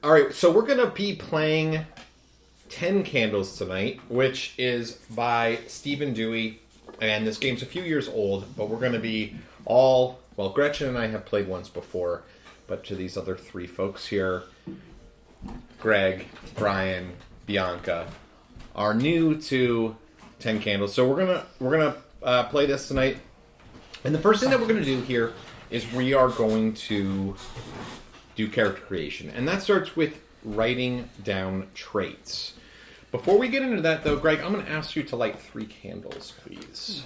All right, so we're going to be playing 10 Candles tonight, which is by Stephen Dewey. And this game's a few years old, but we're going to be all... Well, Gretchen and I have played once before, but to these other three folks here, Greg, Brian, Bianca, are new to 10 Candles. So we're gonna play this tonight. And the first thing that we're going to do here is we are going to do character creation. And that starts with writing down traits. Before we get into that, though, Greg, I'm going to ask you to light 3 candles, please.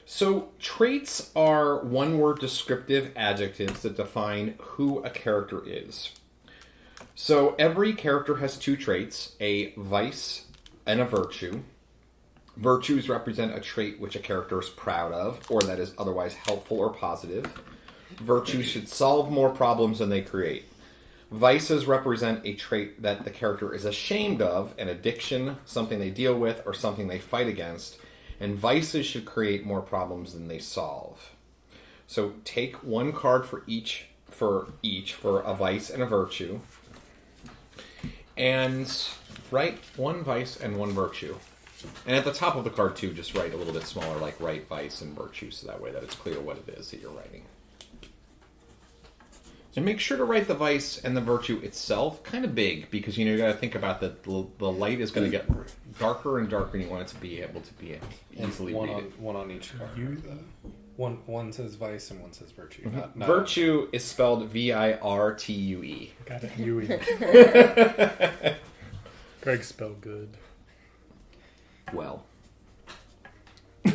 So, traits are one-word descriptive adjectives that define who a character is. So, every character has 2 traits, a vice and a virtue. Virtues represent a trait which a character is proud of, or that is otherwise helpful or positive. Virtues should solve more problems than they create. Vices represent a trait that the character is ashamed of, an addiction, something they deal with, or something they fight against. And vices should create more problems than they solve. So take 1 card for each for a vice and a virtue. And write 1 vice and 1 virtue. And at the top of the card, too, just write a little bit smaller, like write vice and virtue, so that way that it's clear what it is that you're writing. So make sure to write the vice and the virtue itself kind of big, because you got to think about that the light is going to get darker and darker, and you want it to be able to be easily read. One on each card. One says vice and one says virtue. Mm-hmm. Not virtue is spelled V-I-R-T-U-E. Got it, Yui. Greg spelled good. Well. Ugh.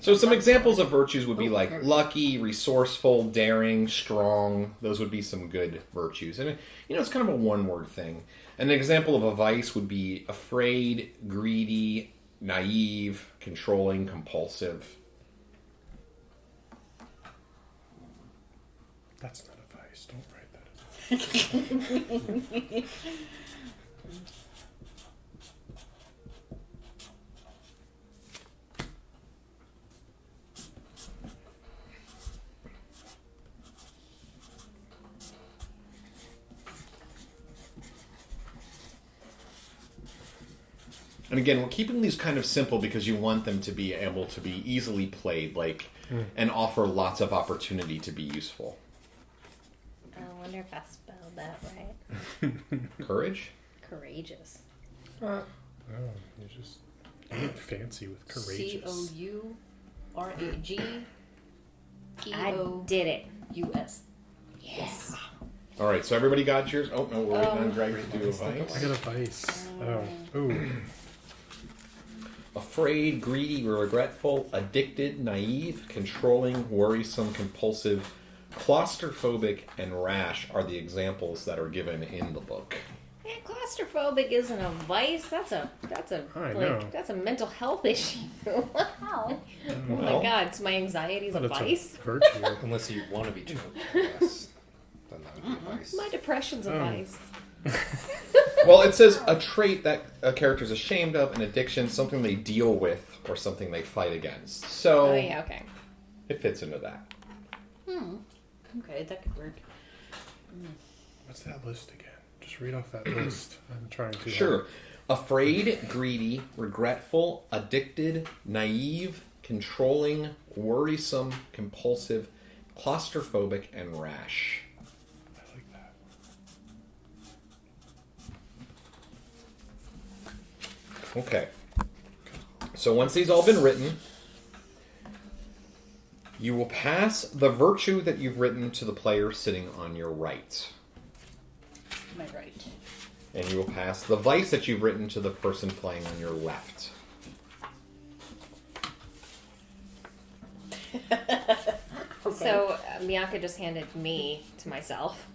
So some examples of virtues would be like lucky, resourceful, daring, strong. Those would be some good virtues. And, it's kind of a one-word thing. An example of a vice would be afraid, greedy, naive, controlling, compulsive. That's not a vice. Don't write that as a vice. And again, we're keeping these kind of simple because you want them to be able to be easily played, and offer lots of opportunity to be useful. I wonder if I spelled that right. Courage? Courageous. Oh, you just get fancy with courageous. C-O-U-R-A-G. I did it. U-S. Yes. All right, so everybody got yours? Oh, no, we're waiting on Greg to do a vice. I got a vice. Ooh. Afraid, greedy, regretful, addicted, naive, controlling, worrisome, compulsive, claustrophobic, and rash are the examples that are given in the book. Man, claustrophobic isn't a vice. That's a mental health issue. Wow. Oh my God, so my anxiety's a vice? Virtue. Unless you want to be choked. Yes. Then that would be a vice. My depression's a vice. Well, it says a trait that a character's ashamed of, an addiction, something they deal with, or something they fight against. So, okay. It fits into that. Okay, that could work. What's that list again? Just read off that list. I'm trying to. Sure. Afraid, greedy, regretful, addicted, naive, controlling, worrisome, compulsive, claustrophobic, and rash. I like that. Okay. So once these all been written, you will pass the virtue that you've written to the player sitting on your right. My right. And you will pass the vice that you've written to the person playing on your left. Okay. So Bianca just handed me to myself.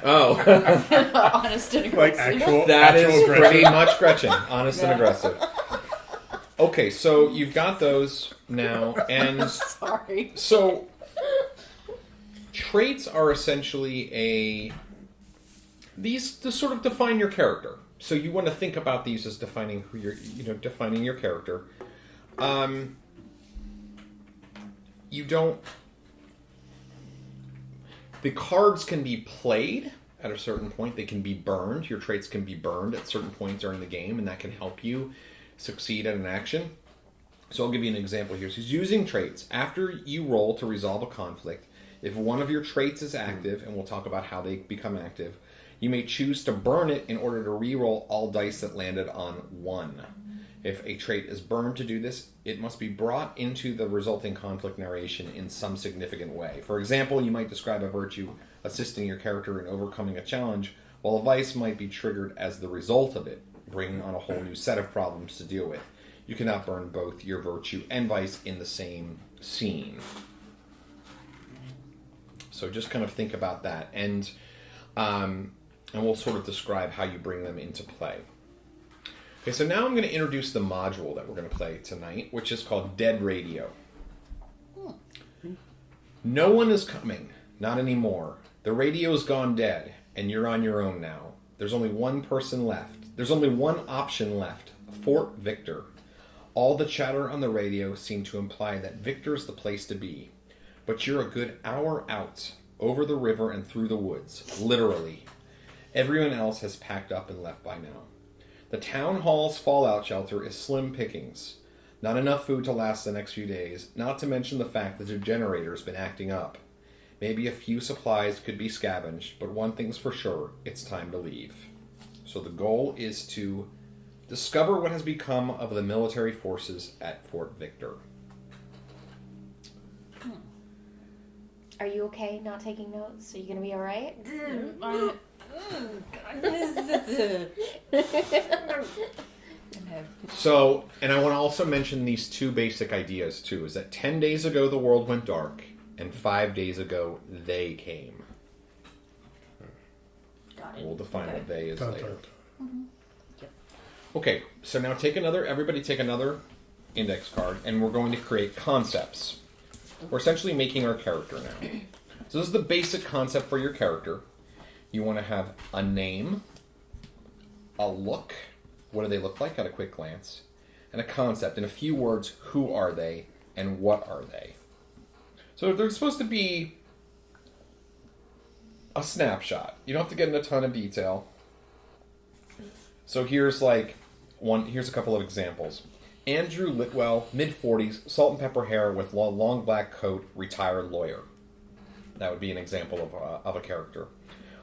Oh. Honest and aggressive. That is pretty much Gretchen. Honest and aggressive. Okay, so you've got those now, and sorry. So traits are essentially these to sort of define your character. So you want to think about these as defining who you're, defining your character. You don't. The cards can be played at a certain point. They can be burned. Your traits can be burned at certain points during the game, and that can help you succeed at an action. So I'll give you an example here. So he's using traits. After you roll to resolve a conflict, if one of your traits is active, and we'll talk about how they become active, you may choose to burn it in order to re-roll all dice that landed on 1. If a trait is burned to do this, it must be brought into the resulting conflict narration in some significant way. For example, you might describe a virtue assisting your character in overcoming a challenge, while a vice might be triggered as the result of it, bringing on a whole new set of problems to deal with. You cannot burn both your virtue and vice in the same scene. So just kind of think about that, and we'll sort of describe how you bring them into play. Okay, so now I'm going to introduce the module that we're going to play tonight, which is called Dead Radio. No one is coming. Not anymore. The radio's gone dead, and you're on your own now. There's only one person left. There's only one option left. Fort Victor. All the chatter on the radio seemed to imply that Victor's the place to be. But you're a good hour out, over the river and through the woods. Literally. Everyone else has packed up and left by now. The town hall's fallout shelter is slim pickings. Not enough food to last the next few days, not to mention the fact that your generator's been acting up. Maybe a few supplies could be scavenged, but one thing's for sure, it's time to leave. So the goal is to discover what has become of the military forces at Fort Victor. Are you okay not taking notes? Are you going to be all right? So, and I want to also mention these two basic ideas too, is that 10 days ago the world went dark, and 5 days ago they came. Got it. We'll define what they is later. Mm-hmm. Okay, so now everybody take another index card, and we're going to create concepts. We're essentially making our character now. So this is the basic concept for your character. You want to have a name, a look, what do they look like at a quick glance, and a concept. In a few words, who are they and what are they? So they're supposed to be a snapshot. You don't have to get into a ton of detail. So here's a couple of examples. Andrew Litwell, mid-40s, salt and pepper hair with long black coat, retired lawyer. That would be an example of a character.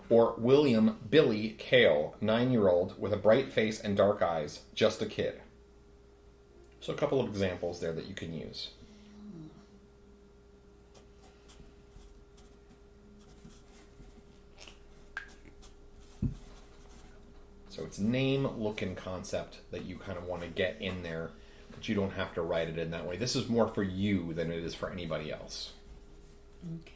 Or William Billy Kale, 9-year-old, with a bright face and dark eyes, just a kid. So a couple of examples there that you can use. So it's name, look, and concept that you kind of want to get in there, but you don't have to write it in that way. This is more for you than it is for anybody else. Okay.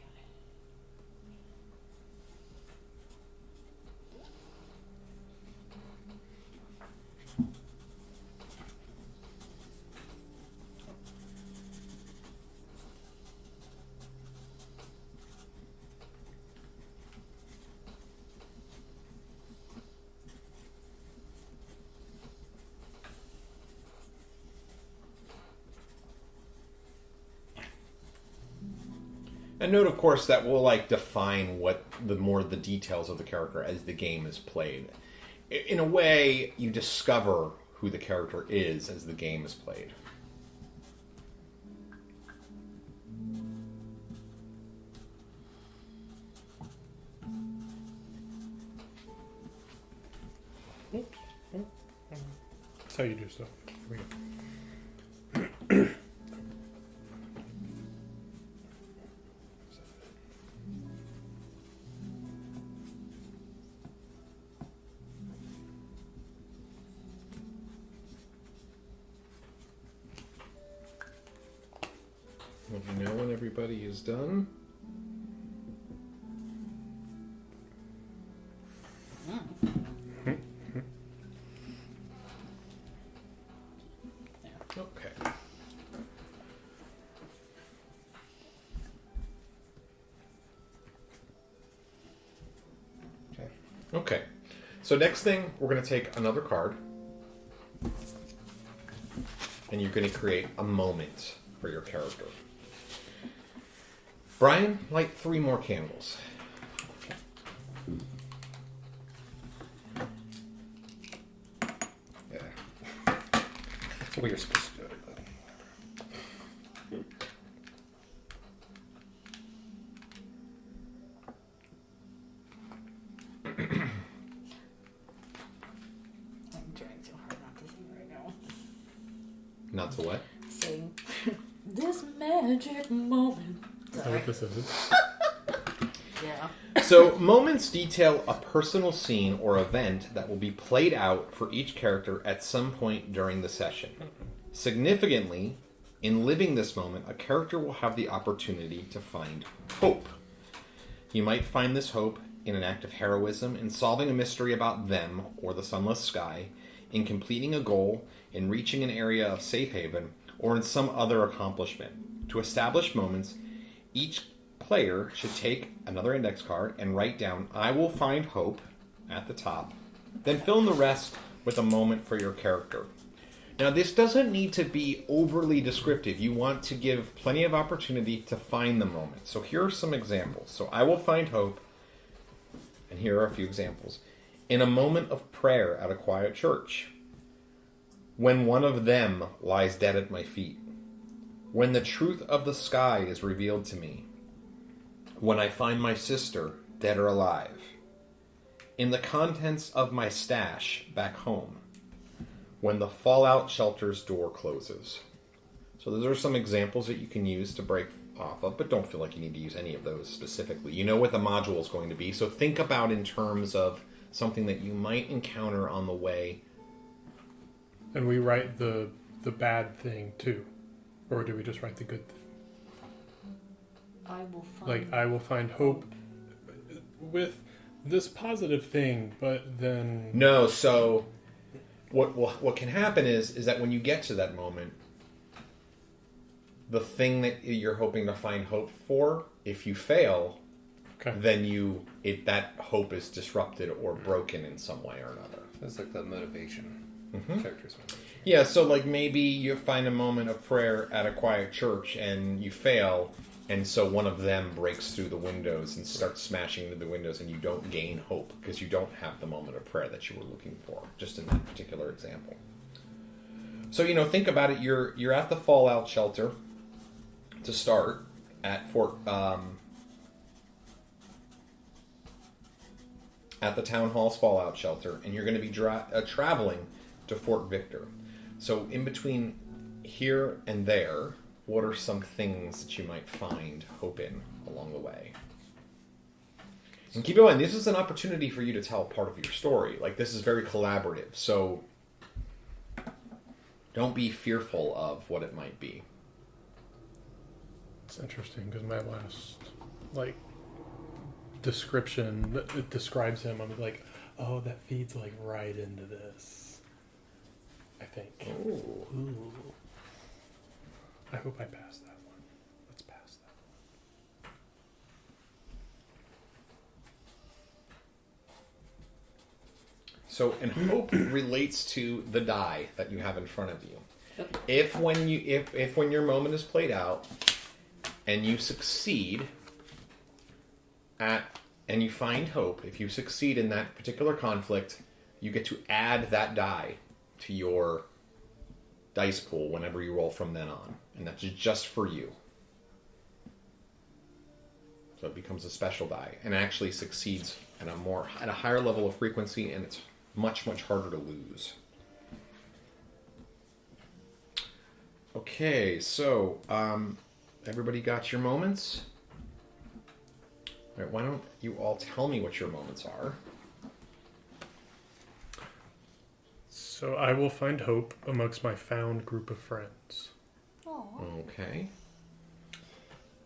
And note, of course, that we'll define what the details of the character as the game is played. In a way, you discover who the character is as the game is played. Oops. That's how you do stuff. Here we go. Let me know when everybody is done. Okay. Okay. So next thing, we're going to take another card. And you're going to create a moment for your character. Brian, light 3 more candles. Yeah. That's what you're supposed to do. I'm trying so hard not to sing right now. Not to what? Sing. This magic moment. Is that what this is? Yeah. So, moments detail a personal scene or event that will be played out for each character at some point during the session. Significantly, in living this moment, a character will have the opportunity to find hope. You might find this hope in an act of heroism, in solving a mystery about them or the sunless sky, in completing a goal, in reaching an area of safe haven, or in some other accomplishment. To establish moments, each player should take another index card and write down, "I will find hope," at the top. Then fill in the rest with a moment for your character. Now, this doesn't need to be overly descriptive. You want to give plenty of opportunity to find the moment. So here are some examples. So I will find hope, and here are a few examples. In a moment of prayer at a quiet church. When one of them lies dead at my feet. When the truth of the sky is revealed to me. When I find my sister, dead or alive. In the contents of my stash back home. When the fallout shelter's door closes. So those are some examples that you can use to break off of, but don't feel like you need to use any of those specifically. You know what the module is going to be, so think about in terms of something that you might encounter on the way. And we write the bad thing too, or do we just write the good thing? I will find. Like, I will find hope with this positive thing, but then No, so what can happen is that when you get to that moment, the thing that you're hoping to find hope for, if you fail, okay. then that hope is disrupted or broken in some way or another. That's like the motivation. Mm-hmm. Character's motivation. Yeah, so like maybe you find a moment of prayer at a quiet church and you fail, and so one of them breaks through the windows and starts smashing into the windows, and you don't gain hope because you don't have the moment of prayer that you were looking for, just in that particular example. So, think about it. You're at the fallout shelter to start at at the town hall's fallout shelter, and you're going to be traveling to Fort Victor. So in between here and there, what are some things that you might find hope in along the way? And keep in mind, this is an opportunity for you to tell part of your story. Like, this is very collaborative, so don't be fearful of what it might be. It's interesting because my last description that describes him, I'm like, oh, that feeds right into this. I think. Ooh. I hope I pass that one. Let's pass that one. So, and hope relates to the die that you have in front of you. If when your moment is played out and you succeed and you find hope, if you succeed in that particular conflict, you get to add that die to your dice pool whenever you roll from then on, and that's just for you. So it becomes a special die and actually succeeds at a higher level of frequency, and it's much harder to lose. Okay, so everybody got your moments? All right, why don't you all tell me what your moments are? So I will find hope amongst my found group of friends. Aww. Okay. I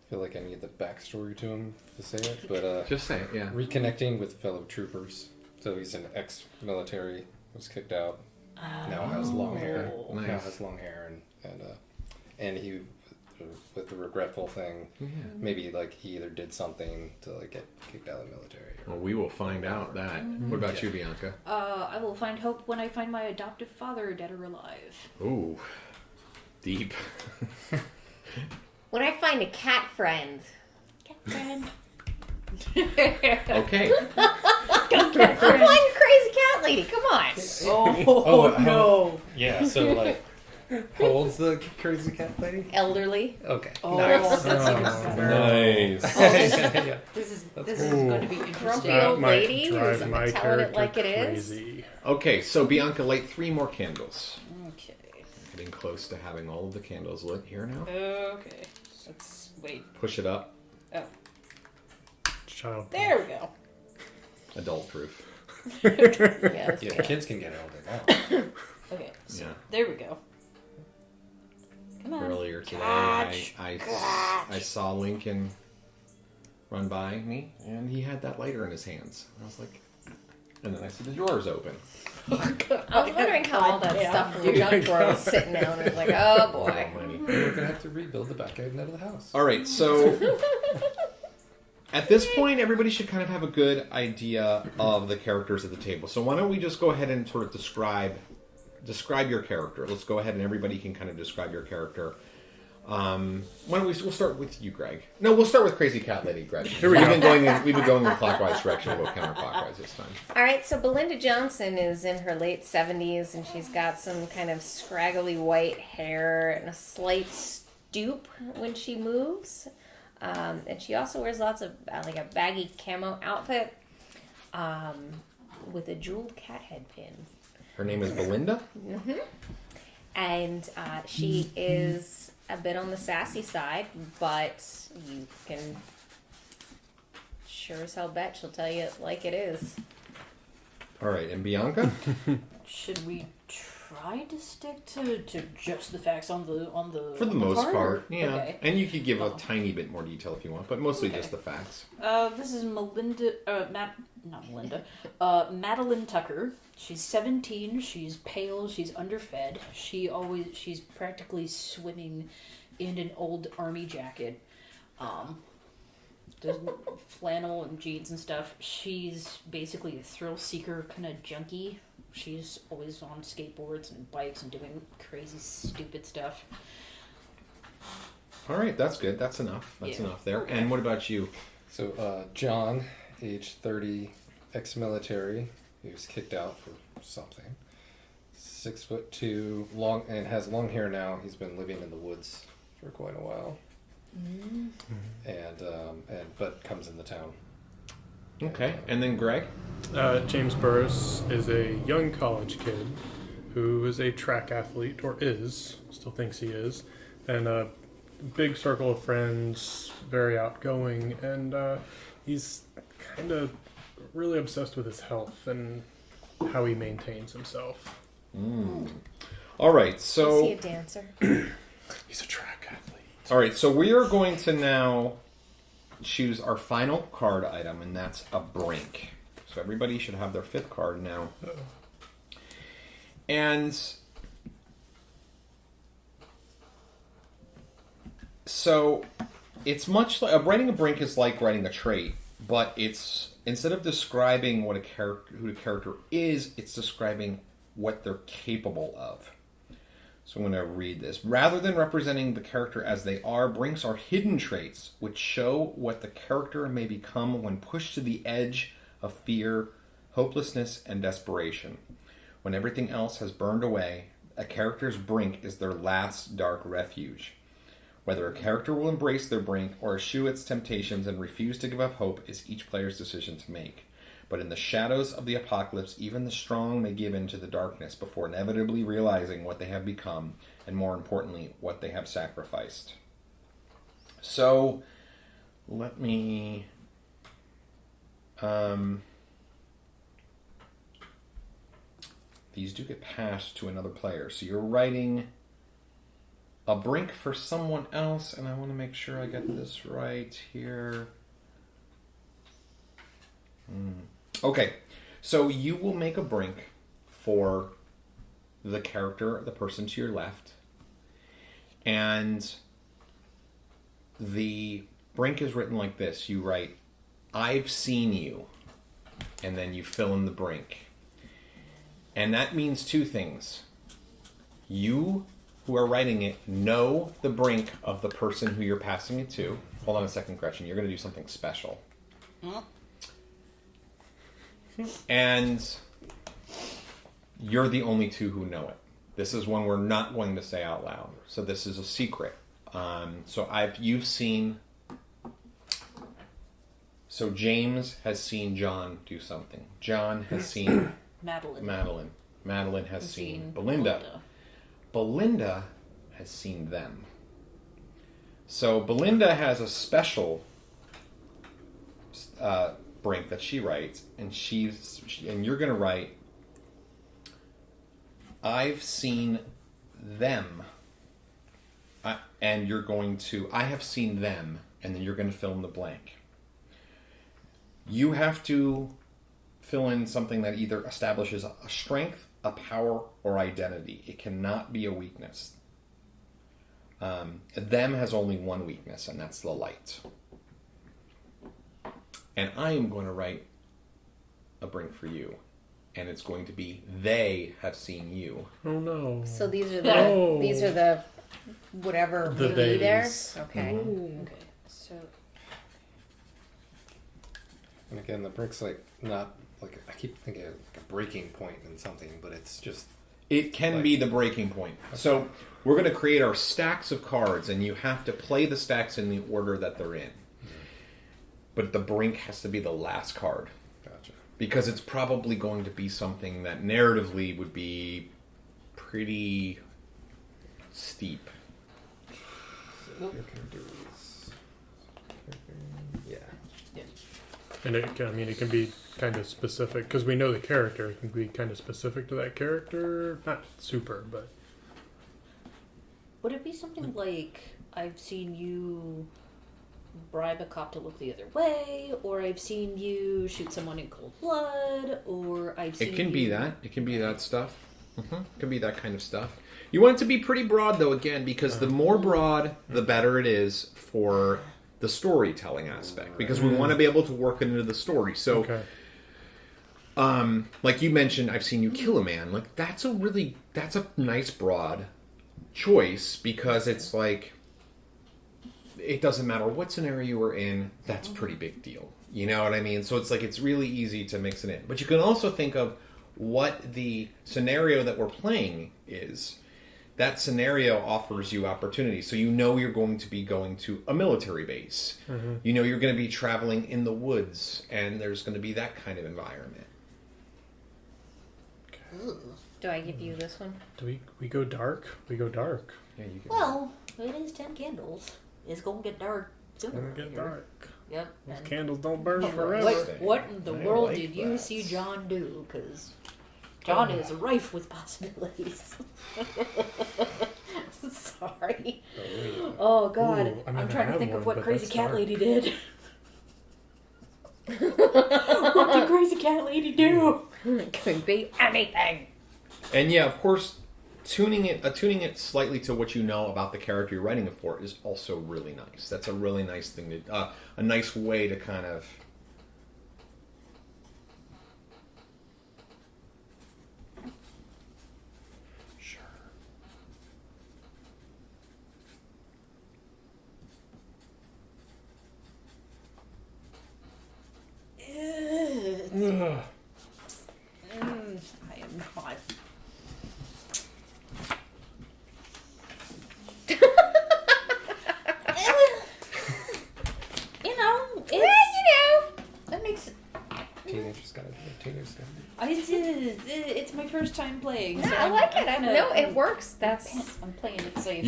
feel like I need the backstory to him to say it, but Just say it, yeah. reconnecting with fellow troopers. So he's an ex-military, was kicked out. Now has long hair. Nice. Now has long hair, and he with the regretful thing. Yeah. Maybe like he either did something to like get kicked out of the military. Well, we will find out that. What about you, Bianca? I will find hope when I find my adoptive father, dead or alive. Ooh, deep. When I find a cat friend. Cat friend. Okay. I'm playing crazy cat lady. Come on. Oh, no. Yeah. So like, how old's the crazy cat lady? Elderly. Okay. Oh, Nice. that's even better. Nice. Yeah. This is That's going to be Grumpy interesting. old might lady who's drive my telling it character like it is. crazy. Okay, so Bianca, light 3 more candles. Okay. Getting close to having all of the candles lit here now. Okay. Let's wait. Push it up. Oh, Child. there we go. Adult proof. Yes. Yeah. Kids can get it all day long. Okay. So Yeah. there we go. Come on. Earlier today, Catch. I saw Lincoln run by me, and he had that lighter in his hands. I was like, and then I see the drawers open. I was wondering how all that stuff from the junk drawer was sitting down. I was like, oh boy. We're gonna have to rebuild the back end of the house. All right, so at this point, everybody should kind of have a good idea of the characters at the table. So why don't we just go ahead and sort of describe your character? Let's go ahead and everybody can kind of describe your character. Why don't we'll start with you, Greg. No, we'll start with Crazy Cat Lady, Greg. Here we go. We've been going in clockwise direction. We'll go counterclockwise this time. All right, so Belinda Johnson is in her late 70s, and she's got some kind of scraggly white hair and a slight stoop when she moves. And she also wears lots of, like a baggy camo outfit with a jeweled cat head pin. Her name is Belinda. And she is a bit on the sassy side, but you can sure as hell bet she'll tell you it like it is. All right, and Bianca? Should we try to stick to just the facts on the For the most card? part, yeah. Okay. And you could give a tiny bit more detail if you want, but mostly just the facts. This is Madeline Tucker. She's 17. She's pale. She's underfed. She's practically swimming in an old army jacket. There's flannel and jeans and stuff. She's basically a thrill seeker kind of junkie. She's always on skateboards and bikes and doing crazy, stupid stuff. All right, that's good. That's enough. That's enough there. Okay. And what about you? So John, age 30, ex-military. He was kicked out for something. 6'2", long, and has long hair now. He's been living in the woods for quite a while. But comes in the town. Okay, and then Greg? James Burris is a young college kid who is a track athlete, or still thinks he is, and a big circle of friends, very outgoing, and he's kind of really obsessed with his health and how he maintains himself. All right, Is so... he a dancer? He's a track athlete. All right, so we are going to now choose our final card item, and that's a brink. So everybody should have their 5th card now. And so it's much like writing a brink is like writing a trait, but it's instead of describing what who the character is, it's describing what they're capable of. So I'm going to read this. Rather than representing the character as they are, brinks are hidden traits which show what the character may become when pushed to the edge of fear, hopelessness, and desperation. When everything else has burned away, a character's brink is their last dark refuge. Whether a character will embrace their brink or eschew its temptations and refuse to give up hope is each player's decision to make. But in the shadows of the apocalypse, even the strong may give in to the darkness before inevitably realizing what they have become, and more importantly, what they have sacrificed. So, let me... these do get passed to another player. So you're writing a brink for someone else, and I want to make sure I get this right here. Okay, so you will make a brink for the character, the person to your left, and the brink is written like this. You write, I've seen you, and then you fill in the brink. And that means two things. You who are writing it know the brink of the person who you're passing it to. Hold on a second, Gretchen. You're going to do something special. And you're the only two who know it. This is one we're not going to say out loud. So this is a secret. You've seen... So James has seen John do something. John has seen Madeline. Madeline has seen Belinda. Belinda has seen them. So Belinda has a special brink that she writes, and you're going to write, I've seen them. And you're going to, I have seen them, and then you're going to fill in the blank. You have to fill in something that either establishes a strength, a power, or identity. It cannot be a weakness. Them has only one weakness, and that's the light. And I am going to write a brink for you, and it's going to be, they have seen you. Oh no. So these are the whatever The maybe there. days. Okay. Okay, so And again, the brink's like not like I keep thinking of like a breaking point in something, but it's just It can be the breaking point. So we're going to create our stacks of cards, and you have to play the stacks in the order that they're in. But the brink has to be the last card. gotcha. Because it's probably going to be something that narratively would be pretty steep. Your character is... Yeah. And it can be kind of specific because we know the character. It can be kind of specific to that character. Not super, but would it be something like, I've seen you bribe a cop to look the other way, or I've seen you shoot someone in cold blood, or I've seen It can be that. It can be that stuff. It can be that kind of stuff. You want it to be pretty broad, though, again, because the more broad, the better it is for the storytelling aspect. Because we want to be able to work it into the story. So, okay. like you mentioned, I've seen you kill a man. Like, that's a nice broad choice, because it's like, it doesn't matter what scenario you were in, that's a pretty big deal. You know what I mean? So it's like, it's really easy to mix it in. But you can also think of what the scenario that we're playing is. That scenario offers you opportunity. So you know you're going to be going to a military base. Mm-hmm. You know you're going to be traveling in the woods, and there's going to be that kind of environment. Do I give you this one? Do we go dark? We go dark. Yeah, you can. Well, it is 10 candles. It's gonna get dark sooner. It'll or get later. dark. Yep. Those and candles don't burn what, forever. what in the I world like did you that. see John do? Because John is rife with possibilities. Sorry. Oh God, Ooh, I mean, I'm I trying to have think of one, what but Crazy that's Cat dark. Lady did. What did Crazy Cat Lady do? Could be anything. And yeah, of course, tuning it slightly to what you know about the character you're writing it for is also really nice. That's a really nice thing to, a nice way to kind of. Sure. Ugh. I am not. You know, that makes it. Teenagers gotta do it. Teenagers gotta do It's my first time playing. No, so I like it. I'm No, it works. I'm playing it safe.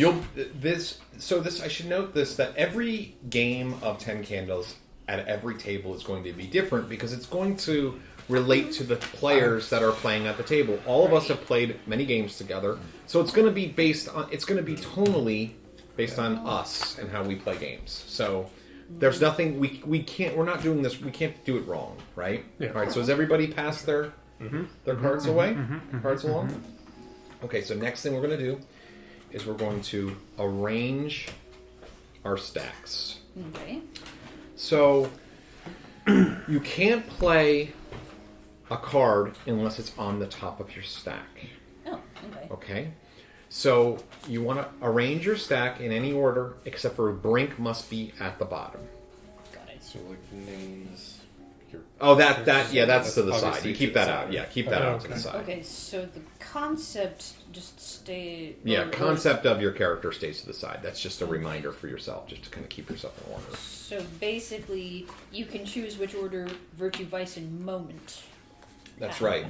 I should note this, that every game of 10 Candles at every table is going to be different, because it's going to relate to the players that are playing at the table. All of us have played many games together, so it's going to be tonally based on us and how we play games. So there's nothing we can't do it wrong, right? Yeah. All right. So has everybody passed their cards away? Cards along? Okay, so next thing we're going to do is we're going to arrange are stacks. Okay. So you can't play a card unless it's on the top of your stack. Oh, okay. Okay? So you want to arrange your stack in any order except for a brink must be at the bottom. Got it. So like names. Oh, that's to the side. obviously You keep to the that out. side. Yeah, keep that out to Okay. the side. Okay, so the concept just stay. Yeah, or- concept of your character stays to the side. That's just a reminder for yourself, just to kind of keep yourself in order. So basically, you can choose which order virtue, vice, and moment. That's right.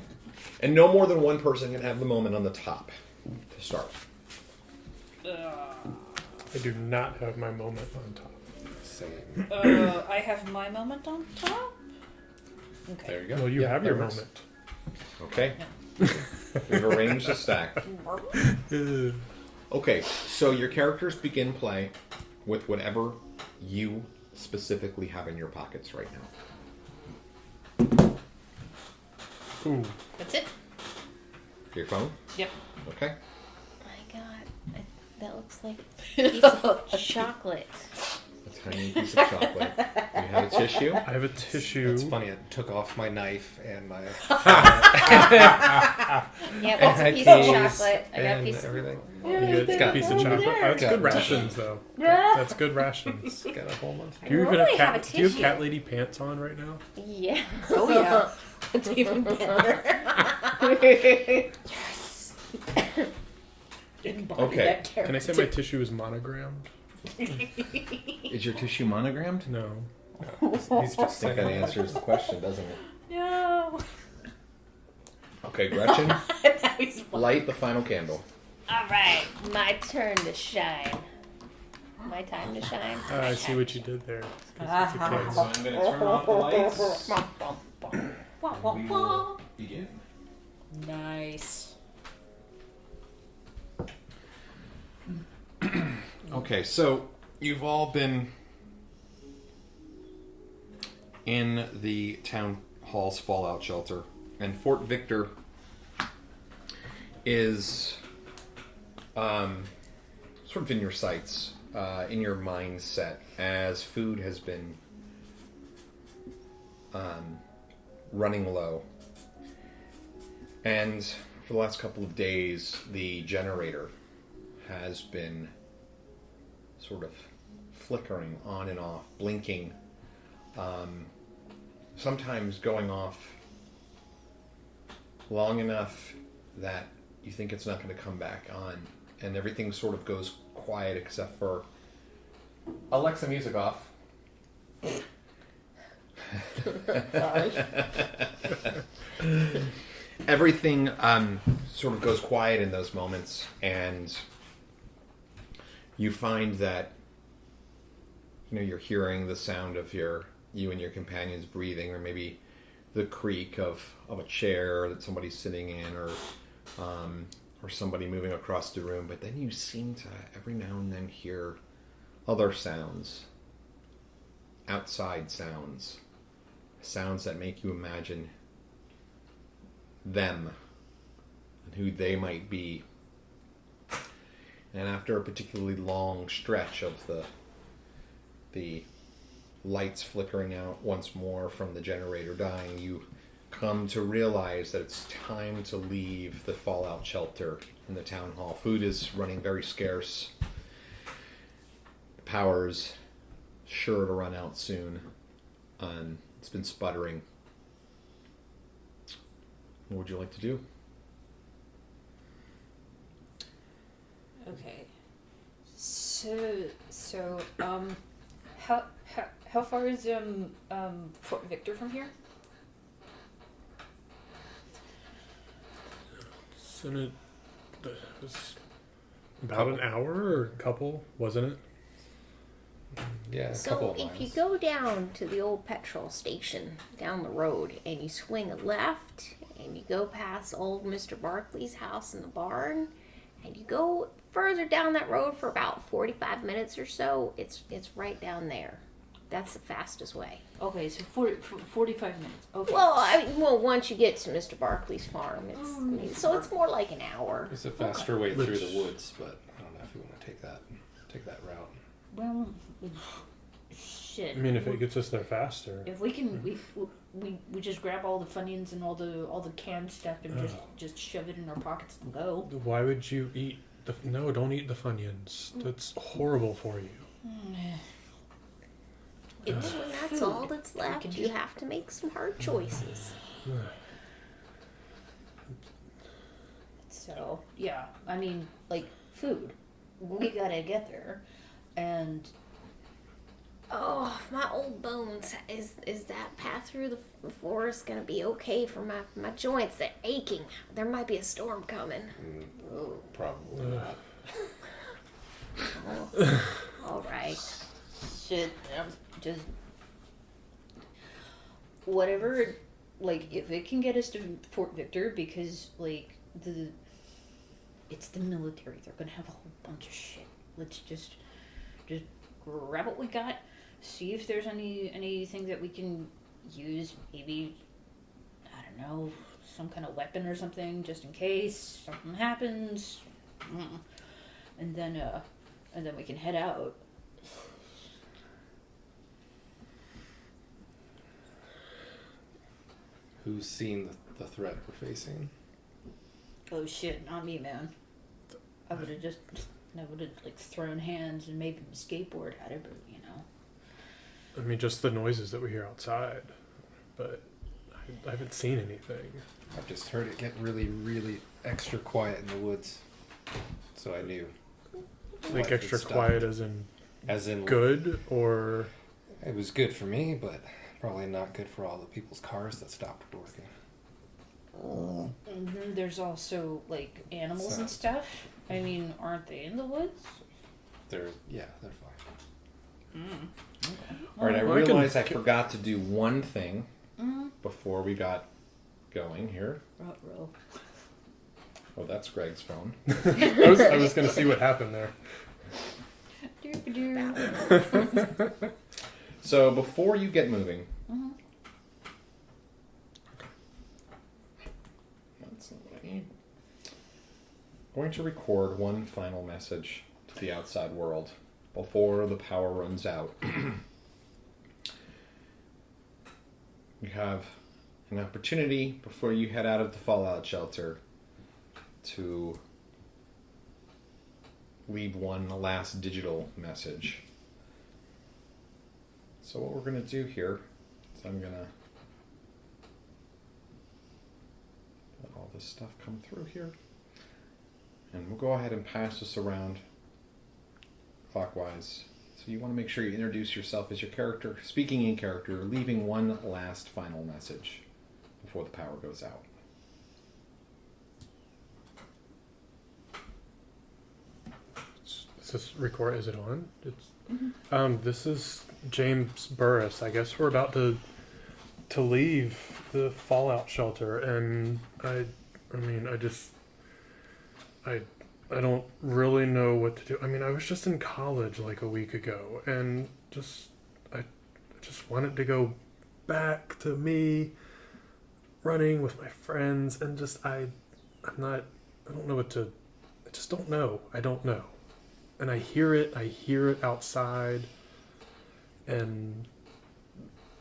And no more than one person can have the moment on the top to start. I do not have my moment on top. Same. I have my moment on top. Okay. There you go. Well, you Yeah, have that your works. moment. Okay? We've arranged the stack. Okay, so your characters begin play with whatever you specifically have in your pockets right now. Ooh. That's it. Your phone? Yep. Okay. My God, that looks like a piece of chocolate. A tiny piece of chocolate. You have a tissue? I have a tissue. It's funny. I took off my knife and my Yeah, that's a and piece of keys chocolate. I got a and piece of everything. You get a piece of chocolate. Oh, that's Got good it. rations, though. That's good rations. Got a whole month. Do you even normally have have a cat? Do you have tissue. cat lady pants on right now? Yeah. Oh yeah. That's even better. Yes. Okay. Can I say my tissue is monogrammed? Is your tissue monogrammed? No. He's I just think saying that answers the question, doesn't it? No. Okay, Gretchen, Now he's light the final candle. All right, my turn to shine. My time to shine. I see what you did there. So I'm going to turn off the lights. Wah, wah, wah. Begin. Nice. Okay, so you've all been in the town hall's fallout shelter, and Fort Victor is sort of in your sights, in your mindset, as food has been running low. And for the last couple of days, the generator has been sort of flickering on and off, blinking, sometimes going off long enough that you think it's not going to come back on, and everything sort of goes quiet except for Alexa, music off. Sorry. Everything sort of goes quiet in those moments, and you find that you're hearing the sound of you and your companions breathing, or maybe the creak of a chair that somebody's sitting in, or somebody moving across the room. But then you seem to every now and then hear other sounds, outside sounds that make you imagine them and who they might be. And after a particularly long stretch of the lights flickering out once more from the generator dying, you come to realize that it's time to leave the fallout shelter in the town hall. Food is running very scarce. The power's sure to run out soon. It's been sputtering. What would you like to do? Okay. So, how far is Fort Victor from here? It was about an hour or a couple, wasn't it? Yeah, a couple So of if you lines. go down to the old petrol station down the road and you swing a left and you go past old Mr. Barkley's house in the barn and you go further down that road for about 45 minutes or so, it's right down there. That's the fastest way. Okay, so 45 minutes. Okay. Well, once you get to Mr. Barkley's farm, so it's more like an hour. There's a faster way through the woods, but I don't know if you want to take that route. Well, shit. I mean, if it gets us there faster. If we can, we just grab all the Funyuns and all the canned stuff and just shove it in our pockets and go. Why would you eat the... No, don't eat the Funyuns. That's horrible for you. It's When that's food. all that's We left, can you have to make some hard choices. So yeah, I mean, like food. We gotta get there, and Oh, my old bones. Is that path through the forest gonna be okay for my joints? They're aching. There might be a storm coming. Probably not. Oh, all right. shit. Just whatever. Like, if it can get us to Fort Victor, because like it's the military. They're gonna have a whole bunch of shit. Let's just grab what we got. See if there's anything that we can use. Maybe, I don't know, some kind of weapon or something, just in case something happens. And then we can head out. Who's seen the threat we're facing? Oh shit, not me, man. I would have like thrown hands and made a skateboard at it, but you know. I mean, just the noises that we hear outside. But I haven't seen anything. I've just heard it get really, really extra quiet in the woods. So I knew. Like life had extra stopped. quiet As in good, or... It was good for me, but probably not good for all the people's cars that stopped working. Mm-hmm. There's also like animals So- and stuff. I mean, aren't they in the woods? They're fine. All right, I Well, I can- realize I forgot to do one thing Mm-hmm. before we got going here. Ruh-roh. Oh, that's Greg's phone. I was going to see what happened there. Doop-a-doo. So before you get moving, Mhm. that's not what I need. I'm going to record one final message to the outside world before the power runs out. You have an opportunity before you head out of the fallout shelter to leave one last digital message. So what we're going to do here is I'm going to let all this stuff come through here. And we'll go ahead and pass this around clockwise. So you want to make sure you introduce yourself as your character, speaking in character, leaving one last final message before the power goes out. Is this record? Is it on? It's this is James Burris. I guess we're about to leave the fallout shelter, and I don't really know what to do. I mean, I was just in college like a week ago, and I just wanted to go back to me running with my friends, and I don't know what to. I just don't know. I don't know. And I hear it outside, and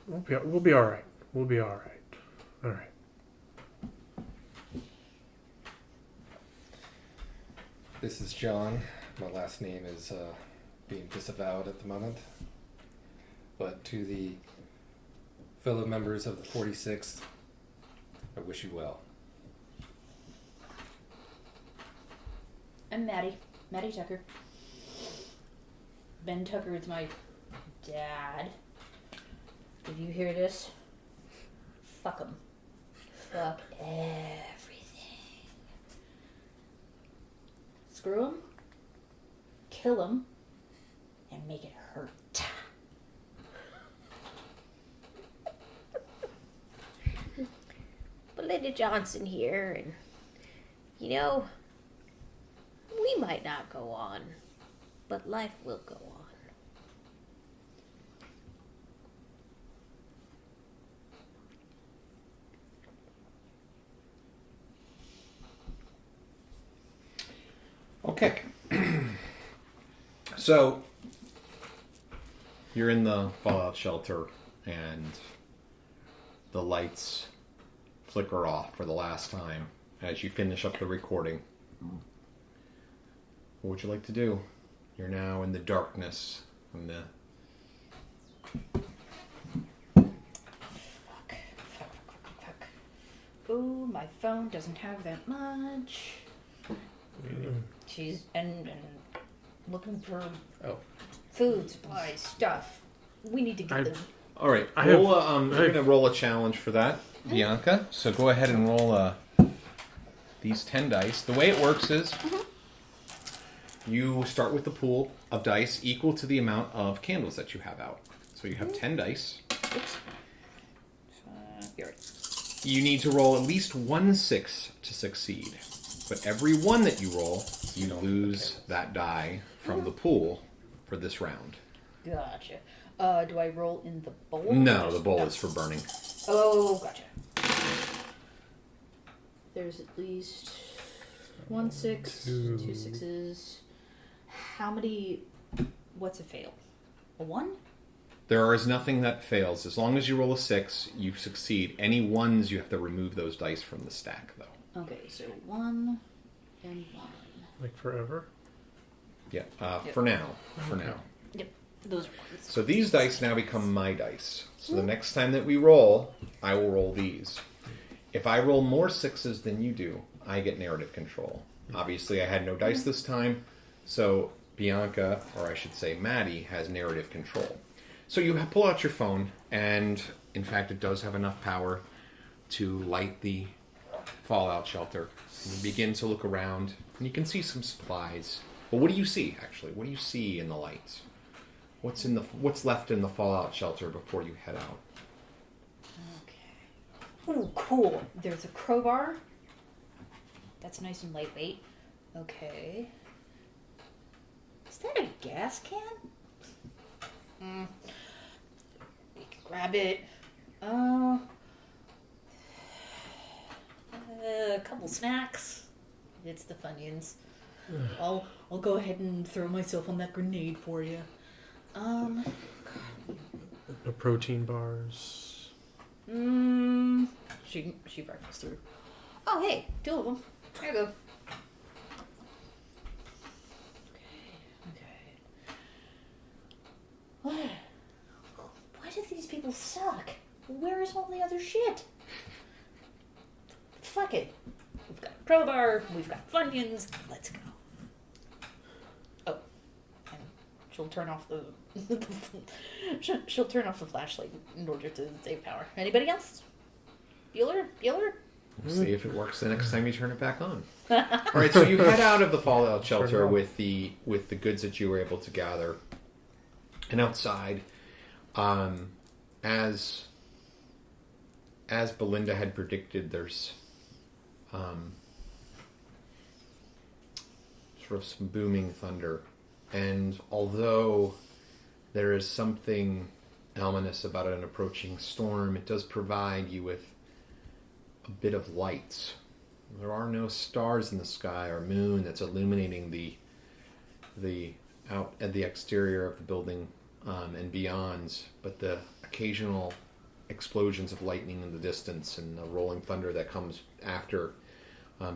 we'll be all right. We'll be all right. All right. This is John. My last name is being disavowed at the moment. But to the fellow members of the 46th, I wish you well. I'm Maddie Tucker. Ben Tucker is my dad. If you hear this, fuck him. Fuck everything. Screw him, kill him, and make it hurt. Belinda Johnson here, and we might not go on, but life will go on. Okay. So, You're in the fallout shelter, and the lights flicker off for the last time as you finish up the recording. What would you like to do? You're now in the darkness. Fuck. Oh, my phone doesn't have that much. She's and looking for food, supplies, stuff. We need to get them. All right, We're going to roll a challenge for that, Bianca. So go ahead and roll these 10 dice. The way it works is you start with the pool of dice equal to the amount of candles that you have out. So you have 10 dice. Oops. You're right. You need to roll at least 1 6 to succeed. But every one that you roll, you lose that die from the pool for this round. Gotcha. Do I roll in the bowl? No, the bowl is for burning. Oh, gotcha. There's at least 1 6, 2 6s. How many? What's a fail? A 1? There is nothing that fails. As long as you roll a 6, you succeed. Any 1s, you have to remove those dice from the stack, though. Okay, so 1 and 1. Like forever? Yeah, Yep. for now. For now. Yep, those are ones. So these dice now become my dice. So the next time that we roll, I will roll these. If I roll more 6s than you do, I get narrative control. Obviously, I had no dice this time, so Bianca, or I should say Maddie, has narrative control. So you pull out your phone, and in fact, it does have enough power to light the fallout shelter. And you begin to look around, and you can see some supplies. But what do you see, actually? What do you see in the lights? What's left in the fallout shelter before you head out? Okay. Oh, cool. There's a crowbar. That's nice and lightweight. Okay. Is that a gas can? We can grab it. A couple snacks. It's the Funyuns. I'll go ahead and throw myself on that grenade for you. No protein bars. She rifles through. Oh, hey, 2 of them. There you go. Okay. Why do these people suck? Where is all the other shit? Fuck it. We've got a crowbar. We've got Funyuns. Let's go. Oh, and she'll turn off the she'll turn off the flashlight in order to save power. Anybody else? Bueller? We'll see if it works the next time you turn it back on. All right, so you head out of the fallout shelter with the goods that you were able to gather, and outside, as Belinda had predicted, there's sort of some booming thunder, and although there is something ominous about an approaching storm, it does provide you with a bit of light. There are no stars in the sky or moon that's illuminating the out at the exterior of the building and beyond, but the occasional explosions of lightning in the distance and the rolling thunder that comes after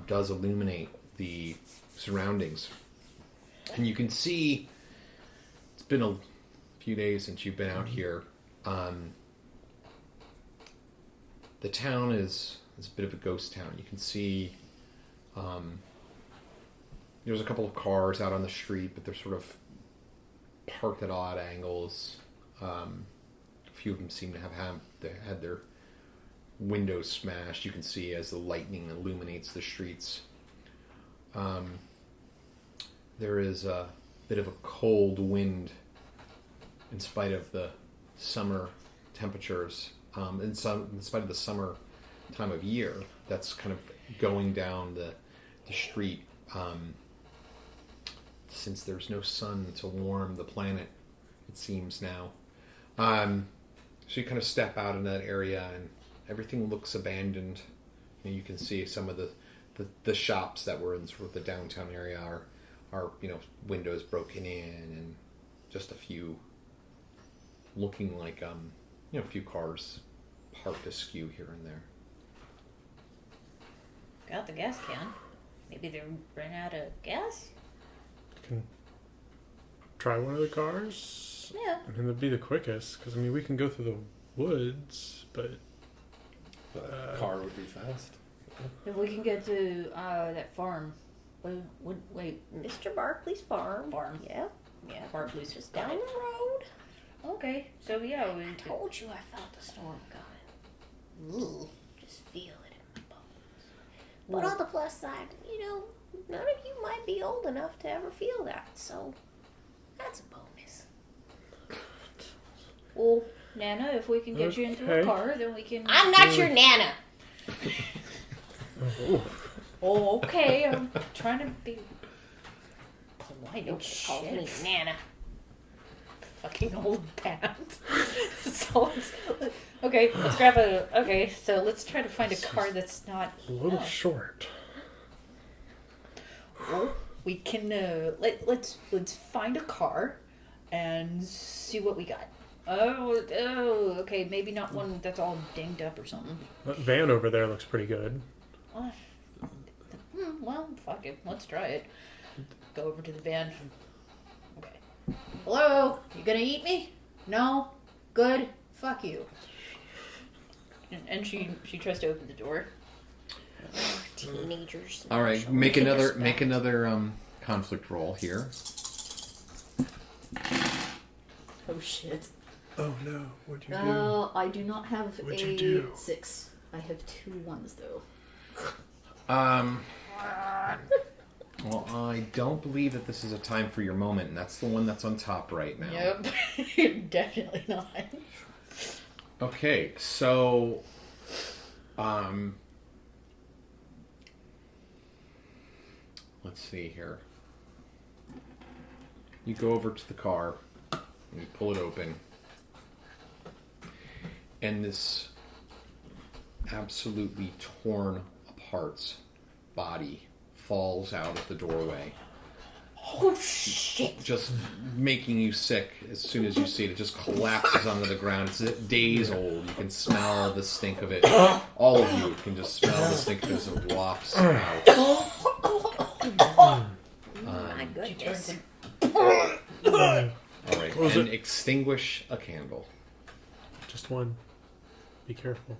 does illuminate the surroundings. And you can see it's been a few days since you've been out here. The town is a bit of a ghost town. You can see there's a couple of cars out on the street, but they're sort of parked at odd angles. A few of them seem to have had their windows smashed. You can see as the lightning illuminates the streets. There is a bit of a cold wind in spite of the summer temperatures, in spite of the summer time of year that's kind of going down the street, since there's no sun to warm the planet, it seems now. So you kind of step out in that area and everything looks abandoned. You can see some of the shops that were in sort of the downtown area are windows broken in, and just a few looking like a few cars parked askew here and there. Got the gas can. Maybe they ran out of gas? Can try one of the cars. Yeah. I mean, that'd be the quickest, because, I mean, we can go through the woods, but... The car would be fast. If we can get to that farm. Wait. Mr. Barkley's farm. Farm. Yeah. Yeah. Barkley's Just down the road. Okay. So, yeah. I told you I felt the storm coming. Ooh. Just feel it in my bones. Well- But on the plus side, none of you might be old enough to ever feel that, so that's a bonus. Well, Nana, if we can get you into a Okay. car, then we can... I'm not your Nana. Oh, okay. I'm trying to be polite. Oh, Call me shit. Nana. Fucking old pants. So, okay, let's grab a... Okay, so let's try to find a car that's not... A little short. Well, we can, let's find a car and see what we got. Oh, okay, maybe not one that's all dinged up or something. That van over there looks pretty good. Well, fuck it. Let's try it. Go over to the van. Okay. Hello? You gonna eat me? No? Good? Fuck you. And she tries to open the door. Teenagers. All right, make another conflict roll here. Oh shit. Oh no, what'd you do? I do not have What'd you do? 6. I have 2 1s though. Well, I don't believe that this is a time for your moment, and that's the one that's on top right now. Yep. Definitely not. Okay, so, let's see here. You go over to the car, and you pull it open, and this absolutely torn apart body falls out of the doorway. Oh shit. Just making you sick as soon as you see it. It just collapses onto the ground. It's days old. You can smell the stink of it. All of you can just smell the stink of it as it wafts out. My goodness. All right, What was and it? extinguish a candle. Just one. Be careful.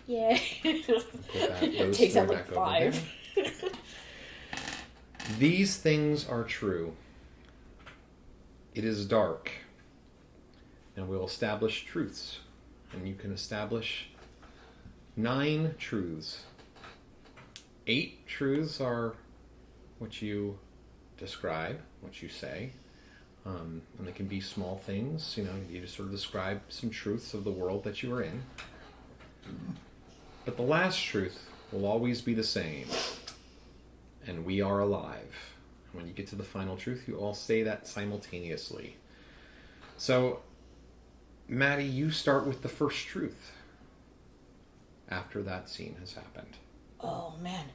Yeah. Those Takes four out like back over 5. there. These things are true. It is dark. And we'll establish truths. And you can establish 9 truths. 8 truths are what you describe, what you say. And they can be small things. You just sort of describe some truths of the world that you are in. But the last truth will always be the same. And we are alive. When you get to the final truth, you all say that simultaneously. So, Maddie, you start with the first truth after that scene has happened. Oh man.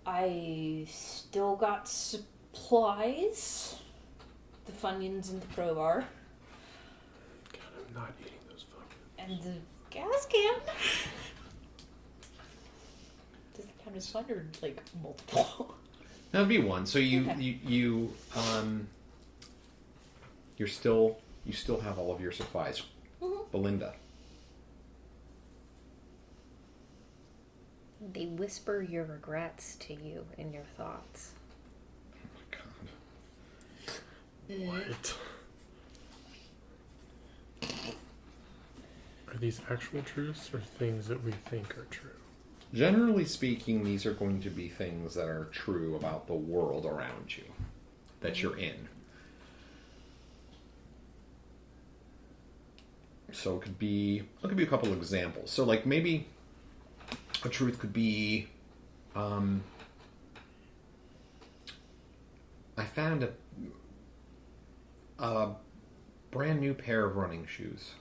I still got supplies. The Funyuns and the crowbar. God, I'm not eating those fucking... And the gas can. Does it count as one or like multiple? That'd be one. So you still have all of your supplies. Mhm. Belinda. They whisper your regrets to you in your thoughts. Oh my God. What? Are these actual truths or things that we think are true? Generally speaking, these are going to be things that are true about the world around you, that you're in. So it could be a couple of examples. So like maybe a truth could be, I found a brand new pair of running shoes.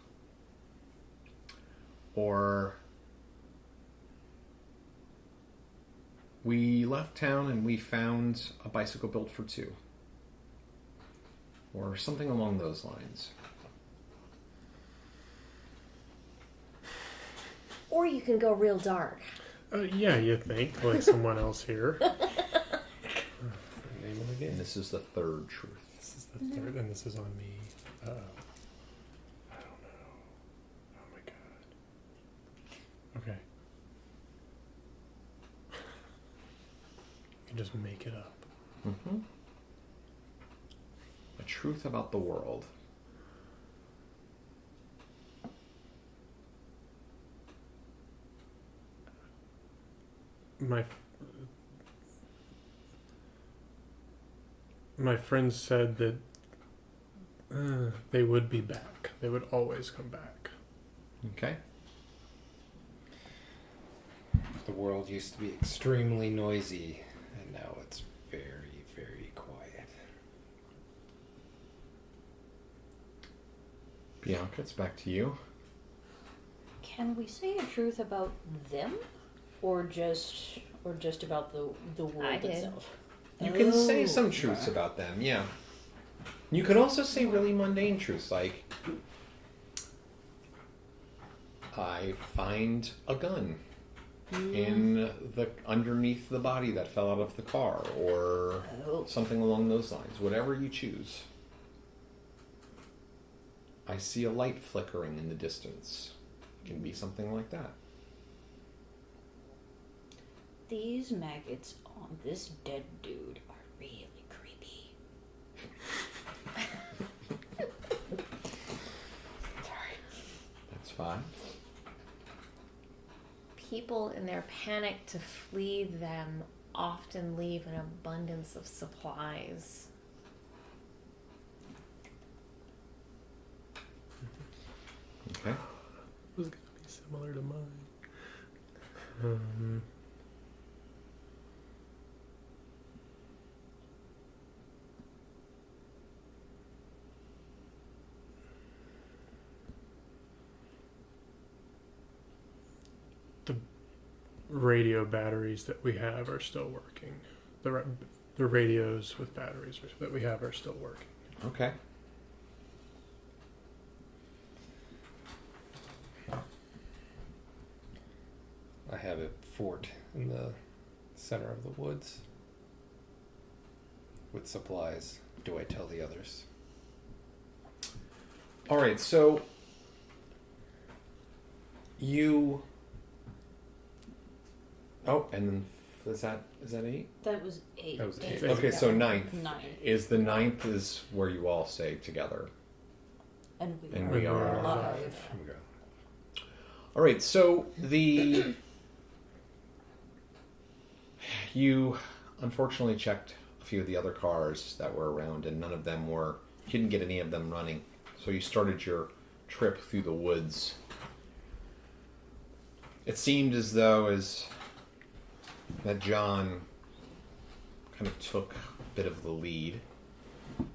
Or We left town and we found a bicycle built for two. Or something along those lines. Or you can go real dark. Yeah, you think, like someone else here. Name of the And game. this is the third truth. This is the third, and this is on me. Uh-oh. I don't know. Oh my god. Okay. You can just make it up. Mm-hmm. A truth about the world. My friends said that they would be back. They would always come back. Okay. The world used to be extremely noisy, and now it's very, very quiet. Bianca, it's back to you. Can we say a truth about them, or just about the world I did. itself? You can say Oh. some truths about them, yeah. You can also say really mundane truths, like, I find a gun in the underneath the body that fell out of the car, or Oh. something along those lines. Whatever you choose. I see a light flickering in the distance. It can be something like that. These maggots on this dead dude are really creepy. Sorry. That's fine. People in their panic to flee them often leave an abundance of supplies. Okay. It was going to be similar to mine. The radio batteries that we have are still working. The radios with batteries that we have are still working. Okay. I have a fort in the center of the woods with supplies. Do I tell the others? All right, so you. Oh, and then is that 8? That was 8. That was 8. Okay, so 9th 9. is the 9th is where you all stay together. And And we we are are alive. Here we go. All right, so you unfortunately checked a few of the other cars that were around, and none of them were. You didn't get any of them running. So you started your trip through the woods. It seemed as though that John kind of took a bit of the lead.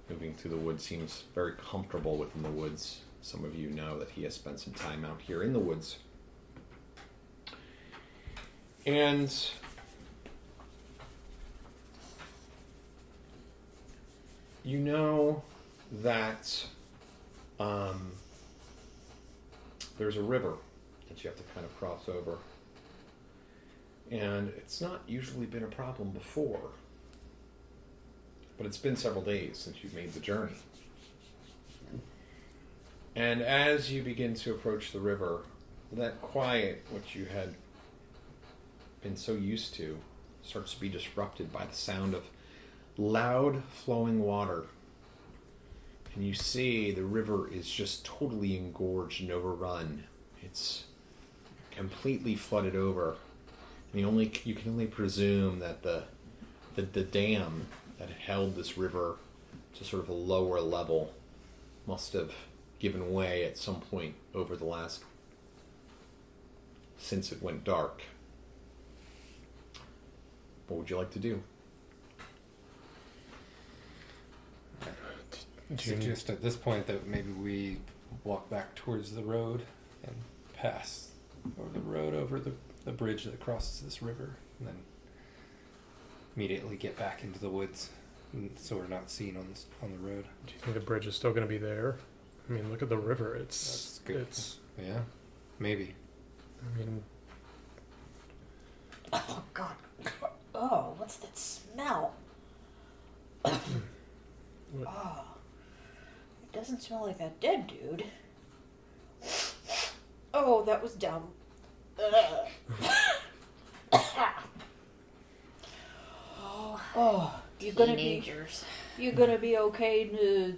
Moving through the woods, seems very comfortable within the woods. Some of you know that he has spent some time out here in the woods. And you know that there's a river that you have to kind of cross over. And it's not usually been a problem before. But it's been several days since you've made the journey. And as you begin to approach the river, that quiet, which you had been so used to, starts to be disrupted by the sound of loud flowing water. And you see the river is just totally engorged and overrun. It's completely flooded over. I mean, you can only presume that the dam that held this river to sort of a lower level must have given way at some point over the last, since it went dark. What would you like to do? Suggest at this point that maybe we walk back towards the road and pass over the road over the bridge that crosses this river, and then immediately get back into the woods, so we're not seen on the road. Do you think the bridge is still going to be there? I mean, look at the river. That's good. It's. Yeah, maybe. I mean, Oh God. Oh, what's that smell? what, Oh, it doesn't smell like that dead dude. Oh, that was dumb. Oh, you gonna be Teenagers. okay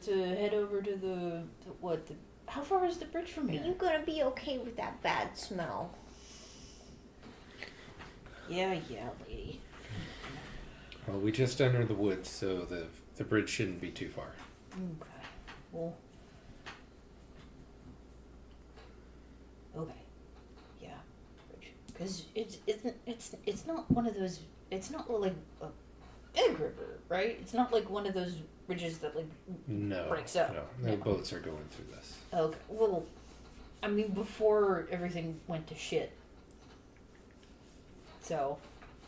to head over to the how far is the bridge from Are here? you gonna be okay with that bad smell? Yeah, lady. Well, we just entered the woods, so the bridge shouldn't be too far. Okay. Well. Okay. Yeah. Because it's not one of those. It's not like a big river, right? It's not like one of those bridges that like No, breaks up. no Yeah. boats are going through this. Okay. Well, I mean, before everything went to shit. So,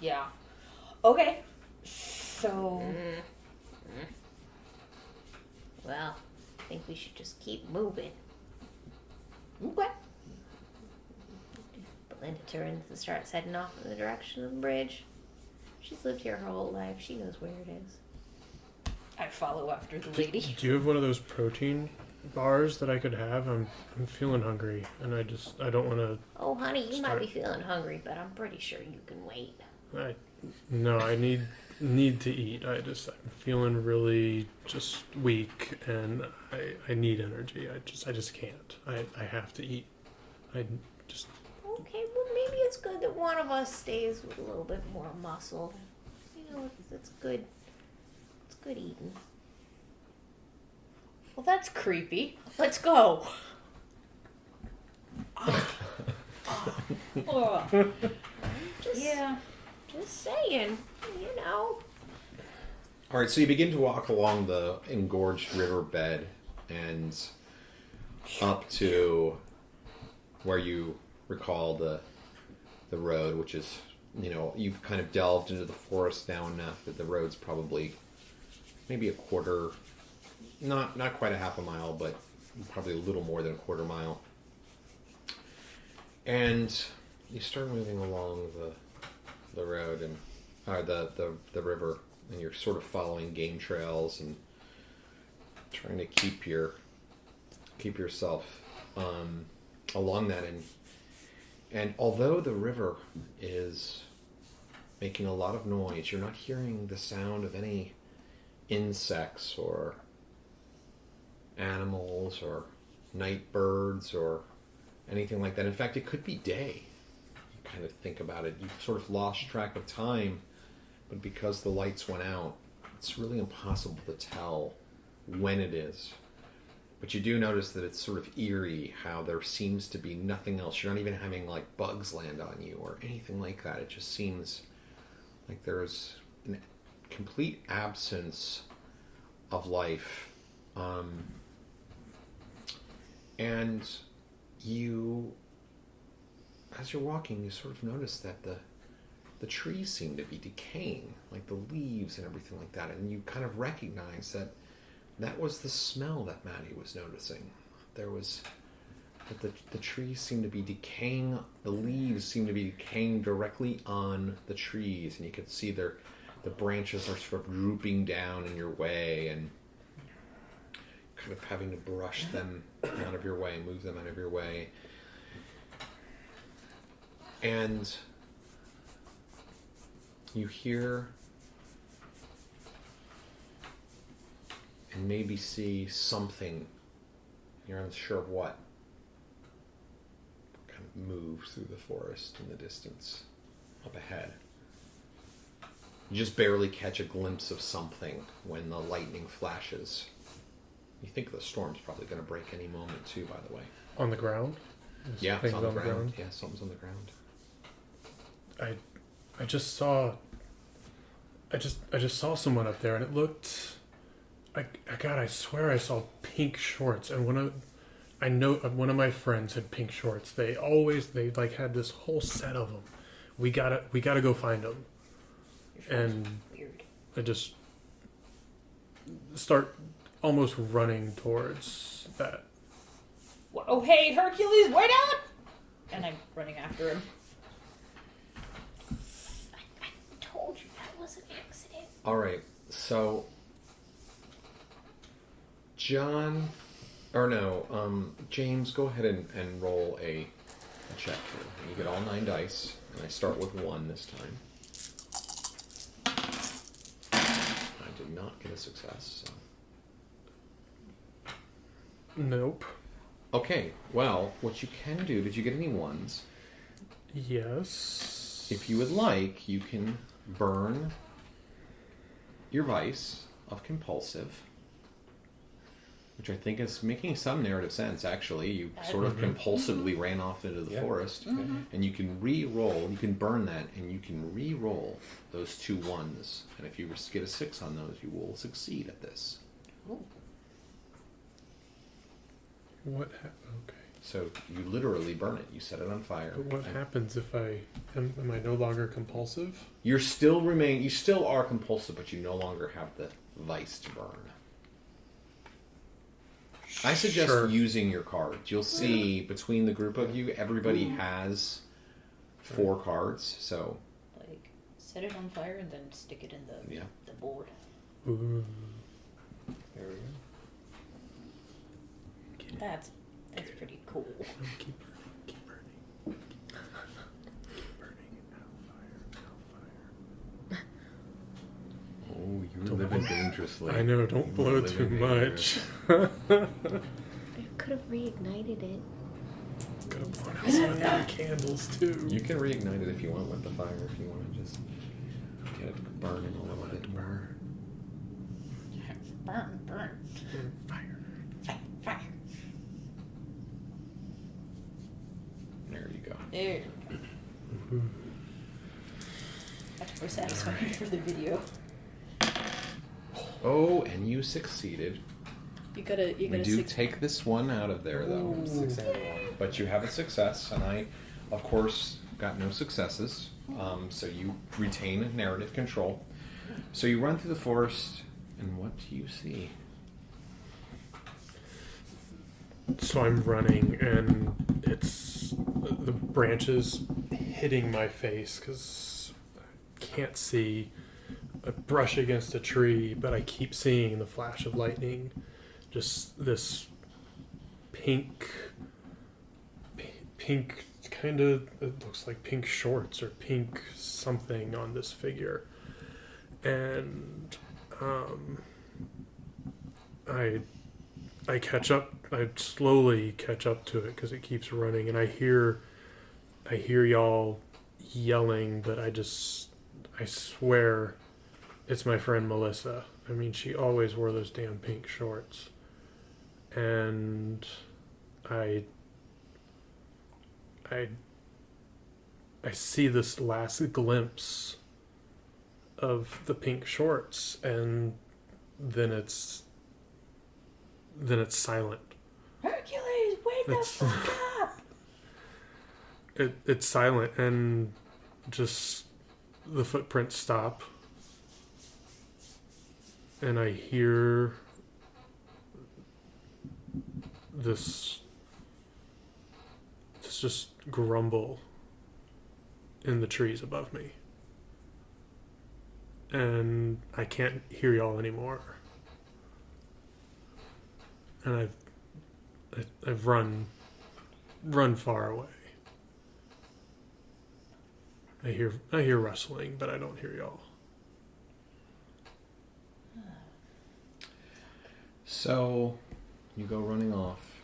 yeah. Okay. So. Well, I think we should just keep moving. Okay. Belinda starts heading off in the direction of the bridge. She's lived here her whole life. She knows where it is. I follow after the lady. do you have one of those protein bars that I could have? I'm feeling hungry, and I don't want to. Oh, honey, you might Start- be feeling hungry, but I'm pretty sure you can wait. I need to eat. I'm feeling really just weak, and I need energy. I just can't. I have to eat. I just. Okay, well, maybe it's good that one of us stays with a little bit more muscle. You know, it's good. It's good eating. Well, that's creepy. Let's go. Oh. Yeah. Just saying, you know. All right, so you begin to walk along the engorged riverbed and up to where you recall the road, which is, you've kind of delved into the forest now enough that the road's probably maybe a quarter, not quite a half a mile, but probably a little more than a quarter mile. And you start moving along the road and the river, and you're sort of following game trails and trying to keep yourself along that. And although the river is making a lot of noise, you're not hearing the sound of any insects or animals or night birds or anything like that. In fact, it could be day. You kind of think about it. You've sort of lost track of time, but because the lights went out, it's really impossible to tell when it is. But you do notice that it's sort of eerie how there seems to be nothing else. You're not even having like bugs land on you or anything like that. It just seems like there's a complete absence of life. And you, as you're walking, you sort of notice that the trees seem to be decaying, like the leaves and everything like that. And you kind of recognize that was the smell that Maddie was noticing. There was that the trees seem to be decaying. The leaves seem to be decaying directly on the trees, and you could see the branches are sort of drooping down in your way, and kind of having to brush them out of your way, move them out of your way. And you hear and maybe see something, you're unsure of what, kind of moves through the forest in the distance up ahead. You just barely catch a glimpse of something when the lightning flashes. You think the storm's probably going to break any moment too, by the way. On the ground? Yeah, it's on the ground. Yeah, something's on the ground. I just saw someone up there, and it looked. I swear I saw pink shorts, and one of my friends had pink shorts. They had this whole set of them. We gotta go find them. Your friends And are weird. I just start almost running towards that. Oh, hey, Hercules, wait out! And I'm running after him. I told you that was an accident. All right, so John, or no, James, go ahead and roll a check here. You get all 9 dice, and I start with 1 this time. I did not get a success. So. Nope. Okay, well, what you can do, did you get any 1s? Yes. If you would like, you can burn your vice of compulsive, which I think is making some narrative sense, actually. You sort of compulsively ran off into the forest, and you can re-roll, you can burn that, and you can re-roll those 2 1s. And if you get a 6 on those, you will succeed at this. Ooh. Okay. So you literally burn it. You set it on fire. But what happens if am I no longer compulsive? You still are compulsive, but you no longer have the vice to burn. I suggest using your cards. You'll see between the group of you, everybody has 4 cards. So, Like, set it on fire and then stick it in the board. Ooh. There we go. That's pretty cool. Keep burning. Keep burning. Now fire. oh, you're living dangerously. I know, don't blow too much. I could have reignited it. Could have blown out some of the candles too. You can reignite it if you want with the fire. If you want to just get it burning a little bit more. Burn. Fire. Fire. There you go. There. That's more satisfying for the video. Oh, and you succeeded. You gotta We do take this one out of there, though. 6 and 1. But you have a success, and I, of course, got no successes. So you retain narrative control. So you run through the forest, and what do you see? So I'm running, and it's the branches hitting my face because I can't see. I brush against a tree, but I keep seeing the flash of lightning. Just this pink kind of, it looks like pink shorts or pink something on this figure. And I catch up. I slowly catch up to it because it keeps running, and I hear y'all yelling, but I swear it's my friend Melissa. I mean, she always wore those damn pink shorts. And I see this last glimpse of the pink shorts, and then it's silent. Hercules, wake the fuck up! It's silent, and just the footprints stop, and I hear this just grumble in the trees above me, and I can't hear y'all anymore. And I've run far away. I hear rustling, but I don't hear y'all. So you go running off,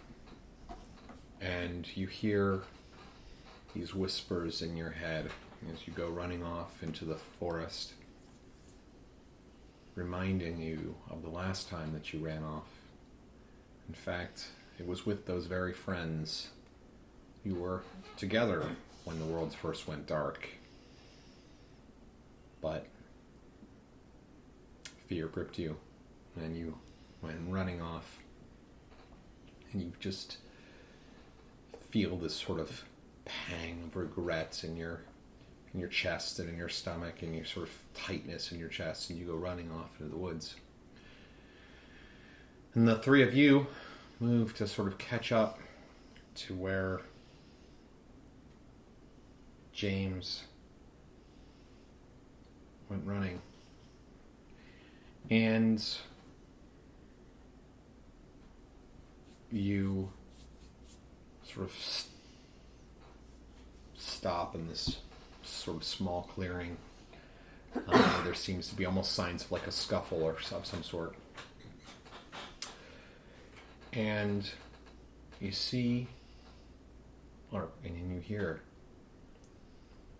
and you hear these whispers in your head as you go running off into the forest, reminding you of the last time that you ran off. In fact, it was with those very friends you were together when the world first went dark. But fear gripped you, and you went running off, and you just feel this sort of pang of regret in your in your chest and in your stomach and your sort of tightness in your chest, and you go running off into the woods. And the three of you move to sort of catch up to where James went running. And you sort of stop in this sort of small clearing. There seems to be almost signs of like a scuffle or of some sort. And you see, and then you hear,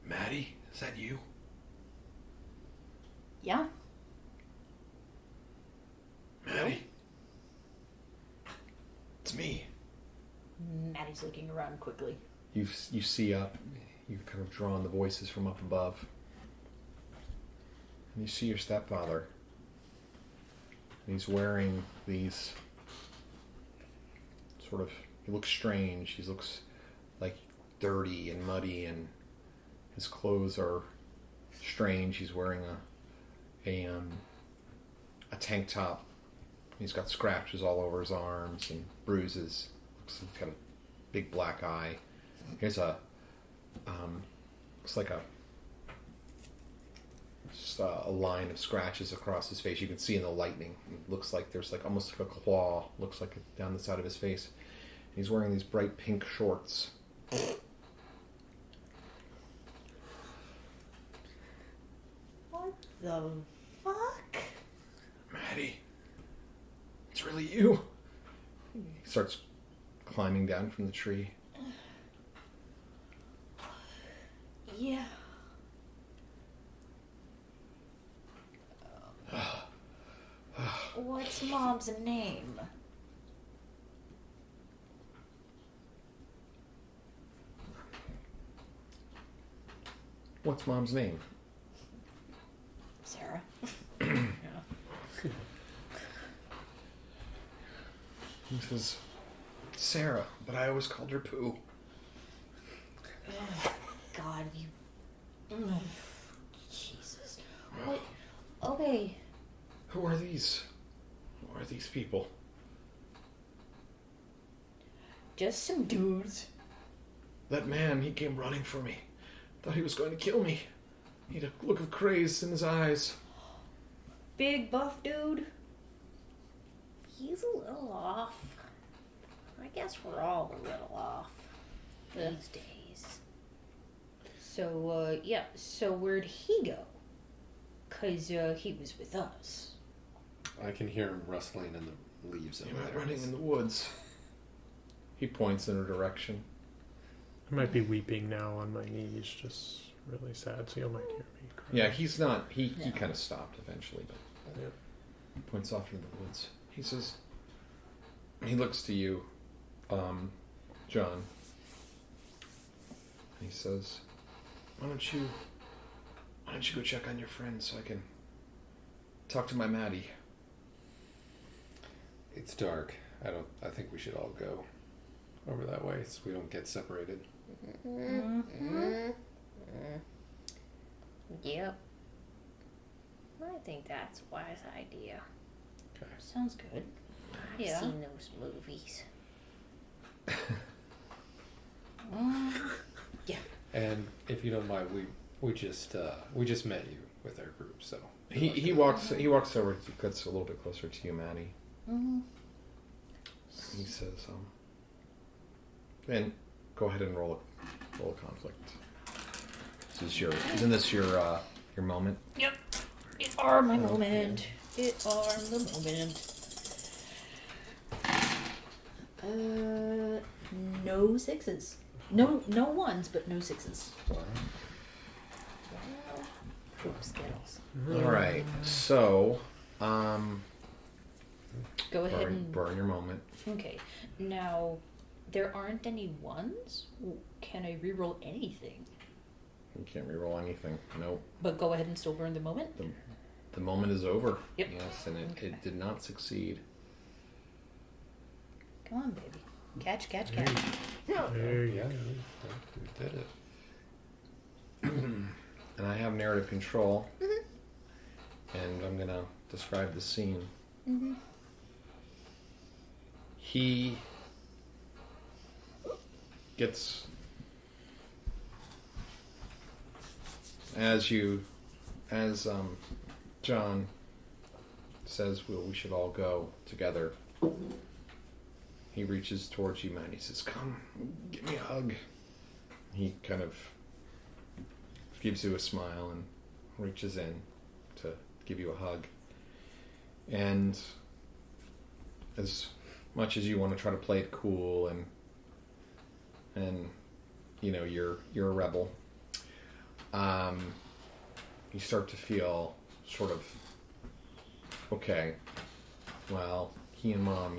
Maddie, is that you? Yeah. Maddie? It's me. Maddie's looking around quickly. You see up, you've kind of drawn the voices from up above. And you see your stepfather. And he's wearing these sort of, he looks strange. He looks like dirty and muddy, and his clothes are strange. He's wearing a tank top. He's got scratches all over his arms and bruises. He's got a big black eye. Here's looks like just a line of scratches across his face. You can see in the lightning. It looks like there's like almost like a claw. Looks like down the side of his face. And he's wearing these bright pink shorts. What the fuck? Maddie, it's really you. He starts climbing down from the tree. Yeah. What's Mom's name? What's Mom's name? Sarah. He says, Sarah, but I always called her Pooh. Oh, God, you... Jesus. What? Okay. Who are these? Who are these people? Just some dudes. That man, he came running for me. Thought he was going to kill me. He had a look of craze in his eyes. Big buff dude. He's a little off. I guess we're all a little off these days. So, yeah. So where'd he go? 'Cause, he was with us. I can hear him rustling in the leaves. He went running in the woods. He points in a direction. I might be weeping now on my knees, just really sad, so you might hear me cry. Yeah, he's not. He kind of stopped eventually, but Yeah. he points off into the woods. He says, he looks to you, John. He says, why don't you go check on your friend so I can talk to my Maddie? It's dark. I think we should all go over that way so we don't get separated. Yep. I think that's a wise idea. Okay. Sounds good. I've Yeah. seen those movies. Yeah. And if you don't mind, we just met you with our group, so He walks over, gets a little bit closer to you, Maddie. Mm-hmm. He says, and go ahead and roll a conflict. Isn't this your moment? Yep. It are my moment. It are the moment. No sixes. No ones, but no sixes. Poop Skittles. All right, so Go ahead and burn your moment. Okay. Now, there aren't any ones. Can I reroll anything? You can't reroll anything. Nope. But go ahead and still burn the moment. The moment is over. Yep. Yes, and it did not succeed. Come on, baby. Catch. There you yeah, go. we did it. and I have narrative control, and I'm going to describe the scene. Mm-hmm. He gets, as John says, well, we should all go together. He reaches towards you, man. He says, come, give me a hug. He kind of gives you a smile and reaches in to give you a hug. And as much as you want to try to play it cool and you know, you're a rebel, you start to feel sort of, okay, well, he and Mom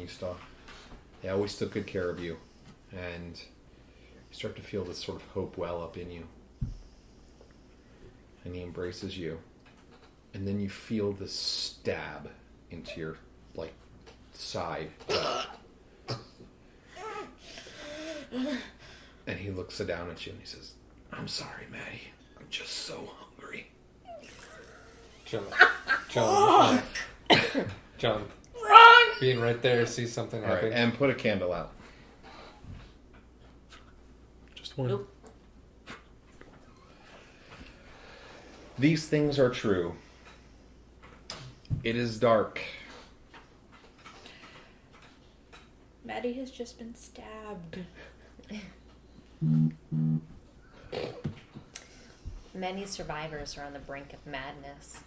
they always took good care of you, and you start to feel this sort of hope well up in you. And he embraces you, and then you feel this stab into your, like, side. And he looks down at you and he says, I'm sorry, Maddie. I'm just so hungry. John, being right there, sees something All right, happen. and put a candle out. Just one. Nope. These things are true. It is dark. Maddie has just been stabbed. Many survivors are on the brink of madness.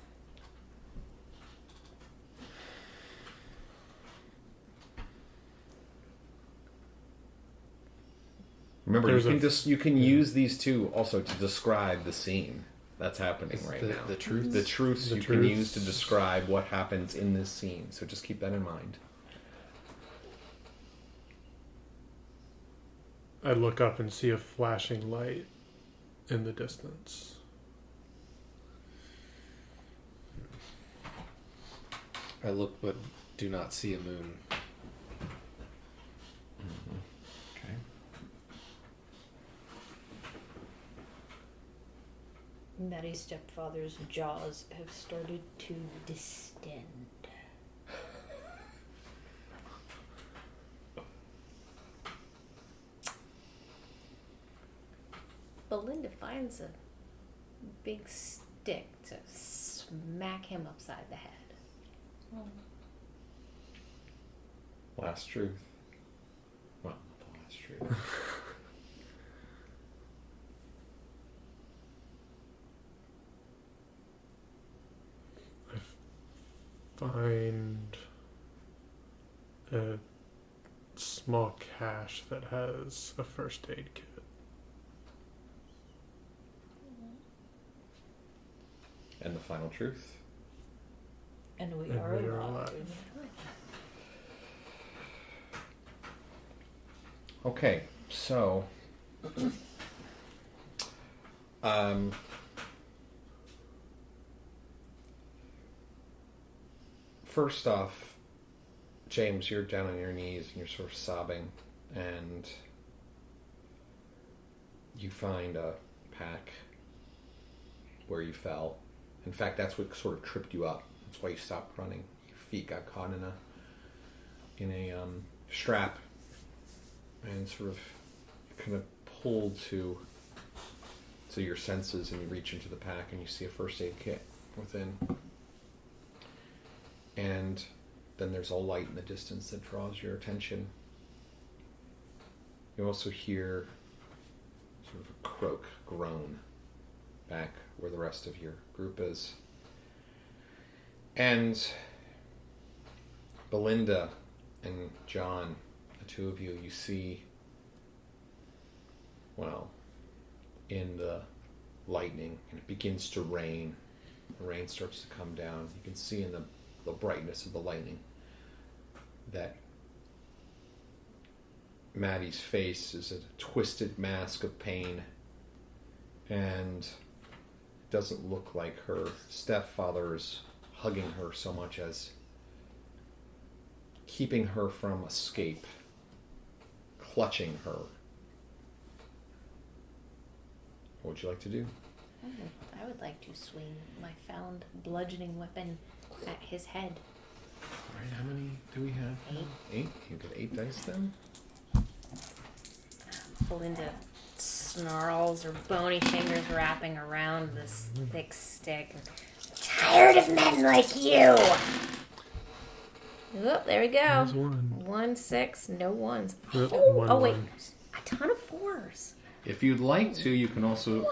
Remember, There's you can use these two also to describe the scene that's happening right now. The truth. The truths The you can truths. use to describe what happens in this scene. So just keep that in mind. I look up and see a flashing light in the distance. I look but do not see a moon. Okay. Maddie's stepfather's jaws have started to distend. Belinda finds a big stick to smack him upside the head. Last truth. Well, not the last truth. Find a small cache that has a first aid kit. And the final truth. And we And are we are alive. alive. Okay, so first off, James, you're down on your knees and you're sort of sobbing, and you find a pack where you fell. In fact, that's what sort of tripped you up. That's why you stopped running. Your feet got caught in a strap, and sort of kind of pulled to your senses, and you reach into the pack and you see a first aid kit within. And then there's a light in the distance that draws your attention. You also hear sort of a croak, groan, back where the rest of your group is. And Belinda and John, the two of you see, well, in the lightning, and it begins to rain. The rain starts to come down. You can see in the brightness of the lightning that Maddie's face is a twisted mask of pain, and it doesn't look like her stepfather is hugging her so much as keeping her from escape, clutching her. What would you like to do? I would like to swing my found bludgeoning weapon at his head. All right, how many do we have? 8. 8? You get 8 dice then? Belinda snarls, her bony fingers wrapping around this thick stick. Tired of men like you! Oop, there we go. There's one. 1, 6, no ones. Yep, Oh, wait, one. a ton of 4s. If you'd like to, you can also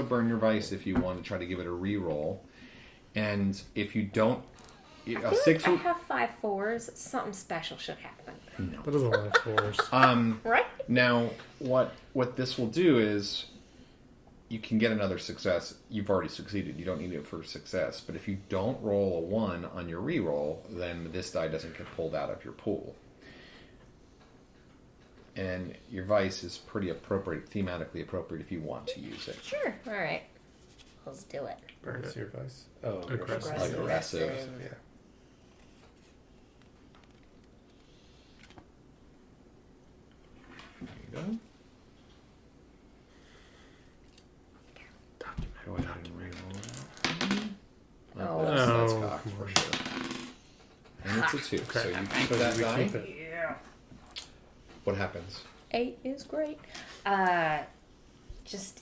burn your vice if you want to try to give it a reroll. And if you don't, I a feel 6 like I have 5 4s. Something special should happen. That is a lot of force. Right? Now, what this will do is you can get another success. You've already succeeded. You don't need it for success. But if you don't roll a 1 on your reroll, then this die doesn't get pulled out of your pool. And your vice is pretty appropriate, thematically appropriate if you want to use it. Sure. All right. Let's do it. Burn What's it. your vice? Oh, Aggressive. Aggressive. Yeah. There you go. Go ahead and reroll. Oh. That's Oh. cocked for sure. And it's a 2, Okay. so you keep So that we die. keep it. What happens? 8 is great. Just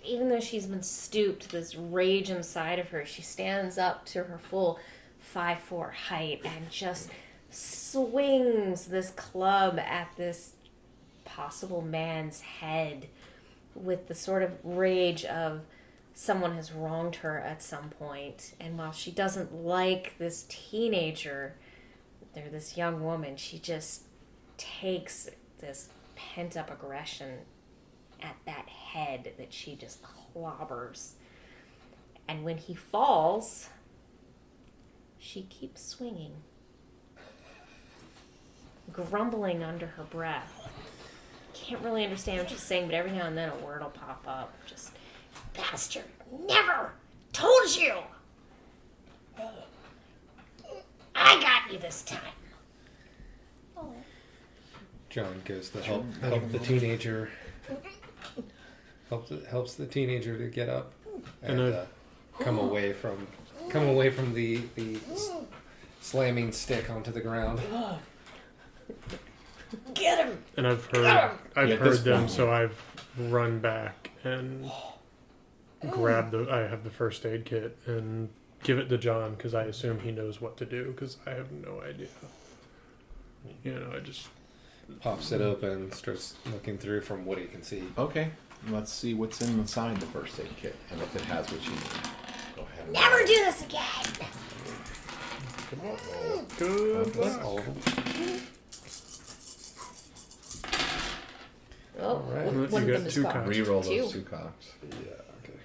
even though she's been stooped, this rage inside of her, she stands up to her full 5'4" height and just swings this club at this possible man's head with the sort of rage of someone has wronged her at some point. And while she doesn't like this teenager, or this young woman, she just takes this pent-up aggression at that head that she just clobbers. And when he falls, she keeps swinging, grumbling under her breath. Can't really understand what she's saying, but every now and then a word will pop up. Just, bastard, never told you! I got you this time. Oh. John goes to help the teenager. Helps the teenager to get up and come away from the slamming stick onto the ground. Get him! And I've Yeah, heard this them, one. so I've run back and grabbed I have the first aid kit and give it to John because I assume he knows what to do because I have no idea. You know, I just Pops it open, starts looking through from what he can see. Okay, let's see what's inside the first aid kit and if it has what you need. Go ahead. and Never roll. do this again! good That's luck. all of them. Oh, All right. You One of got them is two cocked. copies. Reroll Two. those 2 cocks. Yeah. Okay.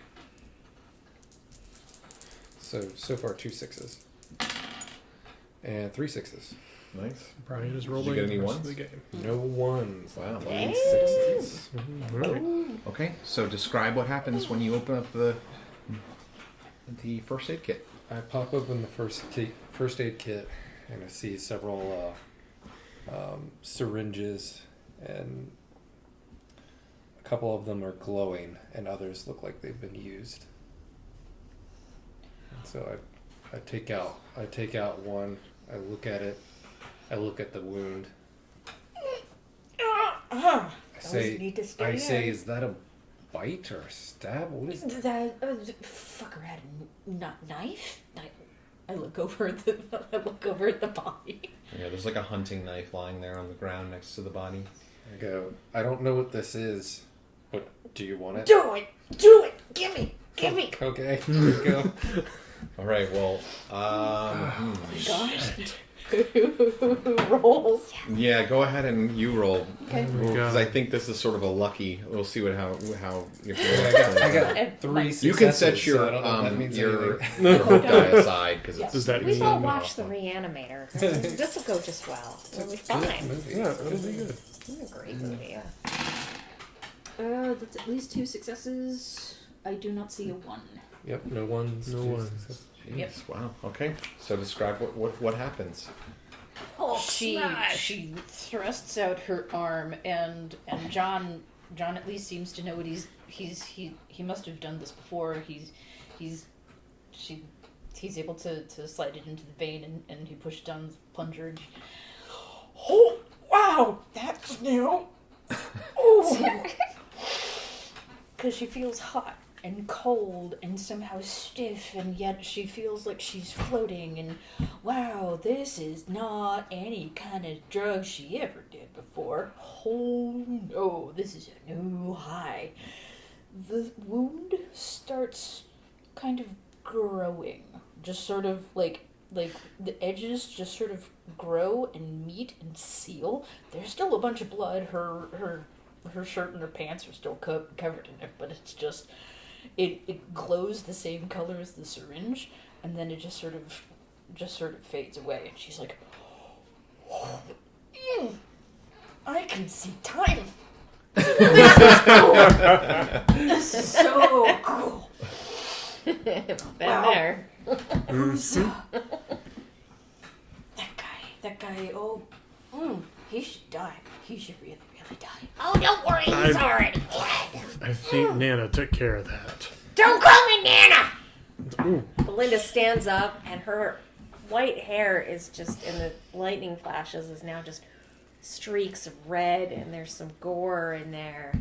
So far 2 6s and 3 6s. Nice. Brian is you rolling get any the rest of ones? the game. No 1s. Wow. 3 6s. All right. Okay, so describe what happens when you open up the first aid kit. I pop open the first aid kit and I see several syringes, and a couple of them are glowing and others look like they've been used. And so I take out one, I look at it, I look at the wound. I say, is that a bite or a stab? What is that? That fucker had a knife. I look over at the body. Yeah, there's like a hunting knife lying there on the ground next to the body. I go, I don't know what this is, but do you want it? Do it! Give me! Okay, here we go. All right, well, Gosh. Rolls. yeah, go ahead and you roll. Okay. Because I think this is sort of a lucky. We'll see how your I got 3 successes. You can set so your I don't know if that means your anything. hook die aside because it's Does that We've mean all watched The Reanimator. This will go just well. We'll be fine. Movie. Yeah, it'll be good. It's a great movie. Yeah. That's at least 2 successes. I do not see a 1. Yep, no ones. No two ones. successes. Yep. Wow. Okay. So describe what happens. Oh, She thrusts out her arm, and John at least seems to know what he's he must have done this before. He's able to slide it into the vein, and he pushed down the plunger. And oh wow, that's new. Oh, because she feels hot and cold and somehow stiff, and yet she feels like she's floating. And wow, this is not any kind of drug she ever did before. Oh no, this is a new high. The wound starts kind of growing, just sort of like the edges just sort of grow and meet and seal. There's still a bunch of blood. Her shirt and her pants are still covered in it, but it's just it glows the same color as the syringe, and then it just sort of fades away. And she's like, oh, I can see time. This is so cool. Been Wow. there. That guy, he should die. He should really, really die. Oh, don't worry, he's already dead. I think Nana took care of that. Don't call me Nana! Ooh. Belinda stands up, and her white hair is just, in the lightning flashes, is now just streaks of red, and there's some gore in there.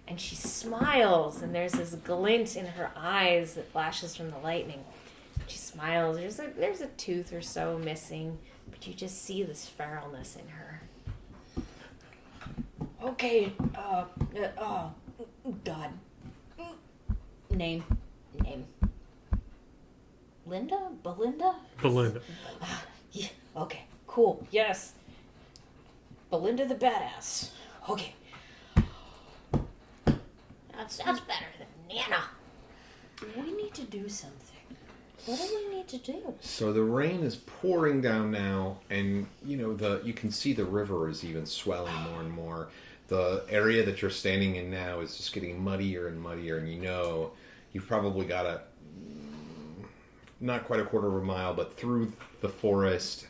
And she smiles, and there's this glint in her eyes that flashes from the lightning. She smiles. There's a tooth or so missing, but you just see this feralness in her. Okay, God. Name. Linda? Belinda? Belinda. Yeah, okay, cool, yes. Belinda the badass. Okay. That's better than Nana. We need to do something. What do we need to do? So the rain is pouring down now, and you can see the river is even swelling more and more. The area that you're standing in now is just getting muddier and muddier, and you've probably got not quite a quarter of a mile, but through the forest,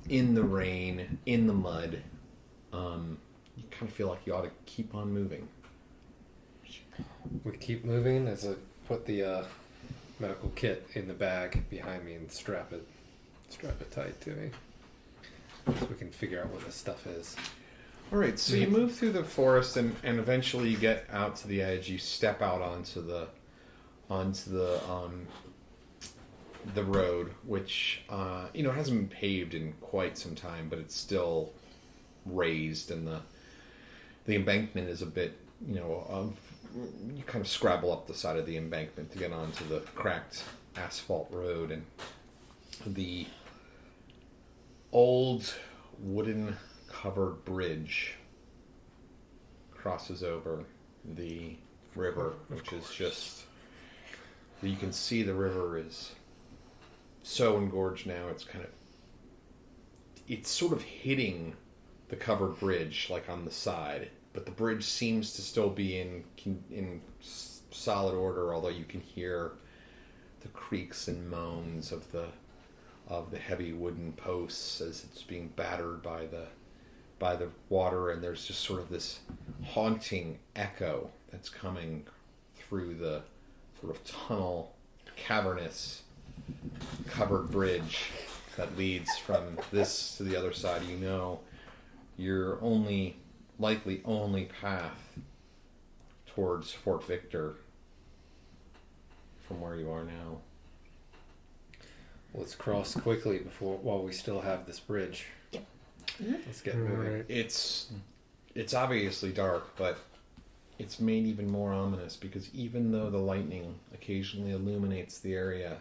in the rain, in the mud. You kind of feel like you ought to keep on moving. We keep moving as I put the medical kit in the bag behind me and strap it tight to me, so we can figure out what this stuff is. All right, so you move through the forest, and eventually you get out to the edge. You step out onto the road, which hasn't been paved in quite some time, but it's still raised, and the embankment is a bit, you kind of scrabble up the side of the embankment to get onto the cracked asphalt road, and the old wooden covered bridge crosses over the river, which is just, you can see the river is so engorged now. It's sort of hitting the covered bridge like on the side, but the bridge seems to still be in solid order, although you can hear the creaks and moans of the heavy wooden posts as it's being battered by the water, and there's just sort of this haunting echo that's coming through the sort of tunnel, cavernous covered bridge that leads from this to the other side. Your likely only path towards Fort Victor from where you are now. Let's cross quickly while we still have this bridge. Yep. Let's get moving. Right. It's obviously dark, but it's made even more ominous because even though the lightning occasionally illuminates the area,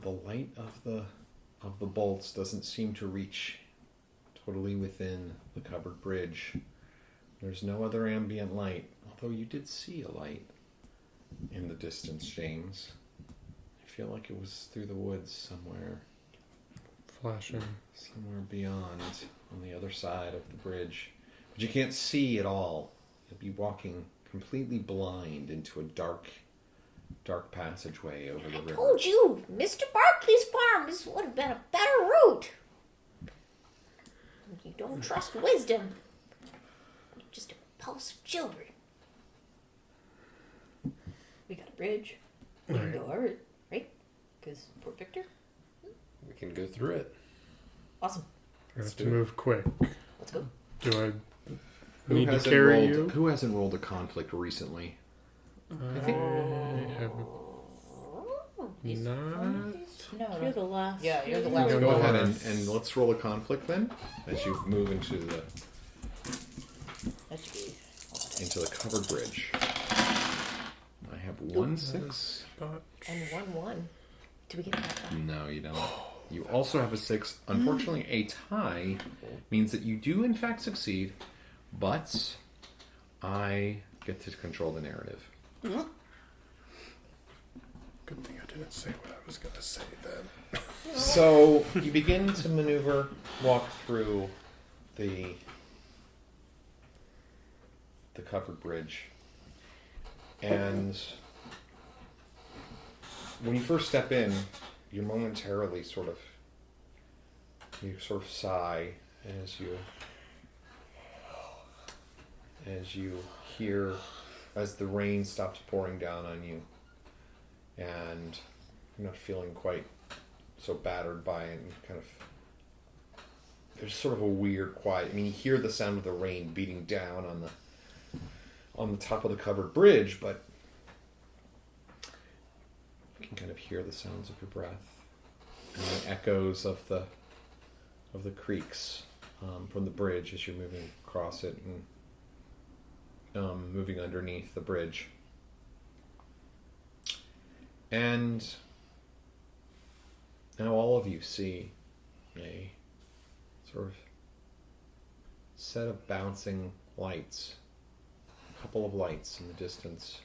the light of the bolts doesn't seem to reach totally within the covered bridge. There's no other ambient light, although you did see a light in the distance, James. I feel like it was through the woods somewhere beyond on the other side of the bridge. But you can't see at all. You'll be walking completely blind into a dark passageway over the river. I told you, Mr. Barkley's farm. This would have been a better route. You don't trust wisdom. You're just impulsive children. bridge. We can Right. go over it, right? Because Fort Victor. We can go through it. Awesome. We Let's have to do it. move quick. Let's go. Do I Who need to hasn't carry rolled? you? Who hasn't rolled a conflict recently? I have not. No, You're the last. Yeah, you're the Yeah, last Let's go go one. ahead on. and let's roll a conflict then, as you move into the That should be. covered bridge. I have 1-6. But And 1-1. Do we get that? No, you don't. You also have a 6. Unfortunately, a tie means that you do in fact succeed, but I get to control the narrative. good thing I didn't say what I was going to say then. So you begin to maneuver, walk through the covered bridge, and when you first step in, you momentarily sort of sigh as you hear as the rain stops pouring down on you, and you're not feeling quite so battered by it, and kind of there's sort of a weird quiet. I mean, you hear the sound of the rain beating down on the top of the covered bridge, but you can kind of hear the sounds of your breath and the echoes of the creaks from the bridge as you're moving across it and moving underneath the bridge. And now all of you see a sort of set of bouncing lights, a couple of lights in the distance.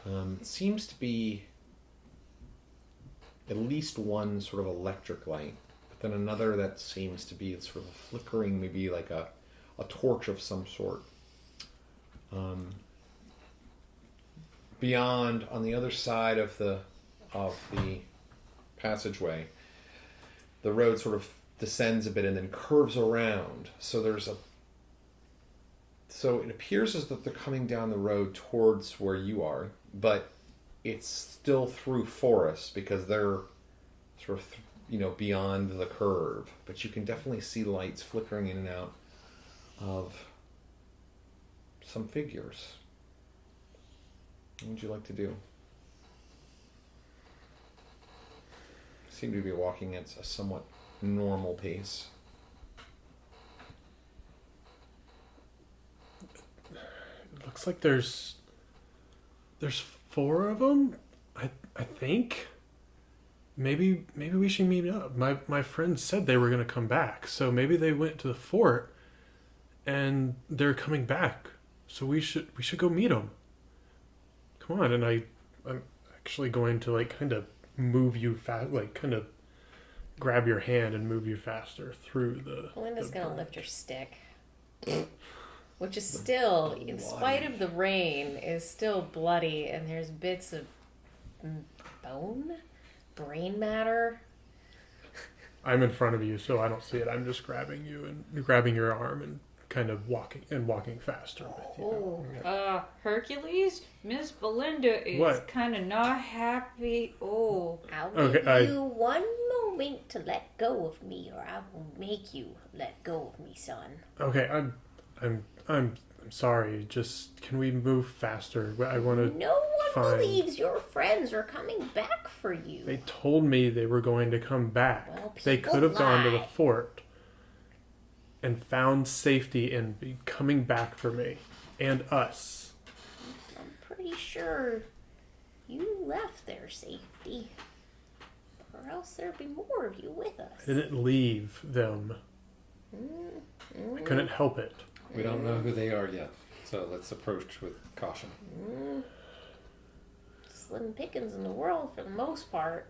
It seems to be at least one sort of electric light, but then another that seems to be sort of flickering, maybe like a torch of some sort. Beyond, on the other side of the passageway, the road sort of descends a bit and then curves around. So it appears as though they're coming down the road towards where you are, but it's still through forest because they're sort of beyond the curve. But you can definitely see lights flickering in and out of some figures. What would you like to do? Seem to be walking at a somewhat normal pace. It looks like there's 4 of them. I think. Maybe we should meet up. My friend said they were going to come back, so maybe they went to the fort, and they're coming back. So we should go meet them. Come on, and I'm actually going to kind of move you fast, kind of grab your hand and move you faster through the. Belinda's the gonna bridge. lift her stick, which is still, in spite of the rain, is still bloody, and there's bits of brain matter. I'm in front of you, so I don't see it. I'm just grabbing you and grabbing your arm and kind of walking faster with you. Oh, Hercules, Miss Belinda is What? kind of not happy. Oh, I'll Okay, give you one moment to let go of me, or I will make you let go of me, son. Okay, I'm sorry. Just can we move faster? I want to. No one Fine. believes your friends are coming back for you. They told me they were going to come back. Well, They people could have gone to the lie. fort and found safety and be coming back for me and us. I'm pretty sure you left their safety, or else there'd be more of you with us. I didn't leave them. I couldn't help it. We don't know who they are yet, so let's approach with caution. Slim pickings in the world for the most part.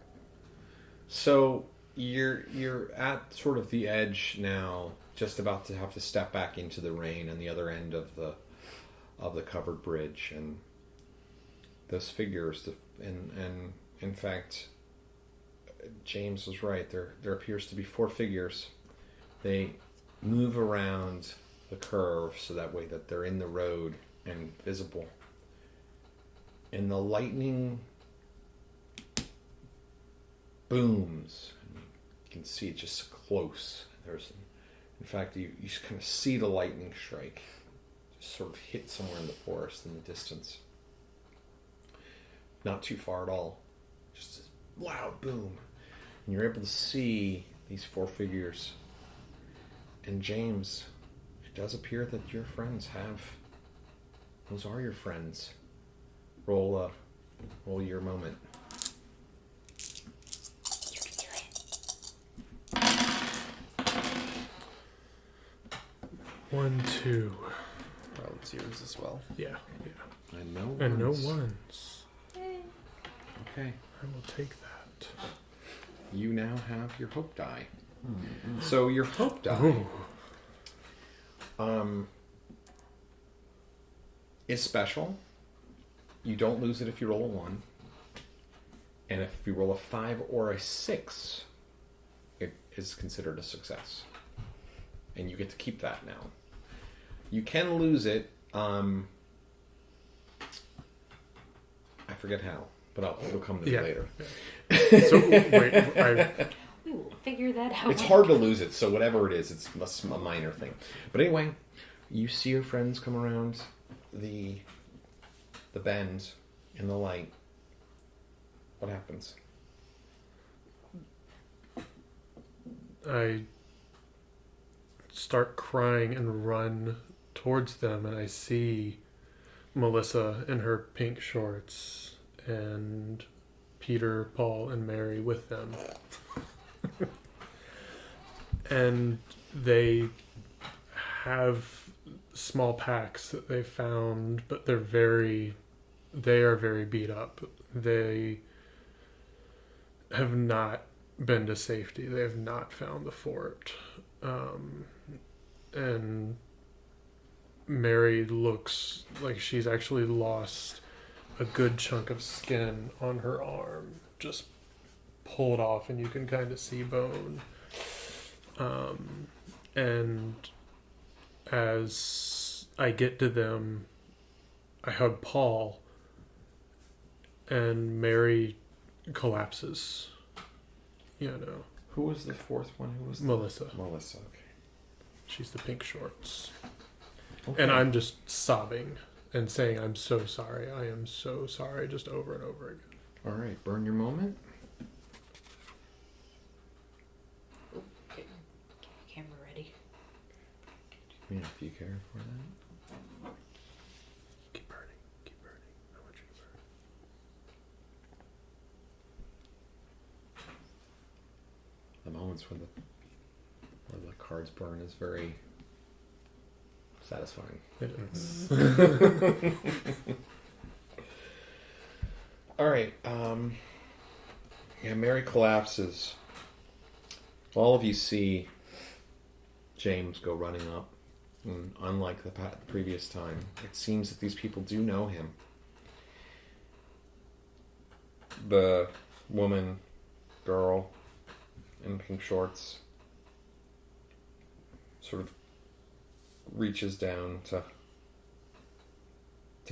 So you're at sort of the edge now, just about to have to step back into the rain on the other end of the covered bridge, and those figures, and in fact, James was right. There appears to be 4 figures. They move around the curve so that way that they're in the road and visible. and the lightning booms. You can see it just close. In fact, you just kind of see the lightning strike, just sort of hit somewhere in the forest in the distance. Not too far at all. Just this loud boom. And you're able to see these four figures. And James, it does appear that your friends have... Those are your friends. Roll your moment. You can do it. 1, 2. Round zeros as well. Yeah. And no ones. And no ones. Okay. I will take that. You now have your hope die. So your hope die is special. You don't lose it if you roll a 1. And if you roll a 5 or a 6, it is considered a success. And you get to keep that now. You can lose it. I forget how, but it'll come to me later. So, wait, We will figure that out. It's hard to lose it, so whatever it is, it's a minor thing. But anyway, you see your friends come around the bend in the light. What happens? I start crying and run towards them, and I see Melissa in her pink shorts and Peter, Paul, and Mary with them. And they have small packs that they found, but they are very beat up. They have not been to safety. They have not found the fort. And Mary looks like she's actually lost a good chunk of skin on her arm, just pulled off, and you can kind of see bone. And as I get to them, I hug Paul, and Mary collapses. Who was the fourth one? Who was Melissa. Melissa, okay. She's the pink shorts. Okay. And I'm just sobbing and saying, I'm so sorry. I am so sorry, just over and over again. All right, burn your moment. Okay. Camera ready. Yeah, if you care for that. Keep burning. Keep burning. I want you to burn. The moments when the cards burn is very satisfying. It is. All right. Mary collapses. All of you see James go running up. And unlike the previous time, it seems that these people do know him. The woman, girl in pink shorts sort of reaches down to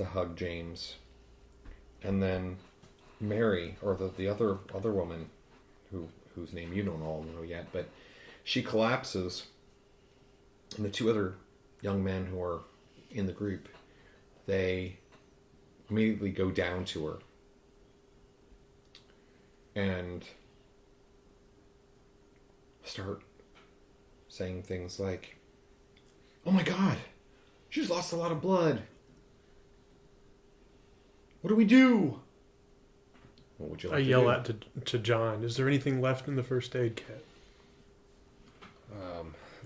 hug James, and then Mary, or the other woman, whose name you don't all know yet, but she collapses, and the two other young men who are in the group, they immediately go down to her and start saying things like, "Oh my God, she's lost a lot of blood. What do we do?" What would you like I to yell do? out to John, is there anything left in the first aid kit?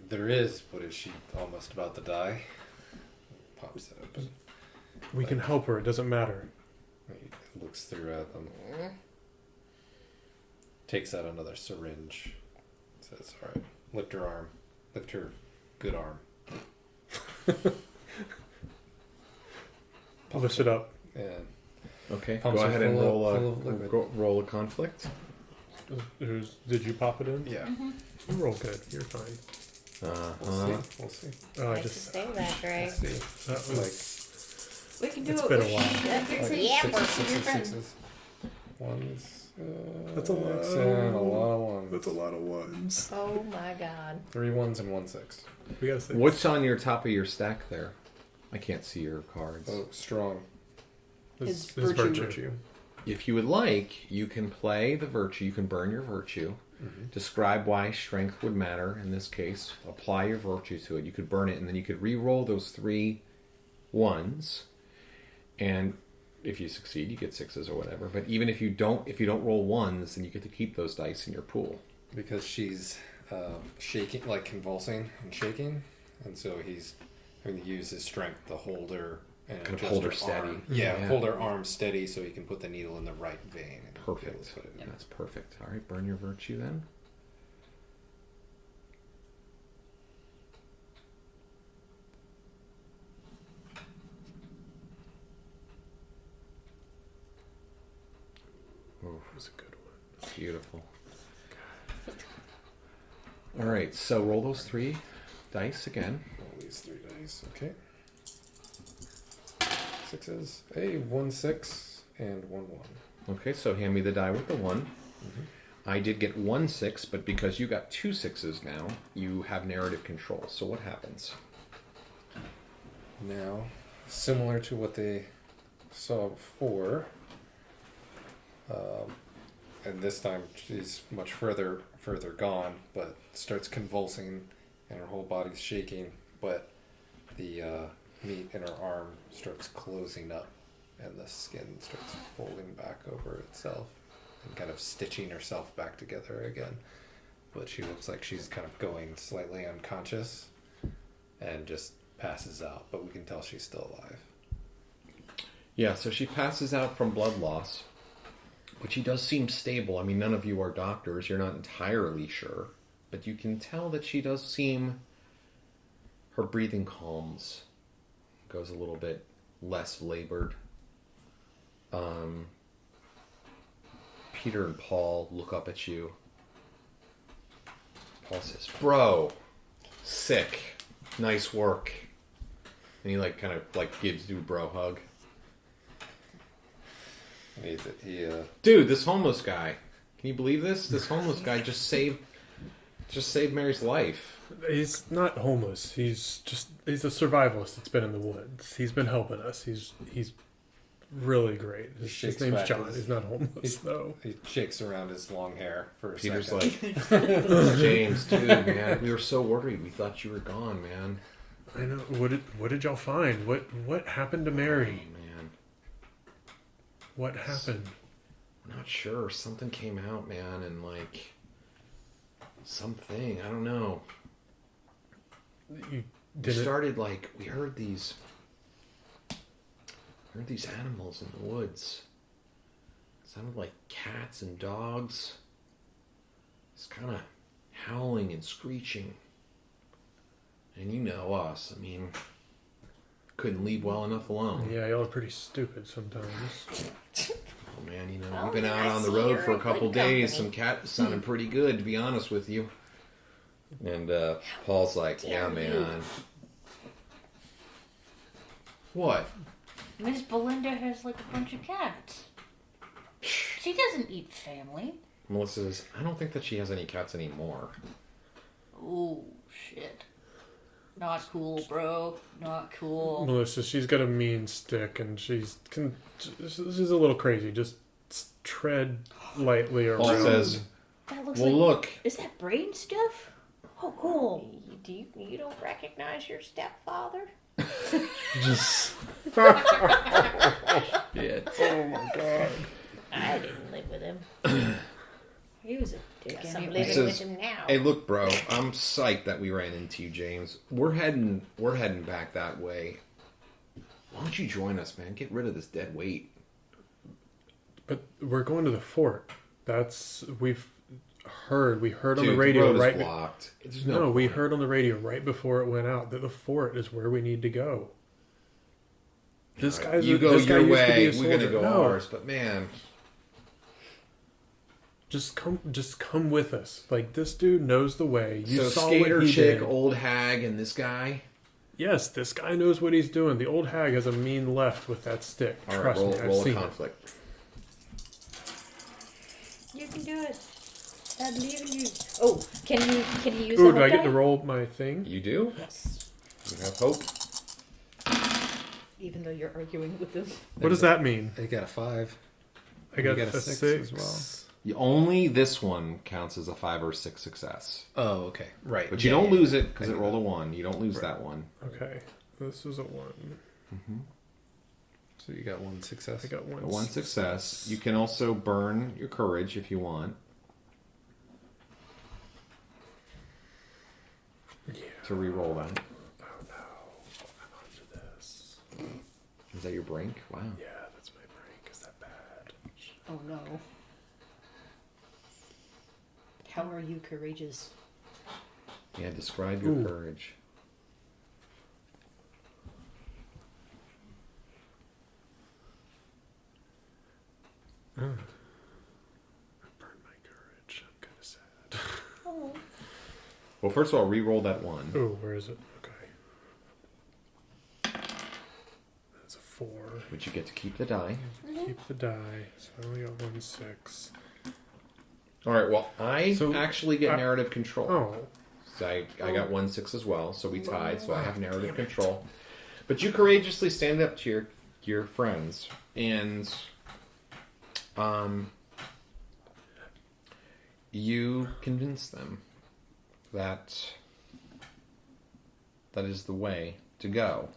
There is, but is she almost about to die? Pops up. We can help her, it doesn't matter. He looks through at them. Takes out another syringe. Says, all right, lift her arm. Lift her good arm. Lift it up. And Okay, Pumps go are ahead and full of liquid. roll a conflict. Did you pop it in? yeah, You roll good, you're fine. we'll see. We'll see. Oh, I Nice to just... say that, Greg. We'll see. That Like was We can do It's it. been a with- while. Yeah, fix it. Yeah. Sixes. Ones. That's a lot. And a lot of ones. That's a lot of ones. Oh my god. 3 1s and 1 6. We got a 6. What's on your top of your stack there? I can't see your cards. Oh, strong. His His virtue. virtue. If you would like, you can play the virtue. You can burn your virtue. Describe why strength would matter in this case. Apply your virtue to it. You could burn it, and then you could re-roll those 3 1s. And if you succeed, you get 6s or whatever. But even if you don't roll 1s, then you get to keep those dice in your pool. Because she's shaking, like convulsing and shaking. And so he's having to use his strength to hold her. And Kind of adjust hold her arm. steady. Yeah, Yeah. hold her arm steady so he can put the needle in the right vein. And be able to Perfect. put it in. That's perfect. All right, burn your virtue then. Oh, That was a good one. beautiful. All right, so roll those 3 dice again. Roll these 3 dice. Okay. 6s. Hey, 1 6 and 1 1. Okay, so hand me the die with the 1. I did get 1 6, but because you got 2 6s now, you have narrative control. So what happens? Now, similar to what they saw before, and this time she's much further gone, but starts convulsing, and her whole body's shaking. But the meat in her arm starts closing up, and the skin starts folding back over itself, and kind of stitching herself back together again. But she looks like she's kind of going slightly unconscious, and just passes out, but we can tell she's still alive. Yeah, so she passes out from blood loss, but she does seem stable. I mean, none of you are doctors. You're not entirely sure, but you can tell that she does seem... Her breathing calms, goes a little bit less labored. Peter and Paul look up at you. Paul says, "Bro, sick. Nice work." And he kind of gives you a bro hug. And he Dude, this homeless guy. Can you believe this? This homeless guy just saved Mary's life. He's not homeless. He's a survivalist that's been in the woods. He's been helping us. He's really great. His shakes name's back John. his- He's not homeless though. He shakes around his long hair for a Peter's second. like, "James, dude, man, we were so worried. We thought you were gone, man." I know. What did y'all find? What happened to Oh, Mary? man. What happened? I'm not sure. Something came out, man, and something. I don't know. You We did it. started we heard these animals in the woods. It sounded like cats and dogs. It's kind of howling and screeching. And you know us. I mean, couldn't leave well enough alone. Yeah, y'all are pretty stupid sometimes. Oh man, Well, we've been out I on the see road you're for a in couple good days. company. Some cat sounded pretty good, to be honest with you. And Paul's like, "Yeah, dare you." man." What? Miss Belinda has a bunch of cats. She doesn't eat family. Melissa says, "I don't think that she has any cats anymore." Oh shit. Not cool, bro. Not cool. Melissa, she's got a mean stick, and she's a little crazy. Just tread lightly around. Paul says, That looks "Well, like. look." Is that brain stuff? Oh, cool. You don't recognize your stepfather? Just Yeah. oh my god. I didn't live with him. He was a dick Guess I'm anyway. living Says, with him now. "Hey, look, bro. I'm psyched that we ran into you, James. We're heading back that way. Why don't you join us, man? Get rid of this dead weight." But we're going to the fort. We heard on Dude, the radio road is right. blocked. There's No, we point. heard on the radio right before it went out that the fort is where we need to go. This All right, guy's you go this guy your used to be way. a We're soldier. gonna go No, ours. But man, just come with us. Like, this dude knows the way. You so saw skater what he chick, did. old hag, and this guy. Yes, this guy knows what he's doing. The old hag has a mean left with that stick. All right, Trust me, I've roll a seen conflict. You can do it. I believe in you. Oh, can you use it. Ooh, the do I hook get to die? roll my thing? You do? Yes. You have hope. Even though you're arguing with them. What does that mean? You got a 5. I got You got a a 6 6 as well. Only this one counts as a 5 or 6 success. Oh, okay. Right. But you don't lose it because it rolled a 1. You don't lose Right. that one. Okay, this was a 1. So you got 1 success. I got 1. One success. You can also burn your courage if you want Yeah. to re-roll that. Oh no, I'm onto this. Is that your brink? Wow. Yeah, that's my break. Is that bad? Oh no. How are you courageous? Yeah, describe your Ooh. courage. I burned my courage. I'm kind of sad. Oh. Well, first of all, re-roll that 1. Oh, where is it? Okay. That's a 4. But you get to keep the die. Keep the die. So I only got 1 6. All right, well, I So, actually get I- narrative control. Oh. So I got 1 6 as well, so we tied, so I have narrative Damn it. control. But you courageously stand up to your friends, and you convince them that that is the way to go.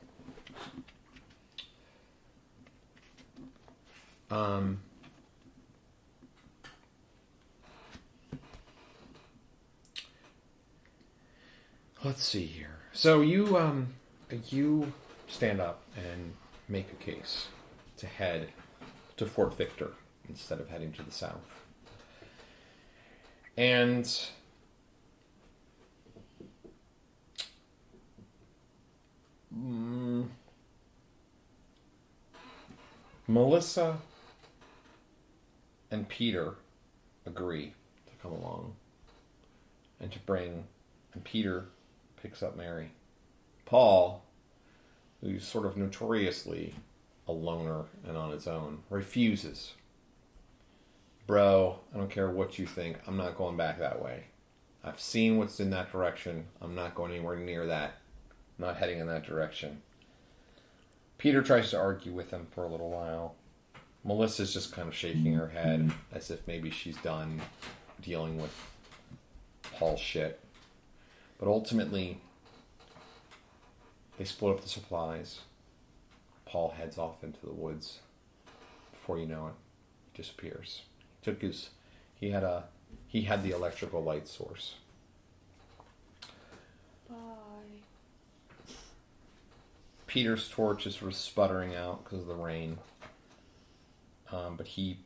Let's see here. So you stand up and make a case to head to Fort Victor instead of heading to the south. And Melissa and Peter agree to come along and to bring, and Peter picks up Mary. Paul, who's sort of notoriously a loner and on his own, refuses. Bro, I don't care what you think. I'm not going back that way. I've seen what's in that direction. I'm not going anywhere near that. I'm not heading in that direction. Peter tries to argue with him for a little while. Melissa's just kind of shaking her head as if maybe she's done dealing with Paul's shit. But ultimately, they split up the supplies. Paul heads off into the woods. Before you know it, he disappears. He had the electrical light source. Bye. Peter's torch is sort of sputtering out because of the rain. But he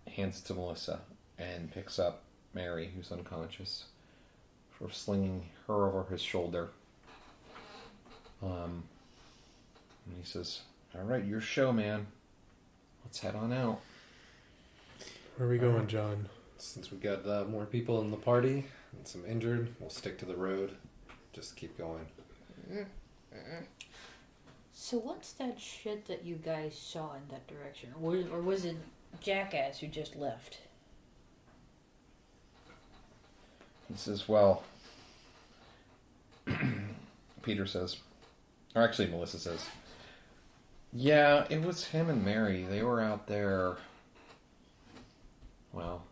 hands it to Melissa and picks up Mary, who's unconscious, sort of slinging her over his shoulder. And he says, "All right, your show, man. Let's head on out." Where are we going, John? Since we got more people in the party and some injured, we'll stick to the road. Just keep going. So what's that shit that you guys saw in that direction? Or was it Jackass who just left? He says, "Well," Peter says, or actually Melissa says, "Yeah, it was him and Mary. They were out there. Well,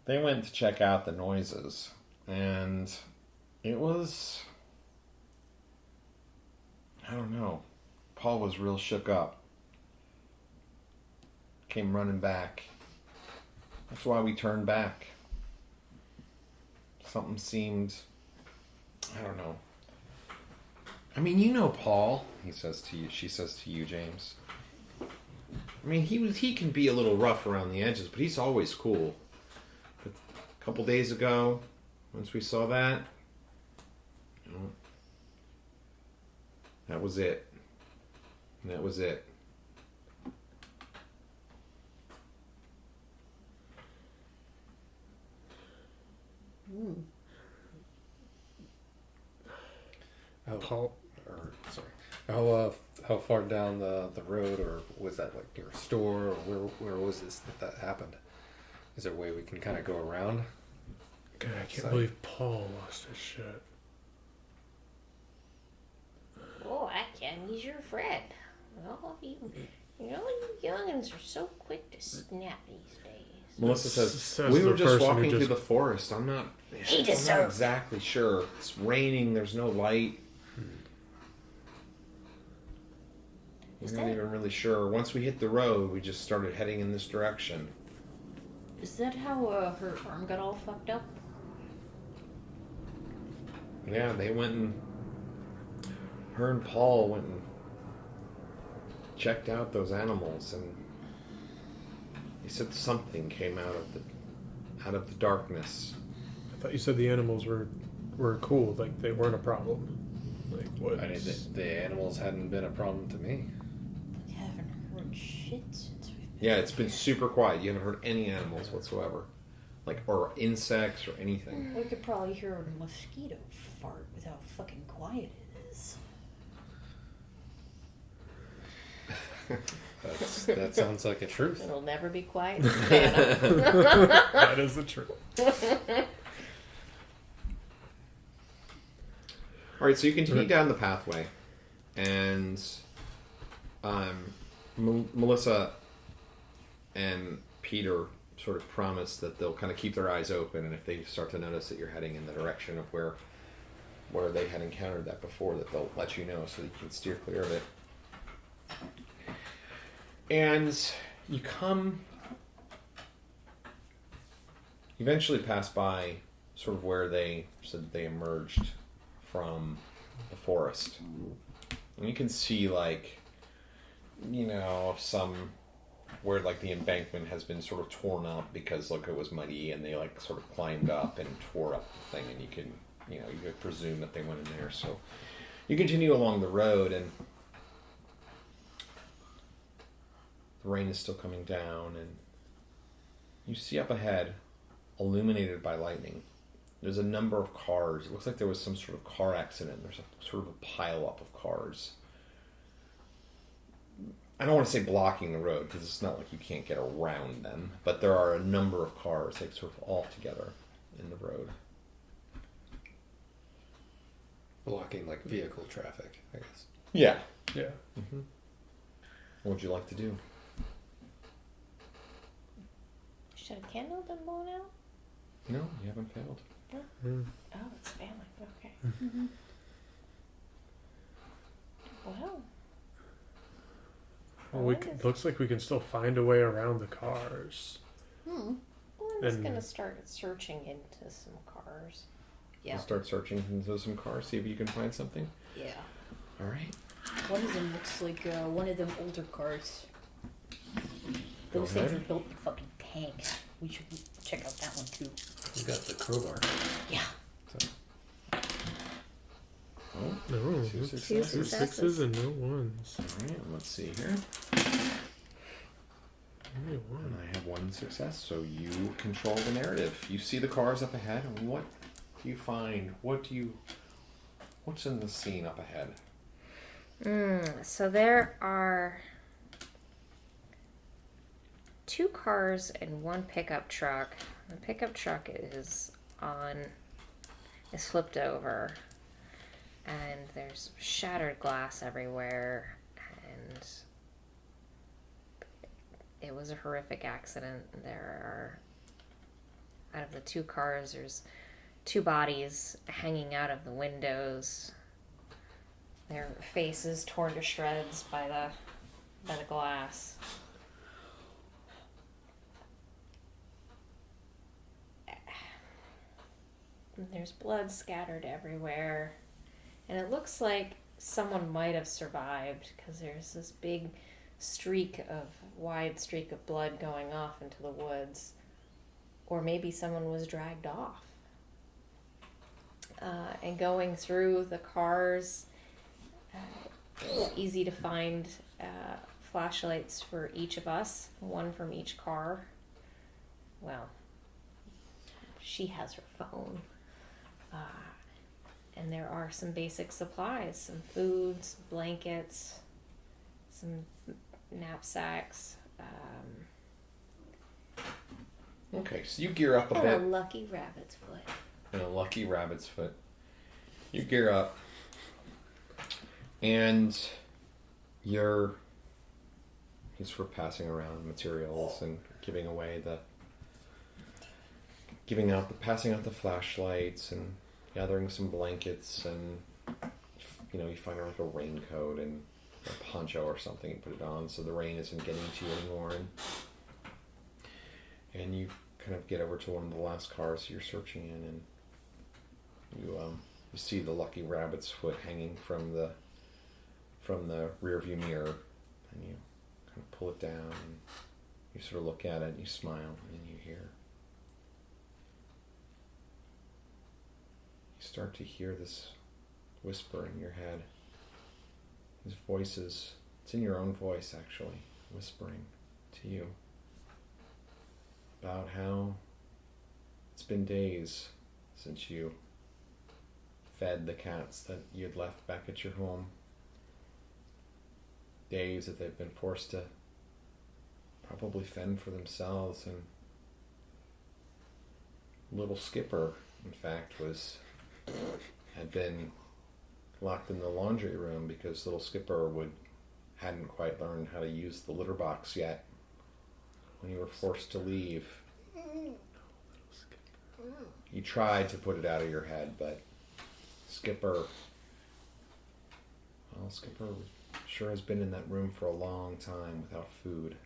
they went to check out the noises, and it was, I don't know. Paul was real shook up. Came running back. That's why we turned back. Something seemed, I don't know. I mean, you know Paul," he says to you. She says to you, James. I mean, he can be a little rough around the edges, but he's always cool. But a couple days ago, once we saw that, you know, that was it. And that was it. Oh, Paul. or How far down the road, or was that like your store, or where was this that happened? Is there a way we can kind of go around? God, I can't believe Paul lost his shit. Oh, I can. He's your friend. All of you, you youngins are so quick to snap these days. Melissa says, Says we the were just person who walking just- through the forest. I'm not exactly sure. It's raining. There's no light. Is We're not that- even really sure. Once we hit the road, we just started heading in this direction. Is that how her arm got all fucked up? Yeah, they went and... Her and Paul went and checked out those animals, and he said something came out of the darkness. I thought you said the animals were cool, like they weren't a problem. Like what? The animals hadn't been a problem to me. I haven't heard shit since we've been Yeah, it's been super quiet. You haven't heard any animals whatsoever. Like, or insects or anything. We could probably hear a mosquito fart with how fucking quiet it is. That sounds like a truth. It'll never be quiet in Savannah. That is the truth. Alright, so you continue down the pathway, and Melissa and Peter sort of promise that they'll kind of keep their eyes open, and if they start to notice that you're heading in the direction of where they had encountered that before, that they'll let you know so that you can steer clear of it. And you eventually pass by sort of where they said they emerged from the forest. And you can see, like, some where, like, the embankment has been sort of torn up because, look, it was muddy, and they, like, sort of climbed up and tore up the thing, and you could presume that they went in there. So you continue along the road, and the rain is still coming down, and you see up ahead, illuminated by lightning, there's a number of cars. It looks like there was some sort of car accident. There's a sort of a pile-up of cars. I don't want to say blocking the road, because it's not like you can't get around them, but there are a number of cars, like, sort of all together in the road. Blocking, like, vehicle traffic, I guess. Yeah. Yeah. Mm-hmm. What would you like to do? Should a candle been blown out? No, you haven't failed. Mm. Oh, it's failing. Okay. Mm-hmm. Well. Well, looks like we can still find a way around the cars. Well, I'm just And- gonna start searching into some cars. Yeah. You start searching into some cars, see if you can find something. Yeah. All right. One of them looks like one of them older cars. Those Go things ahead. are built like fucking tanks. We should check out that one too. You got the crowbar. Yeah. Oh, No, two it's successes. 2 sixes and no ones. All right, let's see here. Only And one. I have one success, so you control the narrative. You see the cars up ahead, and what do you find? What's in the scene up ahead? So there are 2 cars and 1 pickup truck. The pickup truck is flipped over, and there's shattered glass everywhere, and it was a horrific accident. There are, out of the 2 cars, there's 2 bodies hanging out of the windows. Their faces torn to shreds by the glass. There's blood scattered everywhere, and it looks like someone might have survived because there's this big wide streak of blood going off into the woods, or maybe someone was dragged off. And going through the cars, it's easy to find flashlights for each of us, 1 from each car. Well, she has her phone. And there are some basic supplies, some food, some blankets, some knapsacks, Okay, so you gear up a and bit. a lucky rabbit's foot. And a lucky rabbit's foot. You gear up. And you're sort of passing around materials and passing out the flashlights and gathering some blankets, and you find like a raincoat and a poncho or something and put it on so the rain isn't getting to you anymore, and you kind of get over to one of the last cars you're searching in, and you see the lucky rabbit's foot hanging from the rear view mirror, and you kind of pull it down and you sort of look at it and you smile, and you start to hear this whisper in your head. These voices, it's in your own voice actually, whispering to you about how it's been days since you fed the cats that you had left back at your home. Days that they've been forced to probably fend for themselves, and little Skipper, in fact, had been locked in the laundry room because little Skipper hadn't quite learned how to use the litter box yet when you were forced to leave. You tried to put it out of your head, but Skipper sure has been in that room for a long time without food.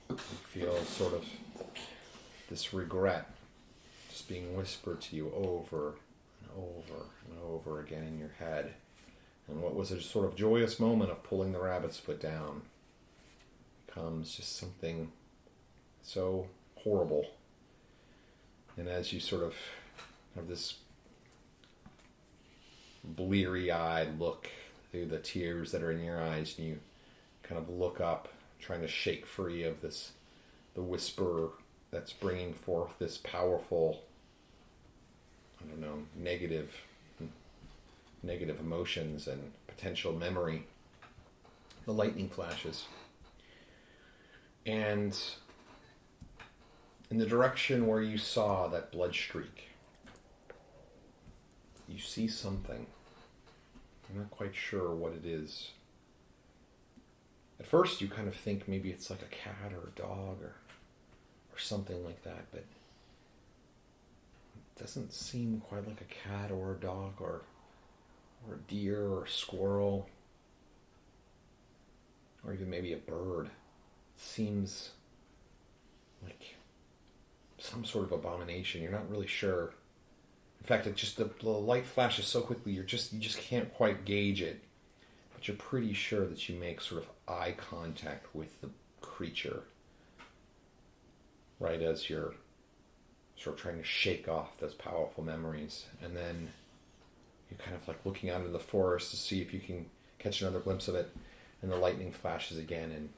You feel sort of this regret just being whispered to you over and over and over again in your head. And what was a sort of joyous moment of pulling the rabbit's foot down becomes just something so horrible. And as you sort of have this bleary-eyed look through the tears that are in your eyes, and you kind of look up, trying to shake free of the whisper that's bringing forth this powerful, negative emotions and potential memory. The lightning flashes. And in the direction where you saw that blood streak, you see something. I'm not quite sure what it is. At first you kind of think maybe it's like a cat or a dog or something like that, but it doesn't seem quite like a cat or a dog or a deer or a squirrel or even maybe a bird. It seems like some sort of abomination. You're not really sure. In fact, the light flashes so quickly you just can't quite gauge it. But you're pretty sure that you make sort of eye contact with the creature right as you're sort of trying to shake off those powerful memories. And then you're kind of like looking out into the forest to see if you can catch another glimpse of it. And the lightning flashes again, and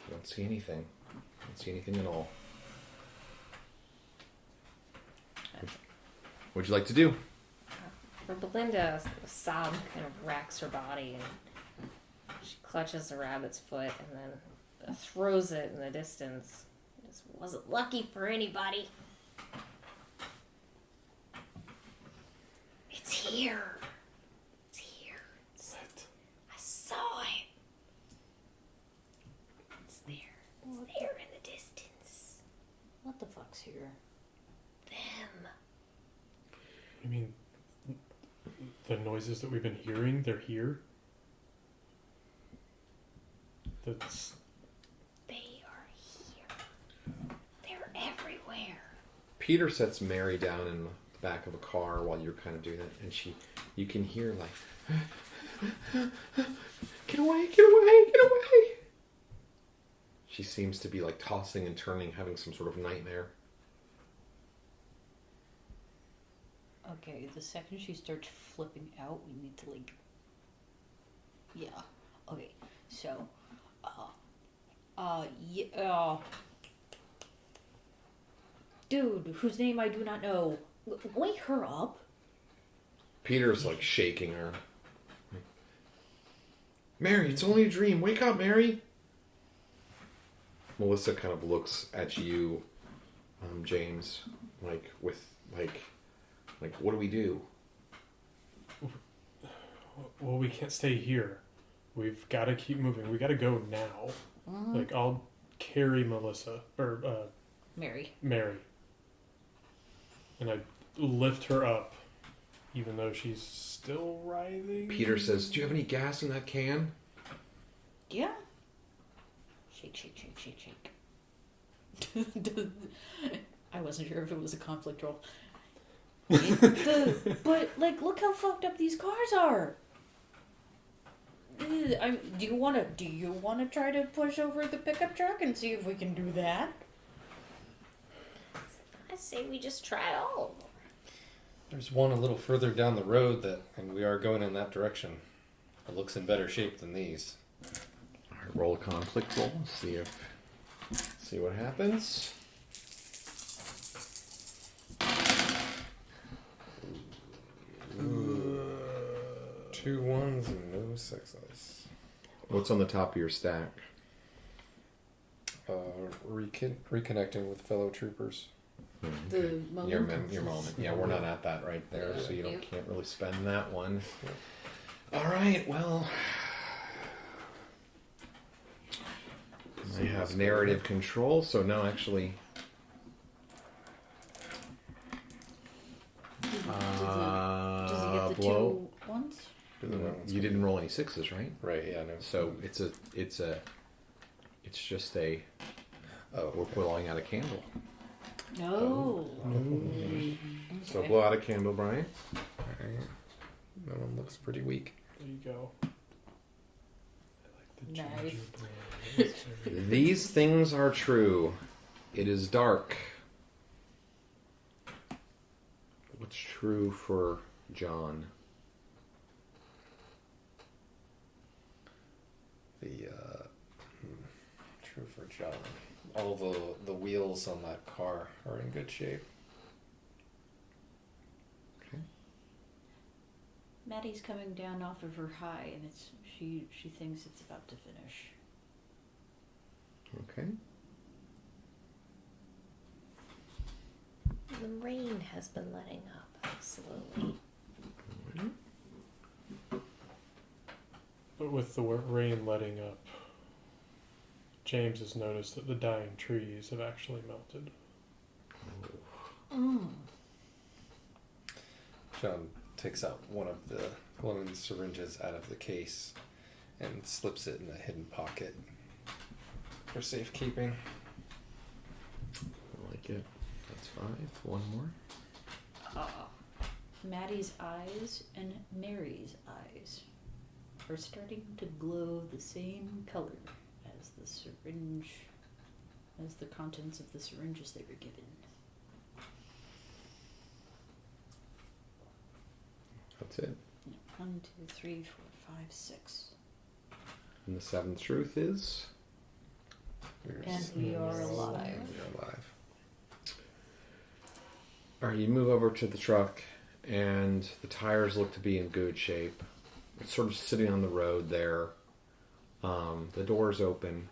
you don't see anything. You don't see anything at all. What'd you like to do? For Belinda, a sob kind of racks her body, and she clutches the rabbit's foot and then throws it in the distance. This wasn't lucky for anybody. It's here. It's here. I saw it. It's there. It's there in the distance. What the fuck's here? Them. You mean the noises that we've been hearing, they're here? That's... They are here. They're everywhere. Peter sets Mary down in the back of a car while you're kind of doing it, and you can hear like, get away, get away, get away. She seems to be like tossing and turning, having some sort of nightmare. Okay, the second she starts flipping out, we need to yeah. Okay, so, dude whose name I do not know. Wake her up. Peter's like shaking her. Mary, it's only a dream. Wake up, Mary. Melissa kind of looks at you, James, like with like what do we do? Well, we can't stay here. We've got to keep moving. We got to go now. Like, I'll carry Melissa or Mary. And I lift her up, even though she's still writhing. Peter says, "Do you have any gas in that can?" Yeah. Shake, shake, shake, shake, shake. I wasn't sure if it was a conflict roll. But like, look how fucked up these cars are. Do you want to try to push over the pickup truck and see if we can do that? I say we just try all of them. There's one a little further down the road and we are going in that direction. It looks in better shape than these. All right, roll a conflict roll. See what happens. Two ones and no sixes. What's on the top of your stack? Reconnecting with fellow troopers. The moment. Your moment. Yeah, we're not at that right there, so you can't really spend that one. All right, well, I have narrative control, so no, actually, Does he get the blow. 2 ones? You didn't roll any sixes, right? Right, yeah, no. So it's just a. Oh, We're blowing out a candle. No. So blow out a candle, Brian. alright. That one looks pretty weak. There you go. I like the Nice. gingerbread. These things are true. It is dark. What's true for John? True for John. All the wheels on that car are in good shape. Maddie's coming down off of her high, and she thinks it's about to finish. Okay. The rain has been letting up slowly. But with the rain letting up, James has noticed that the dying trees have actually melted. John takes out one of the glowing syringes out of the case and slips it in a hidden pocket for safekeeping. I like it. That's 5. One more. Maddie's eyes and Mary's eyes are starting to glow the same color as the syringe, as the contents of the syringes they were given. That's it. 1, 2, 3, 4, 5, 6. And the 7th truth is? And we are alive. We're alive. Alright, you move over to the truck, and the tires look to be in good shape. It's sort of sitting on the road there. The door's open.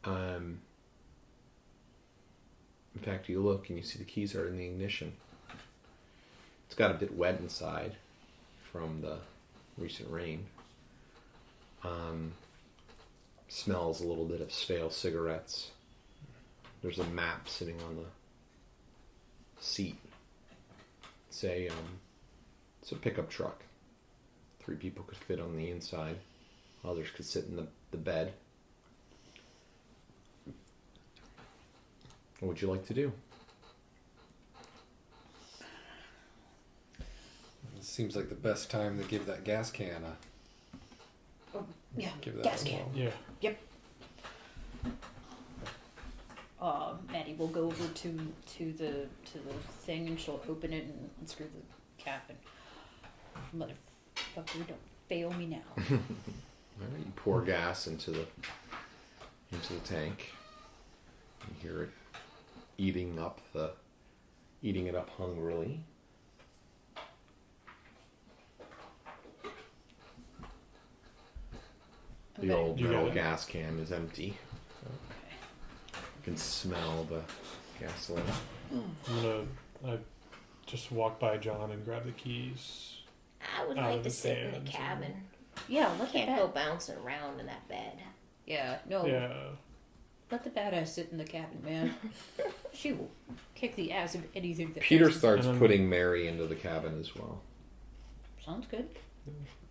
In fact, you look and you see the keys are in the ignition. It's got a bit wet inside from the recent rain. Smells a little bit of stale cigarettes. There's a map sitting on the seat. It's a pickup truck. 3 people could fit on the inside. Others could sit in the bed. What would you like to do? It seems like the best time to give that gas can Yeah, give that gas a can. whirl. Yeah. Maddie will go over to the thing, and she'll open it and unscrew the cap, and motherfucker, don't fail me now. All right, you pour gas into the tank. You hear it eating it up hungrily. The Okay. old You metal got it. gas can is empty. You can smell the gasoline. I just walk by John and grab the keys. I would Out like of to his sit in the hands cabin. Yeah, let the Can't go bad. bouncing around in that bed. Yeah, no. Yeah. Let the badass sit in the cabin, man. She will kick the ass of anything that. Peter passes. starts And then- putting Mary into the cabin as well. Sounds good.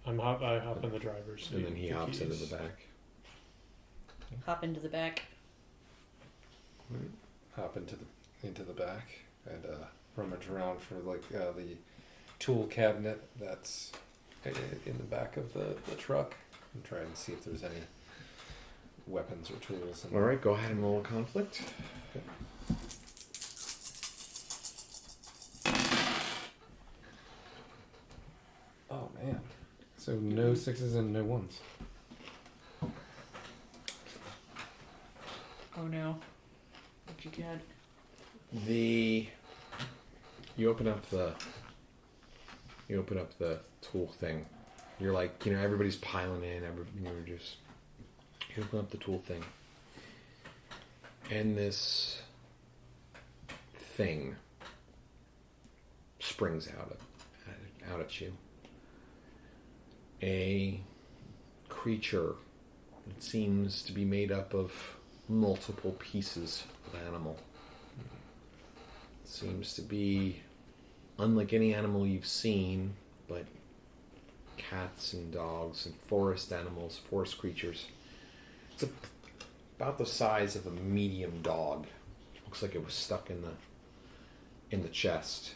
I hop in the driver's seat. And then he with the hops into keys. the back. Hop into the back. Hop into the back and rummage around for the tool cabinet that's in the back of the truck and try and see if there's any weapons or tools. All right, go ahead and roll a conflict. Oh man! So no sixes and no ones. Oh no. What you got? You open up the tool thing. You're like, everybody's piling in. You open up the tool thing, and this thing springs out at you. A creature that seems to be made up of multiple pieces of animal. It seems to be unlike any animal you've seen, but cats and dogs and forest animals, forest creatures. It's about the size of a medium dog. Looks like it was stuck in the chest,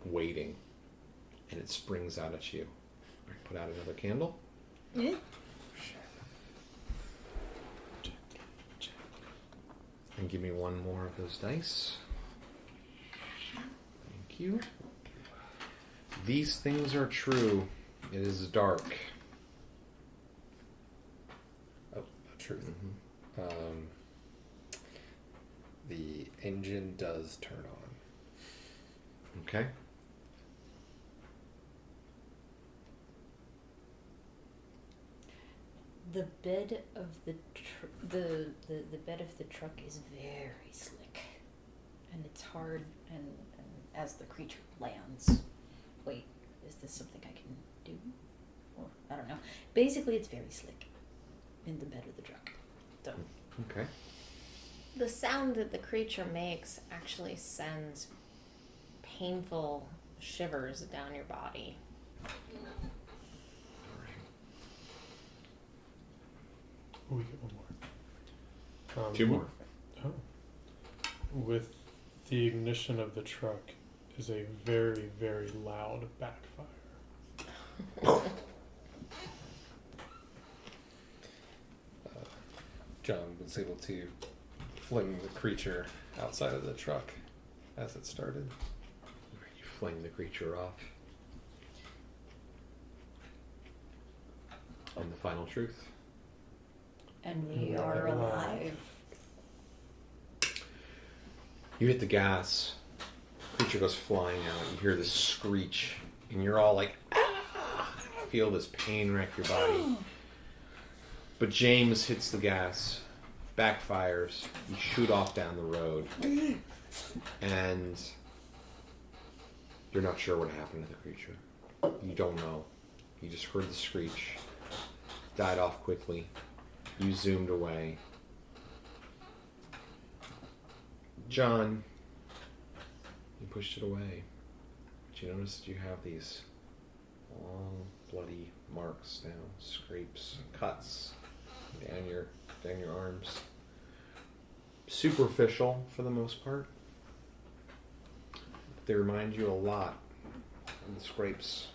waiting, and it springs out at you. All right, put out another candle. Yeah. And give me one more of those dice. Thank you. These things are true. It is dark. Oh, truth. The engine does turn on. Okay. The bed of the bed of the truck is very slick, and it's hard. And as the creature lands, wait, is this something I can do? Or I don't know. Basically, it's very slick in the bed of the truck. So Okay. The sound that the creature makes actually sends painful shivers down your body. Oh, we get one more. Two more. Oh. With the ignition of the truck is a very, very loud backfire. John was able to fling the creature outside of the truck as it started. You fling the creature off. And the final truth. and we We are are alive. You hit the gas. Creature goes flying out. You hear this screech, and you're all like, ah! Feel this pain wreck your body. But James hits the gas, backfires. You shoot off down the road, and you're not sure what happened to the creature. You don't know. You just heard the screech. Died off quickly. You zoomed away. John, you pushed it away. But you notice that you have these long, bloody marks now, scrapes, cuts down your arms. Superficial for the most part. They remind you a lot of the scrapes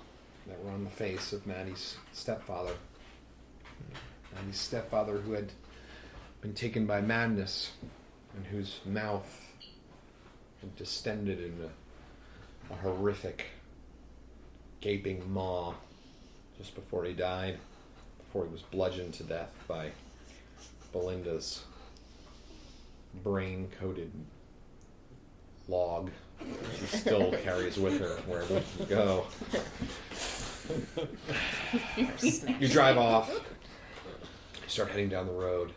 that were on the face of Maddie's stepfather. Maddie's stepfather, who had been taken by madness and whose mouth had distended into a horrific gaping maw just before he died, before he was bludgeoned to death by Belinda's brain-coated log she still carries with her wherever you go. You drive off. You start heading down the road.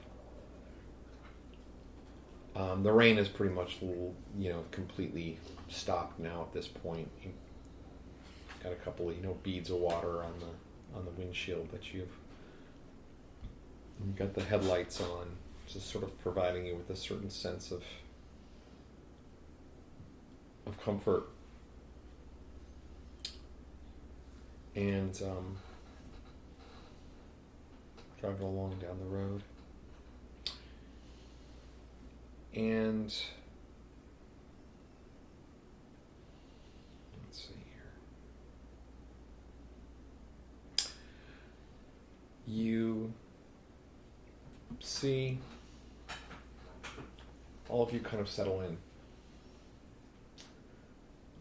The rain is pretty much, completely stopped now at this point. You've got a couple of, beads of water on the windshield that you've got the headlights on, just sort of providing you with a certain sense of comfort. And driving along down the road. And let's see here. You see all of you kind of settle in.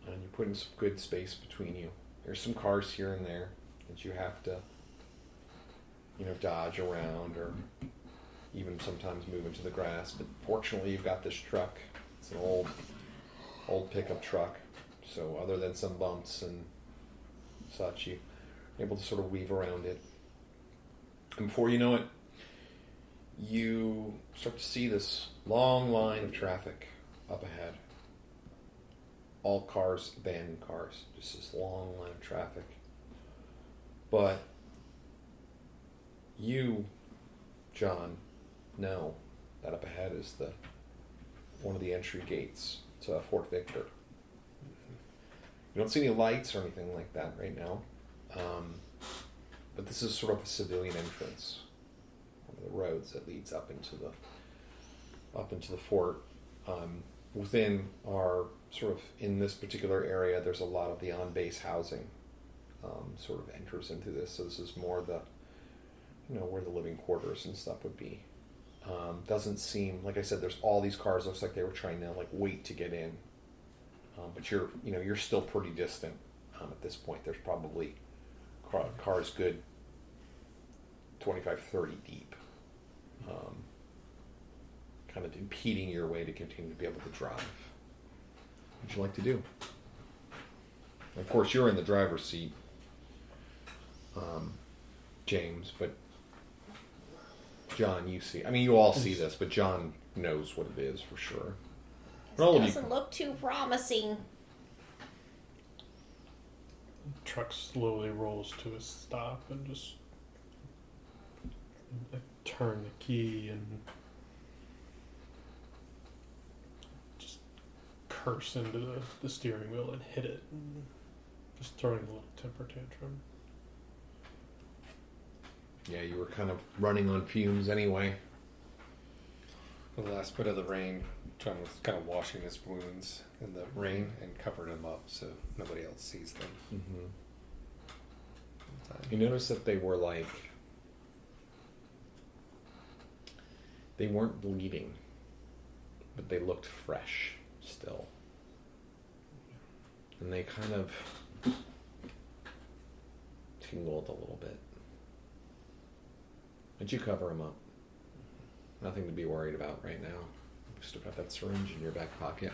And you're putting some good space between you. There's some cars here and there that you have to, dodge around or even sometimes move into the grass. But fortunately, you've got this truck. It's an old pickup truck. So other than some bumps and such, you're able to sort of weave around it. And before you know it, you start to see this long line of traffic up ahead. All cars, abandoned cars. Just this long line of traffic. But you, John, know that up ahead is one of the entry gates to Fort Victor. You don't see any lights or anything like that right now. But this is sort of a civilian entrance. One of the roads that leads up into the fort. Within our sort of, in this particular area, there's a lot of the on-base housing sort of enters into this. So this is more the, where the living quarters and stuff would be. Doesn't seem, like I said, there's all these cars. Looks like they were trying to wait to get in. But you're still pretty distant at this point. There's probably cars good 25, 30 deep. Kind of impeding your way to continue to be able to drive. What would you like to do? Of course, you're in the driver's seat, James, but John, you all see this, but John knows what it is for sure. It doesn't look too promising. The truck slowly rolls to a stop and just turn the key and just curse into the steering wheel and hit it, and just throwing a little temper tantrum. Yeah, you were kind of running on fumes anyway. The last bit of the rain, John was kind of washing his wounds in the rain and covered them up so nobody else sees them. Mm-hmm. You notice that they were they weren't bleeding, but they looked fresh still. And they kind of tingled a little bit. But you cover them up. Nothing to be worried about right now. You've still got that syringe in your back pocket.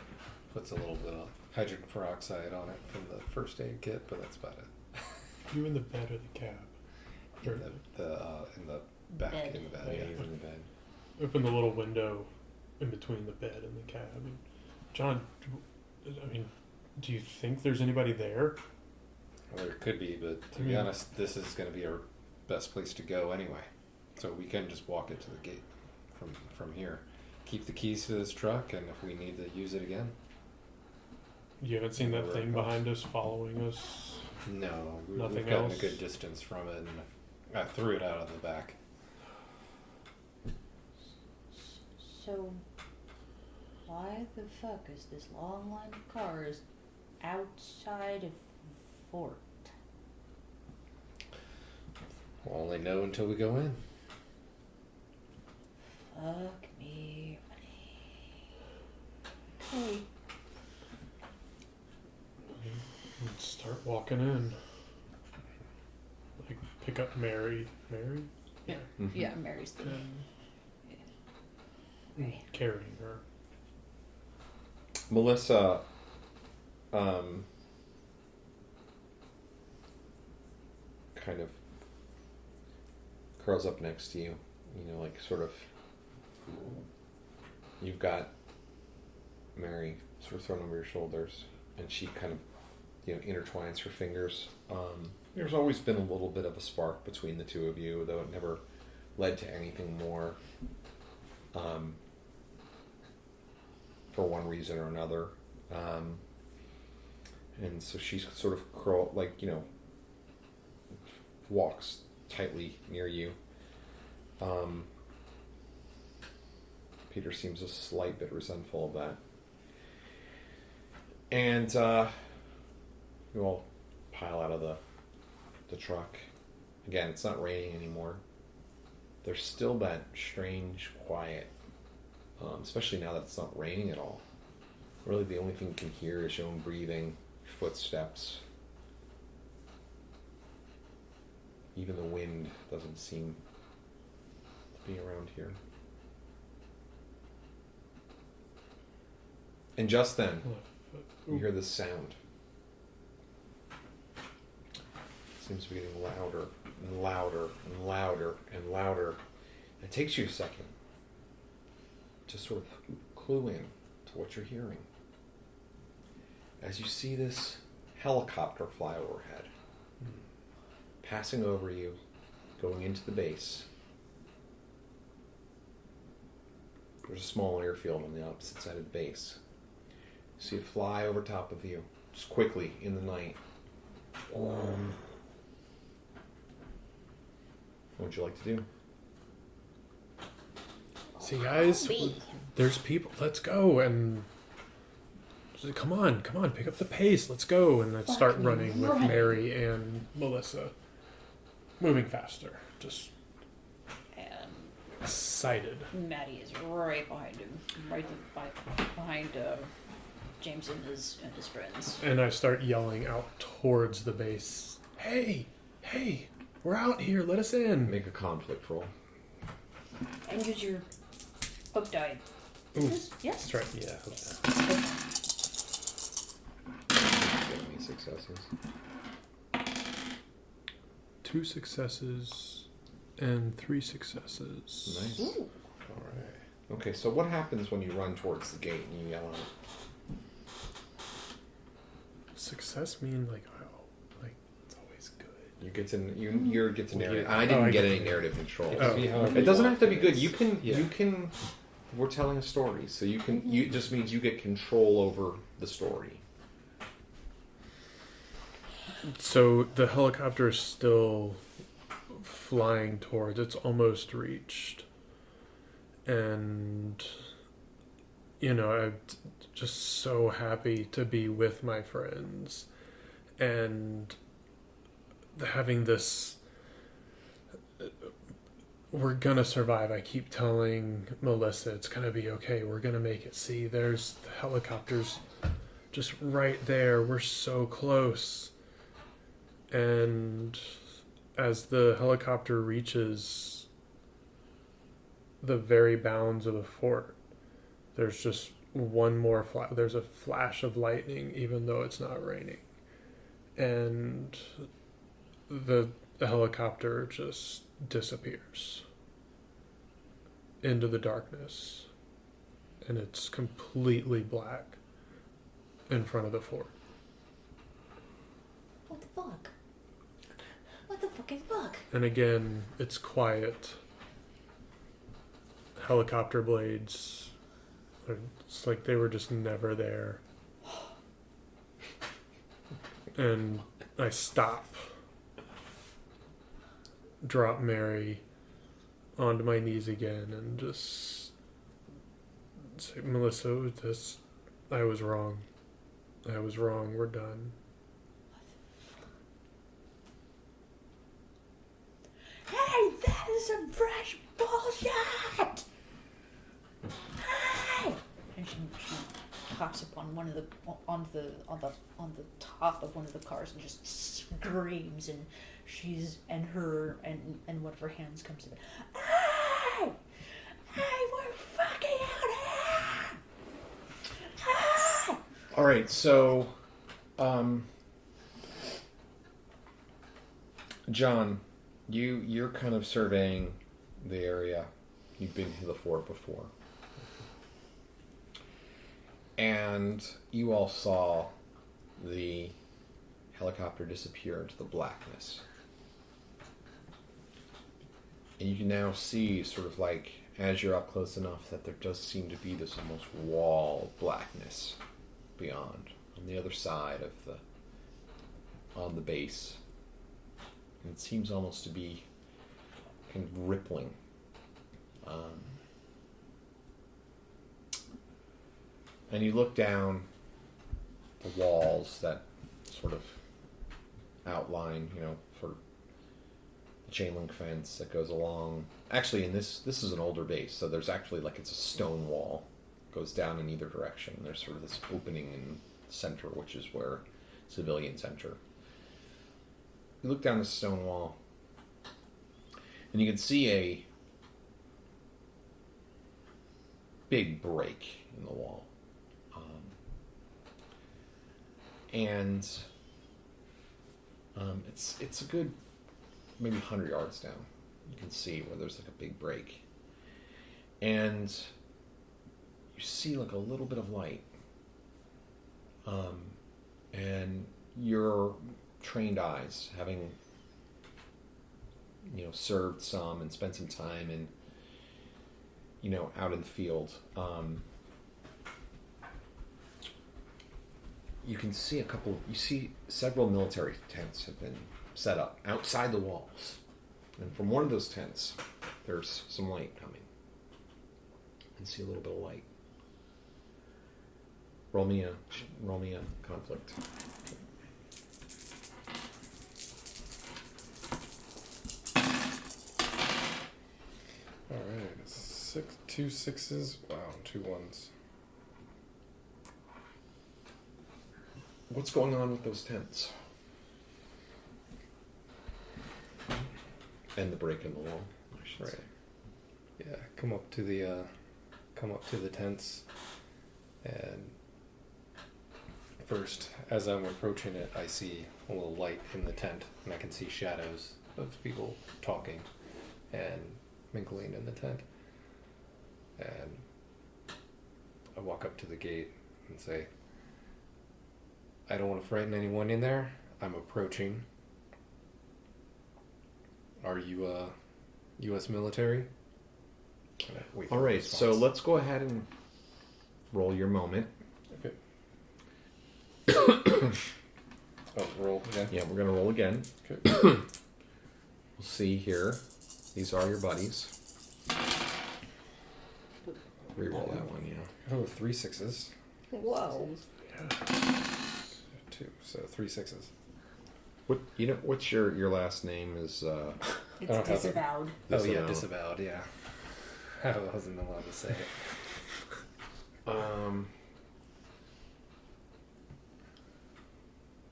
Puts a little bit of hydrogen peroxide on it from the first aid kit, but that's about it. You in the bed or the cab? In the back, bed. in the bed. Yeah, Yeah. he's in the bed. Open the little window in between the bed and the cab. John, do you think there's anybody there? Well, there could be, but to be honest, this is going to be our best place to go anyway. So we can just walk it to the gate from here. Keep the keys to this truck, and if we need to use it again. You haven't seen that thing behind us following us? No, Nothing we've gotten else? a good distance from it, and I threw it out of the back. So, why the fuck is this long line of cars outside of Fort? We'll only know until we go in. Fuck me. Hey. Let's start walking in. Pick up Mary. Yeah, Mm-hmm. yeah, Mary's the And carrying her. Melissa kind of curls up next to you, like sort of, you've got Mary sort of thrown over your shoulders, and she kind of, intertwines her fingers. There's always been a little bit of a spark between the two of you, though it never led to anything more, for one reason or another. And so she's sort of curled, walks tightly near you. Peter seems a slight bit resentful of that. And you all pile out of the truck. Again, it's not raining anymore. There's still that strange quiet, especially now that it's not raining at all. Really, the only thing you can hear is your own breathing, footsteps. Even the wind doesn't seem to be around here. And just then, you hear this sound. It seems to be getting louder and louder and louder and louder. And it takes you a second to sort of clue in to what you're hearing. As you see this helicopter fly overhead, passing over you, going into the base. There's a small airfield on the opposite side of the base. You see it fly over top of you, just quickly in the night. What would you like to do? See, guys, there's people. Let's go. And come on, pick up the pace. Let's go. And I start running with Mary and Melissa. Moving faster. Just And excited. Maddie is right behind him, behind James and his friends. And I start yelling out towards the base. Hey, we're out here. Let us in. Make a conflict roll. And use your hook die. Ooh, Yes. that's right. Yeah. Get any successes? 2 successes and 3 successes. Nice. Ooh. All right. Okay, so what happens when you run towards the gate and you yell out? Success mean like it's always good. You get to narrative. Yeah. I didn't I get get any narrative control. Oh. It doesn't have to be good. You can. Yeah. You can. We're telling a story, so you can. It just means you get control over the story. So the helicopter is still flying towards. It's almost reached, and I'm just so happy to be with my friends, and having this. We're gonna survive. I keep telling Melissa it's gonna be okay. We're gonna make it. See, there's the helicopters just right there. We're so close. And as the helicopter reaches the very bounds of the fort, there's just one more there's a flash of lightning, even though it's not raining. And the helicopter just disappears into the darkness, and it's completely black in front of the fort. What the fuck? What the fucking fuck? And again, it's quiet. Helicopter blades, it's like they were just never there. And I stop, drop Mary onto my knees again, and just say, Melissa, I was wrong. We're done. Hey, that is some fresh bullshit! Hey! And she hops up on on the top of one of the cars and just screams, and and one of her hands comes to it. Hey, we're fucking out here! right, so, John, you're kind of surveying the area. You've been to the fort before. And you all saw the helicopter disappear into the blackness. And you can now see, sort of like, as you're up close enough, that there does seem to be this almost wall of blackness beyond, on the other side of on the base. And it seems almost to be kind of rippling. And you look down the walls that sort of outline, sort of the chain link fence that goes along. Actually, in this is an older base, so there's actually it's a stone wall. It goes down in either direction. There's sort of this opening in the center, which is where civilians enter. You look down the stone wall, and you can see a big break in the wall. And it's a good maybe 100 yards down. You can see where there's a big break. And you see a little bit of light. And your trained eyes, having served some and spent some time in out in the field, you can see several military tents have been set up outside the walls. And from one of those tents, there's some light coming. And see a little bit of light. Roll me a conflict. Alright, 2 6s. Wow, 2 1s. What's going on with those tents? And the break in the wall, I should say. Yeah, come up to the tents, and first, as I'm approaching it, I see a little light in the tent, and I can see shadows of people talking and mingling in the tent. And I walk up to the gate and say, I don't want to frighten anyone in there. I'm approaching. Are you U.S. military? All right, so let's go ahead and roll your moment. Okay. Roll again? Yeah, we're going to roll again. Okay. We'll see here. These are your buddies. Reroll that one, yeah. Oh, 3 6s. Whoa. 2, so 3 6s. What's your last name is It's disavowed. Oh yeah, disavowed, yeah. I wasn't allowed to say it.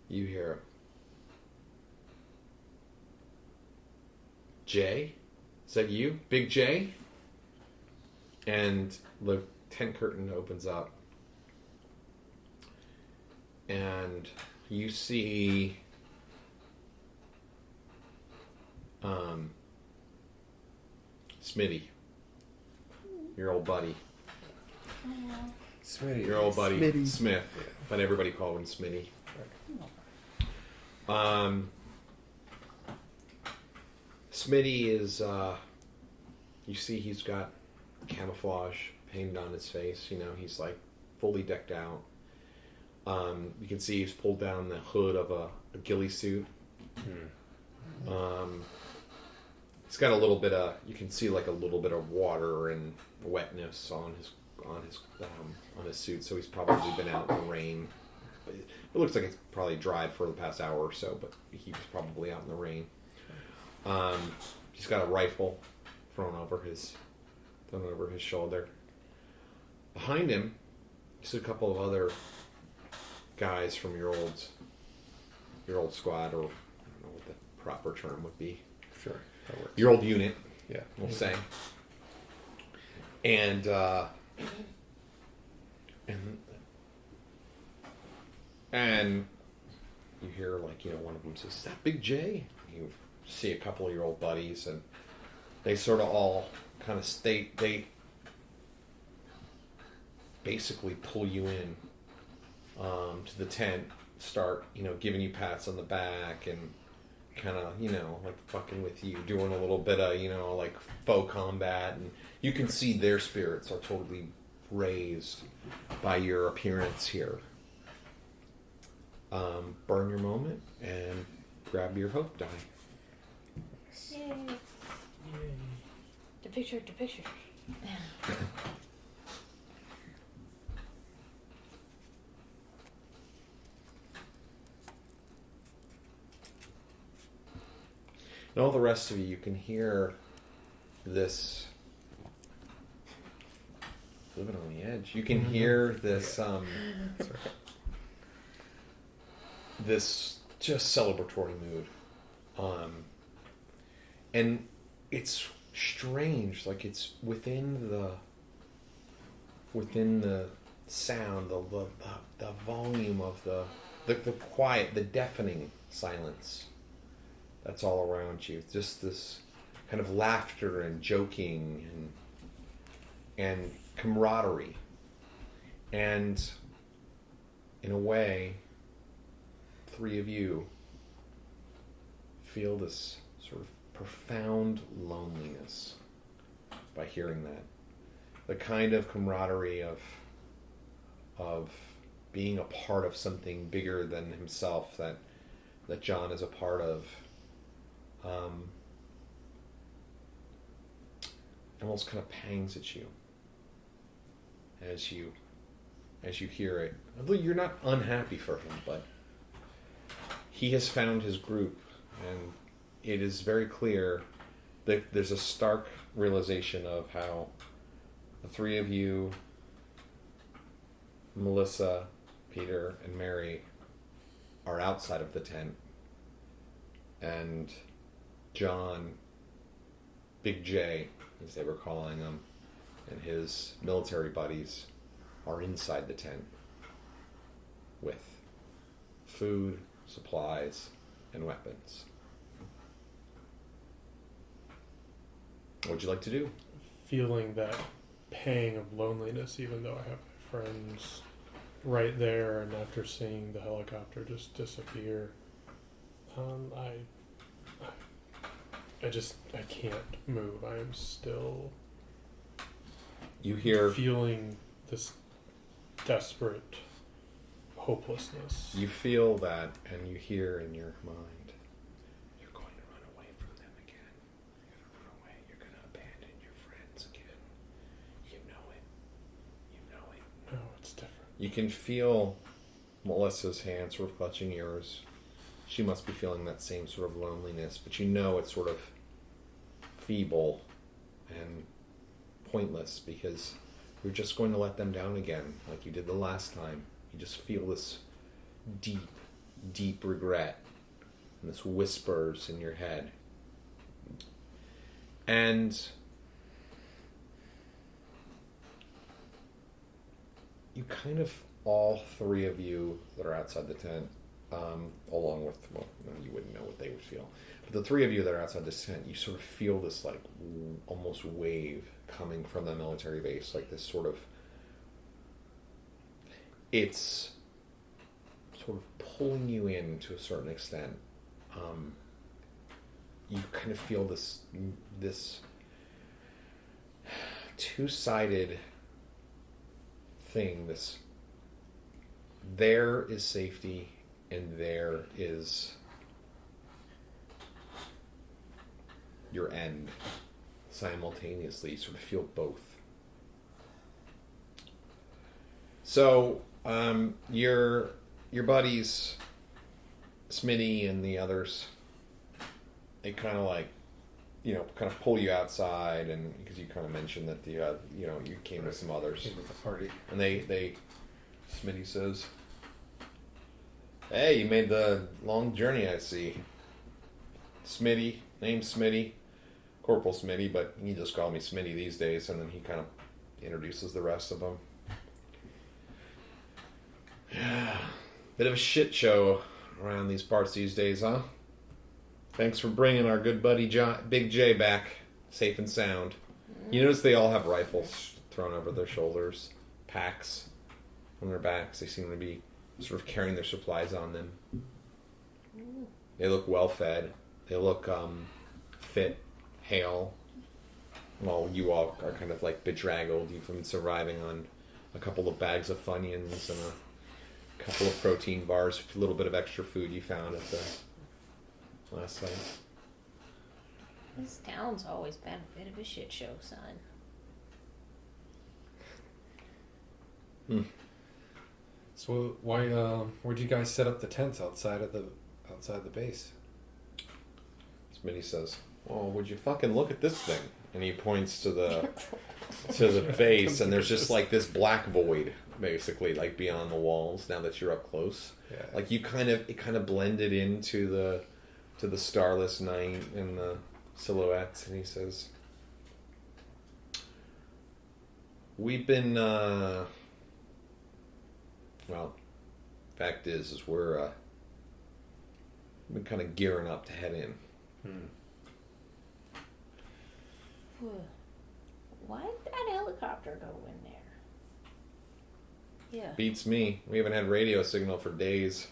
You hear Jay? Is that you? Big J? And the tent curtain opens up. And you see Smitty. Your old buddy. Smitty. Your old buddy Smitty. Smith. But everybody called him Smitty. Smitty is you see he's got camouflage painted on his face, he's fully decked out. You can see he's pulled down the hood of a ghillie suit. He's got a little bit of, you can see a little bit of water and wetness on his suit, so he's probably been out in the rain. It looks like it's probably dried for the past hour or so, but he was probably out in the rain. He's got a rifle thrown over his shoulder. Behind him, you see a couple of other guys from your old squad, or I don't know what the proper term would be. Sure, that works. Your old unit, Yeah. we'll say. And And you hear, like, one of them says, "Is that Big J?" You see a couple of your old buddies, and they sort of all kind of they basically pull you in to the tent, start, giving you pats on the back and kind of, like fucking with you, doing a little bit of, like faux combat. And you can see their spirits are totally raised by your appearance here. Burn your moment and grab your hope die. Yay. The picture. And all the rest of you can hear this. Living on the edge. You can hear this. This just celebratory mood, and it's strange. Like, it's within the sound, the volume of the quiet, the deafening silence that's all around you. Just this kind of laughter and joking and camaraderie, and in a way, three of you feel this sort of profound loneliness by hearing that. The kind of camaraderie of being a part of something bigger than himself that John is a part of. Almost kind of pangs at you as you hear it. Although you're not unhappy for him, but he has found his group, and it is very clear that there's a stark realization of how the three of you, Melissa, Peter, and Mary, are outside of the tent, and John, Big J, as they were calling him, and his military buddies are inside the tent with food, supplies, and weapons. What would you like to do? Feeling that pang of loneliness, even though I have my friends right there, and after seeing the helicopter just disappear, I can't move. I am still feeling this desperate hopelessness. You feel that, and you hear in your mind, "You're going to run away from them again. You're going to run away. You're going to abandon your friends again. You know it. You know it." No, it's different. You can feel Melissa's hand sort of clutching yours. She must be feeling that same sort of loneliness, but you know it's sort of feeble and pointless, because you're just going to let them down again like you did the last time. You just feel this deep, deep regret, and this whispers in your head. And you kind of, all three of you that are outside the tent, along with, well, you wouldn't know what they would feel, but the three of you that are outside this tent, you sort of feel this, like, almost wave coming from the military base, like this sort of, it's sort of pulling you in to a certain extent. You kind of feel this two-sided thing, this, there is safety and there is your end simultaneously. You sort of feel both. So your buddies, Smitty and the others, they kind of like, kind of pull you outside, and because you kind of mentioned that you came with some others. Came with the party. And Smitty says, "Hey, you made the long journey, I see." Smitty, name's Smitty, Corporal Smitty, but he just call me Smitty these days, and then he kind of introduces the rest of them. "Yeah, Bit of a shit show around these parts these days, huh? Thanks for bringing our good buddy Big J back, safe and sound. You notice they all have rifles thrown over their shoulders, packs on their backs. They seem to be sort of carrying their supplies on them. They look well fed. They look fit, hale. While you all are kind of like bedraggled. You've been surviving on a couple of bags of Funyuns and a couple of protein bars, a little bit of extra food you found at the last site. This town's always been a bit of a shit show, son. So why? Where'd you guys set up the tents outside the base? Smitty says, "Well, would you fucking look at this thing?" And he points to the base, and there's just like this black void, basically, like beyond the walls. Now that you're up close, Yeah. like it kind of blended into the starless night and the silhouettes. And he says, "We've been well, fact is we're been kind of gearing up to head in." Why did that helicopter go in there? Yeah. Beats me. We haven't had radio signal for days.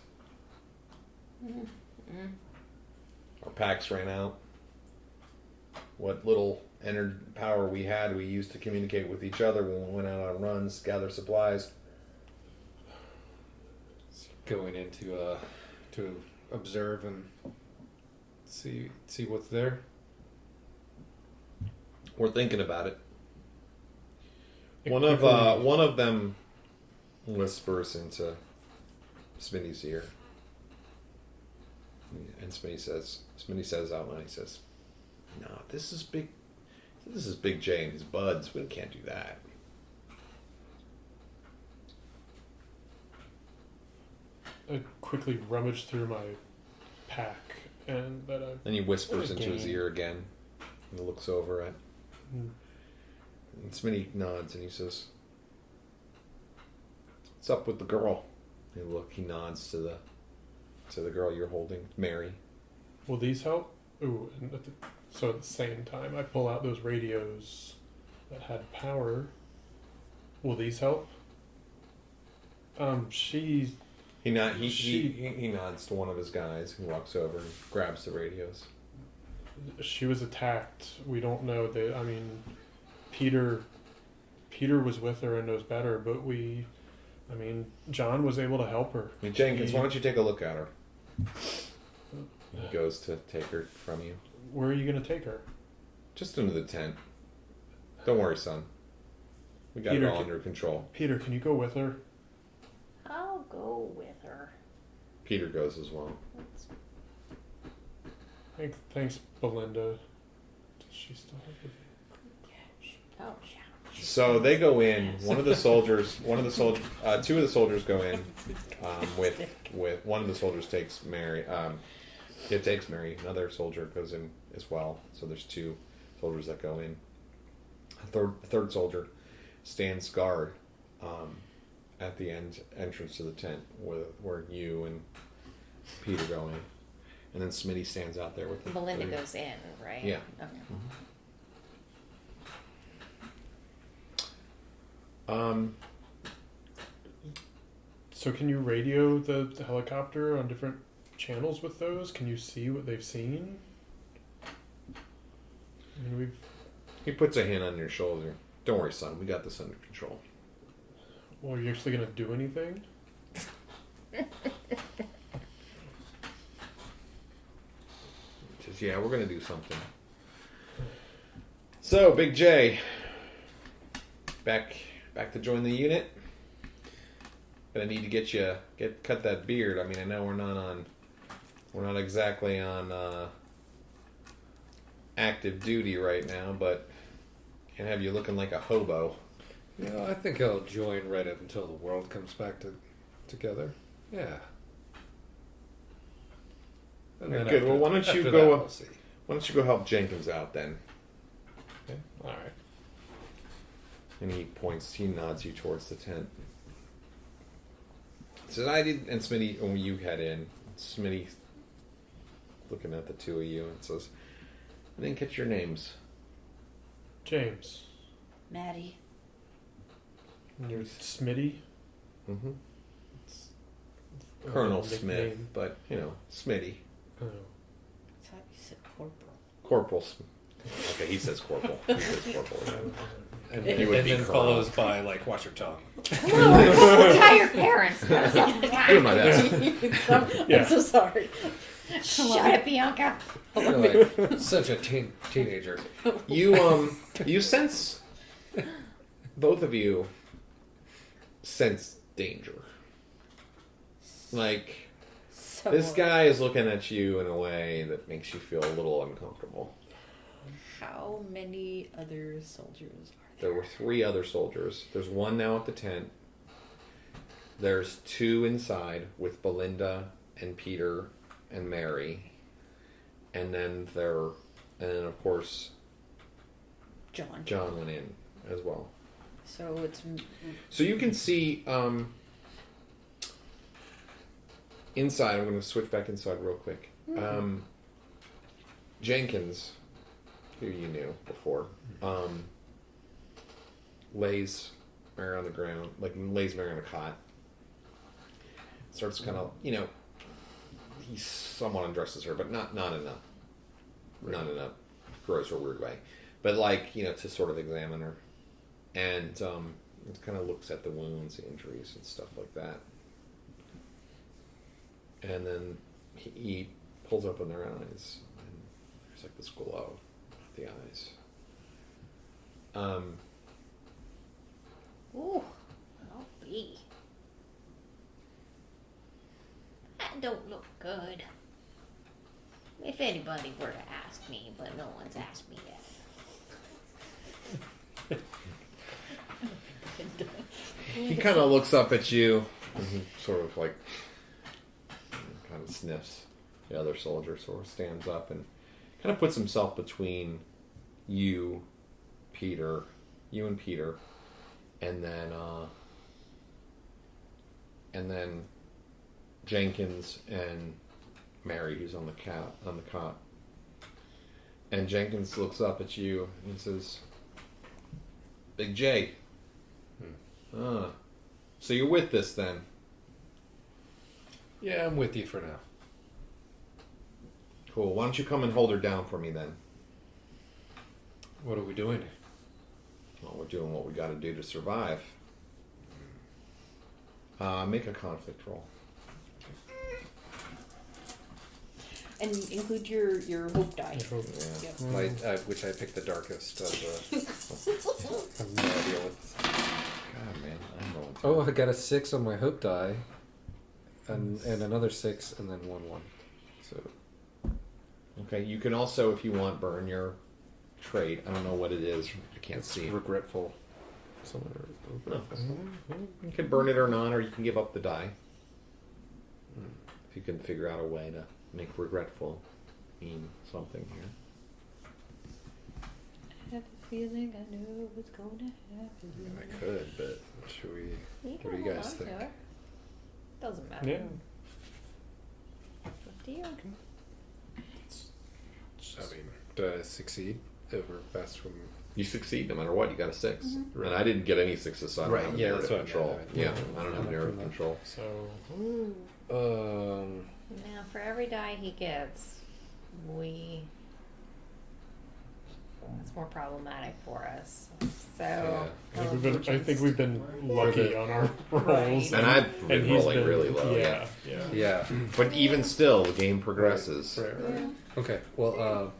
Our packs ran out. What little energy power we had, we used to communicate with each other when we went out on runs, gather supplies. Going in to observe and see what's there. We're thinking about it. It One of them whispers into Smitty's ear, and Smitty says out loud, he says, "No, this is Big J and his buds. We can't do that." I quickly rummage through my pack, and Then he whispers into his Again. ear again, and looks over at. And Smitty nods and he says, "What's up with the girl?" He nods to the girl you're holding, Mary. will these help? Ooh, and so at the same time, I pull out those radios that had power. Will these help? She He nods to one of his guys who walks over and grabs the radios. was attacked. We don't know that. I mean, Peter was with her and knows better, but John was able to help her. Hey, Jenkins, why don't you take a look at her? He goes to take her from you. Where are you going to take her? Just into the tent. Don't worry, son. We got Peter, it all under control. Peter, can you go with her? I'll go with her. Peter goes as well. Thanks, Belinda. Does she still have the... Oh, yeah. So they go in. Two of the soldiers go in. With one of the soldiers takes Mary. It takes Mary. Another soldier goes in as well. So there's two soldiers that go in. A third soldier stands guard at the entrance to the tent where you and Peter go in. And then Smitty stands out there with the Belinda goes in, right? Yeah. Okay. So can you radio the helicopter on different channels with those? Can you see what they've seen? I mean, He puts a hand on your shoulder. Don't worry, son. We got this under control. are you actually going to do anything? He says, "Yeah, we're gonna do something." So, Big J, back to join the unit. Gonna need to cut that beard. I mean, I know we're not exactly on active duty right now, but can't have you looking like a hobo. I think I'll join right up until the world comes back together. Yeah. And then Good. Well, why don't you after go? that, we'll see. Why don't you go help Jenkins out then? Okay. All right. And he nods you towards the tent. So I did, and Smitty, when you head in, Smitty looking at the two of you and says, I didn't catch your names. James. Maddie. Smitty. Mm-hmm. It's Colonel nickname. Smith, but, Smitty. Oh. I thought you said corporal. Corporal Smith. Okay, he says corporal. He says corporal. And, He would and be then Colonel. follows by, like, watch your tongue. Tell your parents. Doing my best. Yeah. I'm so sorry. Shut it, Bianca. You're like such a teenager. You sense, both of you sense danger. Like, So this guy is looking at you in a way that makes you feel a little uncomfortable. How many other soldiers are There there? were 3 other soldiers. There's one now at the tent. There's 2 inside with Belinda and Peter and Mary. And then of course, John went in as well. So it's So you can see inside. I'm going to switch back inside real quick. Jenkins, who you knew before, lays Mary on the ground, lays Mary on a cot. Starts kind of, he somewhat undresses her, but not in a gross or weird way, but to sort of examine her, and it kind of looks at the wounds, the injuries, and stuff like that, and then he pulls open their eyes, and there's like this glow at the eyes. Ooh, I'll be. That don't look good. If anybody were to ask me, but no one's asked me yet. He kind of looks up at you, and he sort of kind of sniffs. The other soldier sort of stands up and kind of puts himself between you and Peter, and then Jenkins and Mary, who's on the cot. And Jenkins looks up at you and says, "Big J. So you're with this then?" Yeah, I'm with you for now. Cool. Why don't you come and hold her down for me then? What are we doing? Well, we're doing what we got to do to survive. Make a conflict roll. And include your hope die. Yeah. Yep. Which I picked the darkest of the... I have no idea what this is. God, man, I'm going to. Oh, I got a 6 on my hope die. And another 6, and then 1-1. So... Okay, you can also, if you want, burn your trait. I don't know what it is. I can't see. Regretful. Somewhere regretful. You can burn it or not, or you can give up the die. If you can figure out a way to make regretful mean something here. I have a feeling I know what's going to happen. I could, but should we... You What can do you hold guys on to think? her. Doesn't matter. Yeah. Up to you. I mean, do I succeed over pass from... You succeed no matter what. You got a 6, and I didn't get any 6s, so I don't Right, have yeah, narrative that's what I control. meant. Yeah, I don't have narrative control. So, Now, for every die he gets, it's more problematic for us. So, I think we've been lucky on our rolls. And I've been he's rolling really low. Yeah. Yeah. But even still, the game progresses. Right. Okay, well,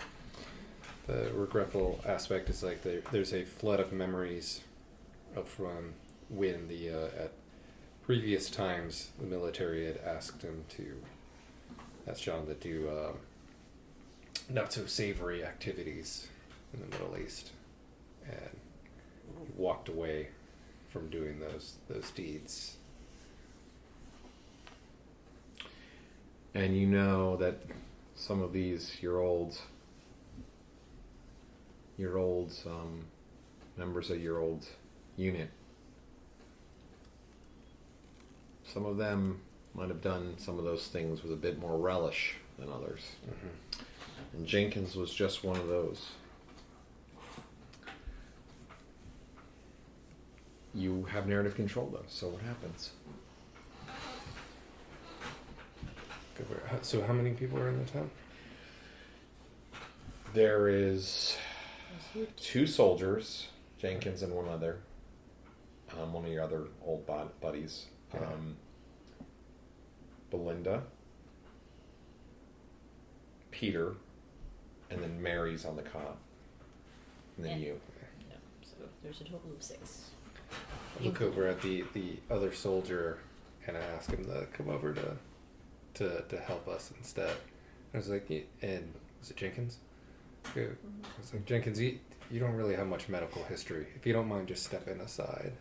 the regretful aspect is like there's a flood of memories of from when at previous times the military had asked John to do not so savory activities in the Middle East, and he walked away from doing those deeds. And you know that some of these your old members of your old unit, some of them might have done some of those things with a bit more relish than others. And Jenkins was just one of those. You have narrative control, though, so what happens? So how many people are in the town? There is 2 soldiers, Jenkins and one other. One of your other old buddies. Yeah. Belinda, Peter, and then Mary's on the cop. And then Yeah. you. No, so there's a total of 6. I look over at the other soldier and I ask him to come over to help us instead. I was like, and was it Jenkins? I was like, Jenkins, you don't really have much medical history. If you don't mind just stepping aside,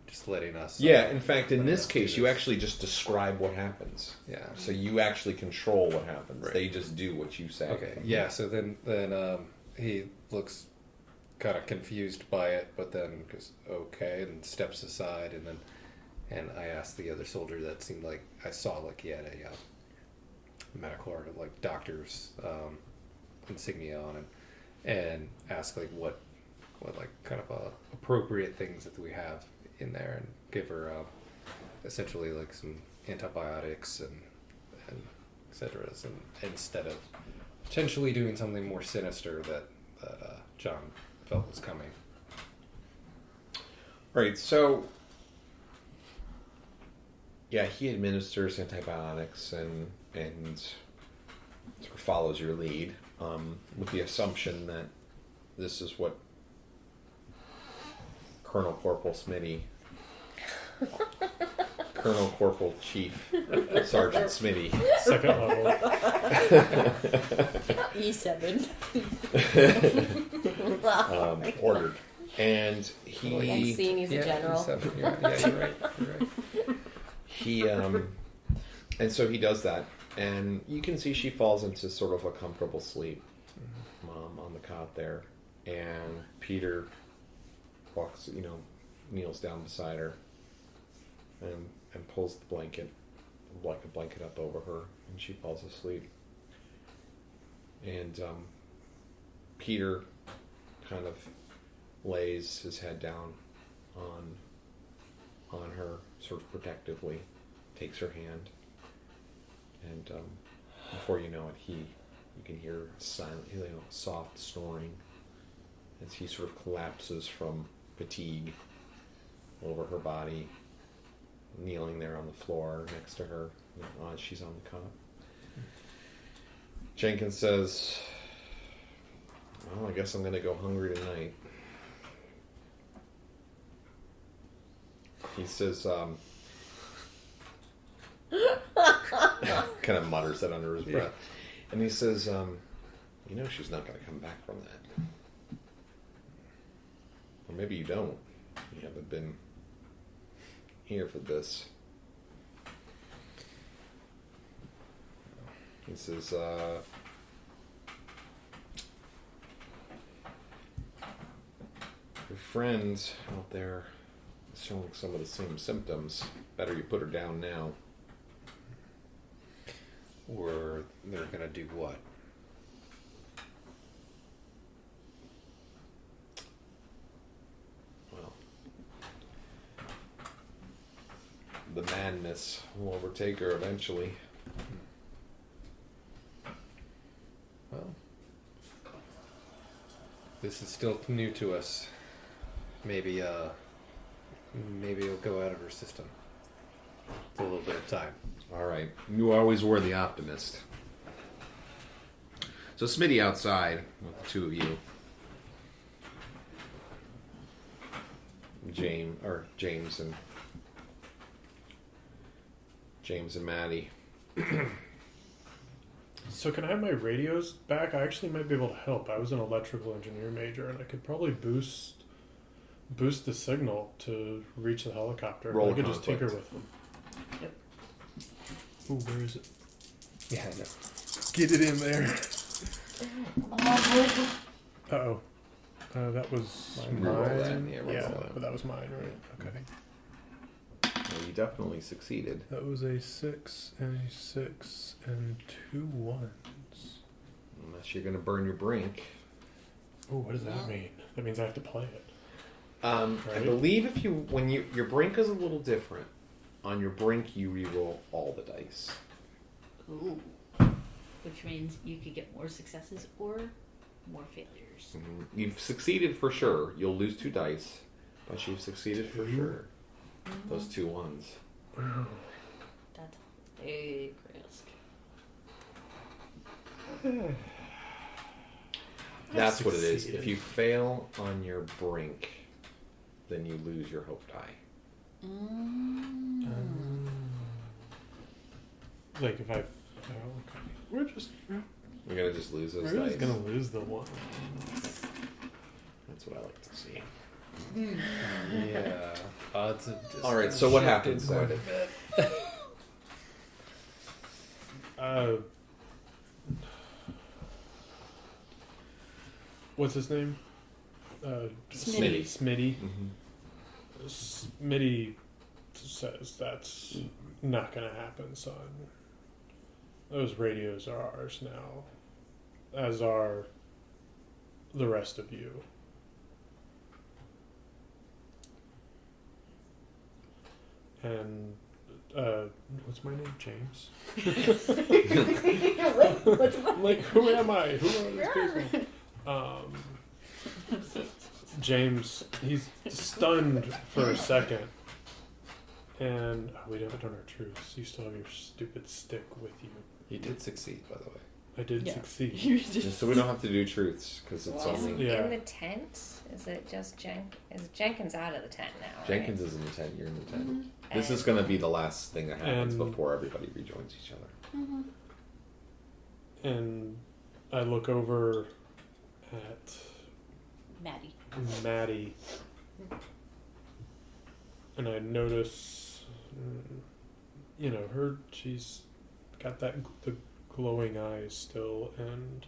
just letting us. Yeah, in fact, in letting this us do case, you actually just describe what happens. Yeah. So you actually control what happens. Right. They just do what you say. Okay. Yeah. So then he looks kind of confused by it, but then goes okay and steps aside, and I asked the other soldier that seemed like I saw like he had a medical or like doctor's insignia on him, and ask like what like kind of appropriate things that we have in there, and give her essentially like some antibiotics and etc. And instead of potentially doing something more sinister that John felt was coming. Right, so yeah, he administers antibiotics and sort of follows your lead, with the assumption that this is what Colonel Corporal Smitty, Colonel Corporal Chief Sergeant Smitty, Second level. E7. ordered. And And seeing he's a general. You're right. he and so he does that, and you can see she falls into sort of a comfortable sleep on the cot there, and Peter walks, kneels down beside her and pulls the blanket up over her, and she falls asleep. And Peter kind of lays his head down on her sort of protectively, takes her hand, and before you know it, you can hear silent, soft snoring as he sort of collapses from fatigue over her body, kneeling there on the floor next to her as she's on the cot. Jenkins says, "Well, I guess I'm going to go hungry tonight." He says, kind of mutters that under his breath. And he says, she's not going to come back from that. Or maybe you don't. You haven't been here for this. He says, your friend out there is showing some of the same symptoms. Better you put her down now. Or they're gonna do what? Well, the madness will overtake her eventually. Well, this is still new to us. Maybe it'll go out of her system. It's a little bit of time. All right. You always were the optimist. So Smitty outside with the two of you. James and Maddie. So can I have my radios back? I actually might be able to help. I was an electrical engineer major, and I could probably boost the signal to reach the helicopter. Roll I could just conflict. tinker with them. Yep. Ooh, where is it? Yeah, I know. Get it in there. Uh-oh. That was Mine. mine. Roll that, yeah, roll Yeah, that. but that was mine, right? Okay. Well, you definitely succeeded. That was a 6 and a 6 and 2 1s. Unless you're going to burn your brink. Oh, what does that mean? That means I have to play it. I Right. believe when your brink is a little different. On your brink, you reroll all the dice. Ooh. Which means you could get more successes or more failures. You've succeeded for sure. You'll lose 2 dice, but you've succeeded for sure. Those 2 ones. That's a big risk. That's what it is. Succeeded. If you fail on your brink, then you lose your hope die. Like if I... Oh, okay. We're just... You're going to just lose those We're dice. just going to lose the one. That's what I like to see. Yeah. Odds of distance All right, so what shifted happens quite then? a bit. What's his name? Smitty. Smitty. Mm-hmm. Smitty says that's not going to happen, son. Those radios are ours now, as are the rest of you. And what's my name? James. Like, who am I? Who are these people? James, he's stunned for a second. And we haven't done our truths. You still have your stupid stick with you. You did succeed, by the way. I did Yeah. succeed. Just so we don't have to do truths, because it's Well, only... Yeah. in the tent? Is it just is Jenkins out of the tent now? right? Jenkins is in the tent, you're in the tent. Mm-hmm. This is going to be the last thing that happens And- before everybody rejoins each other. And I look over at Maddie. Maddie, and I notice, she's got the glowing eyes still, and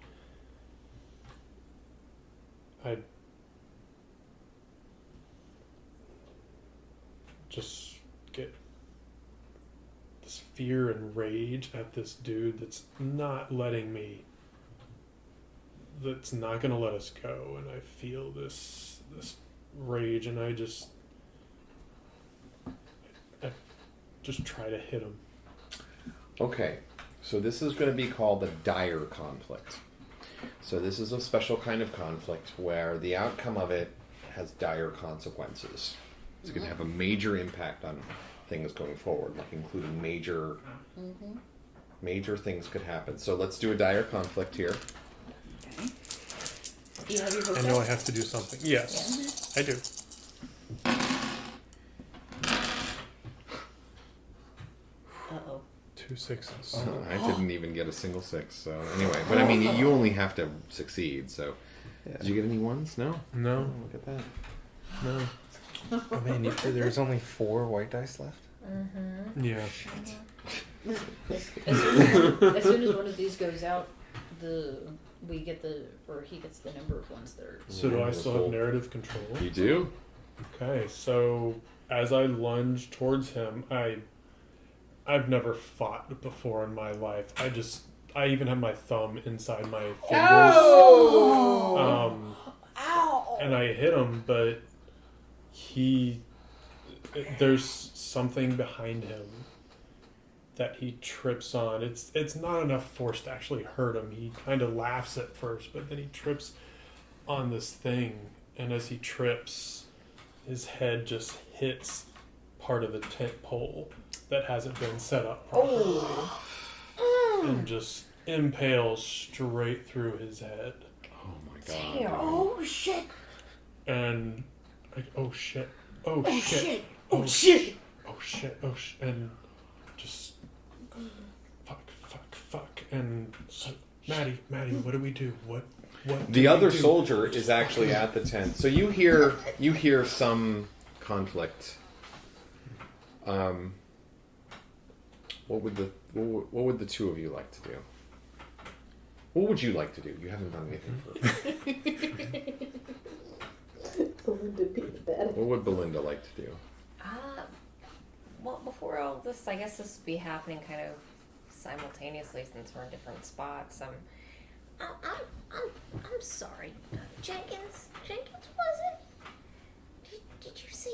I just get this fear and rage at this dude that's not gonna let us go, and I feel this rage, and I just try to hit him. Okay, so this is going to be called the dire conflict. So this is a special kind of conflict where the outcome of it has dire consequences. It's going to have a major impact on things going forward, like including major things could happen. So let's do a dire conflict here. Okay. Do you have your book I know I out? have to do something. Yes, I do. Uh-oh. 2 6s. I didn't even get a single 6. So anyway, but I mean, you only have to succeed. So did you get any ones? No. No, Oh, look at that. no. Oh man, there's only 4 white dice left? Yeah. As soon as one of these goes out, he gets the number of ones that are. So do I still have narrative control? You do? Okay, so as I lunge towards him, I've never fought before in my life. I even have my thumb inside my fingers. Ow! And I hit him, but there's something behind him that he trips on. It's not enough force to actually hurt him. He kind of laughs at first, but then he trips on this thing, and as he trips, his head just hits part of the tent pole that hasn't been set up properly, and just impales straight through his head. Oh my god. Damn. Oh shit! And like, oh shit, oh, Oh shit, shit! oh Oh shit! oh shit, oh shit, and just fuck, and so, Maddie, what do we do? What? The do other we do? soldier is actually at the tent. So you hear some conflict. What would the two of you like to do? What would you like to do? You haven't done anything for. Belinda beat the bed. What would Belinda like to do? well, before all this, I guess this would be happening kind of simultaneously since we're in different spots. I'm sorry, Jenkins. Jenkins, was it? Did you say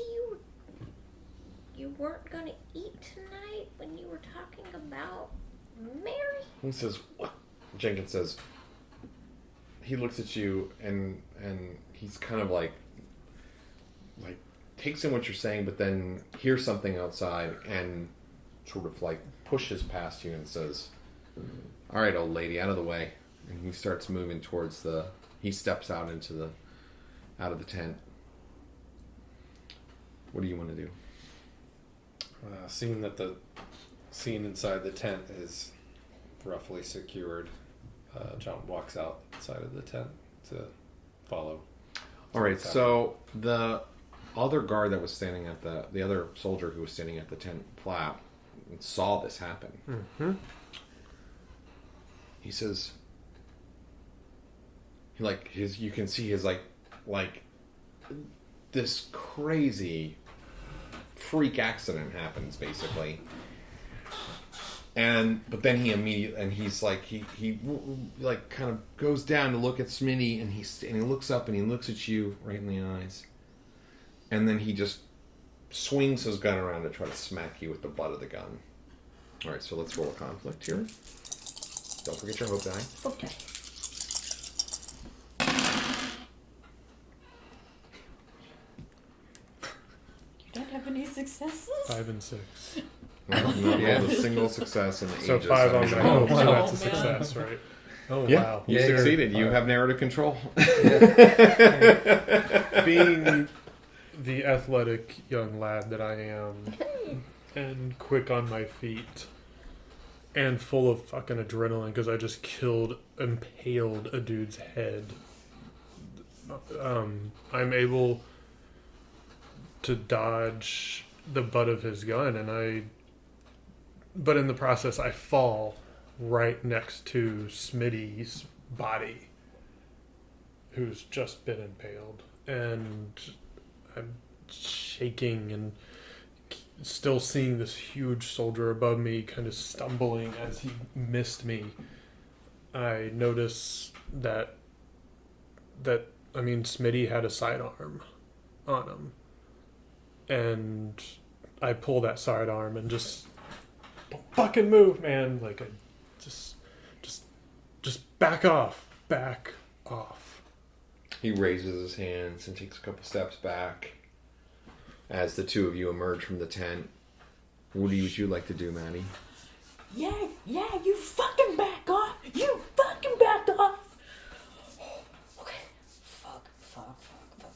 you weren't gonna eat tonight when you were talking about Mary? He says, what? Jenkins says, he looks at you and he's kind of like takes in what you're saying, but then hears something outside and sort of like pushes past you and says, all right, old lady, out of the way. And he starts moving towards he steps out out of the tent. What do you want to do? Seeing that the scene inside the tent is roughly secured, John walks outside of the tent to follow. All right, so the other guard that was standing at the other soldier who was standing at the tent flap saw this happen. Mm-hmm. He says, you can see his like this crazy freak accident happens basically, but then he immediately, and he's like he like kind of goes down to look at Smitty, and he looks up and he looks at you right in the eyes, and then he just swings his gun around to try to smack you with the butt of the gun. All right, so let's roll a conflict here. Don't forget your hope die. Okay. You don't have any successes? 5 and 6. No, yeah, a single success in the So ages. 5 on my hope, so wow. that's a Oh, success, right? Oh, Yeah, wow. you Yeah, succeeded. you're- You have narrative control. Being the athletic young lad that I am, and quick on my feet, and full of fucking adrenaline because I just impaled a dude's head, I'm able to dodge the butt of his gun, but in the process I fall right next to Smitty's body, who's just been impaled, and I'm shaking and still seeing this huge soldier above me kind of stumbling as he missed me. I notice that Smitty had a sidearm on him, and I pull that sidearm and just don't fucking move, man. Like, I just back off. He raises his hands and takes a couple steps back as the two of you emerge from the tent. What would you like to do, Maddie? Yeah, you fucking back off! You fucking back off! Okay. Fuck.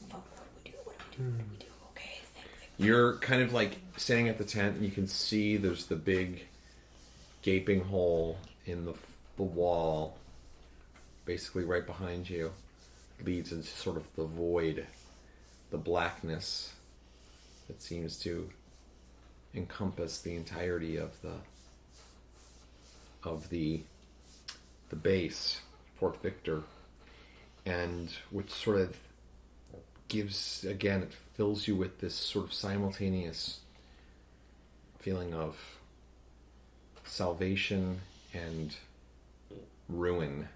What do we do? Okay, think. You're kind of like standing at the tent, and you can see there's the big gaping hole in the wall, basically right behind you, leads into sort of the void, the blackness that seems to encompass the entirety of the base, Fort Victor, and which sort of gives, again, it fills you with this sort of simultaneous feeling of salvation and ruin.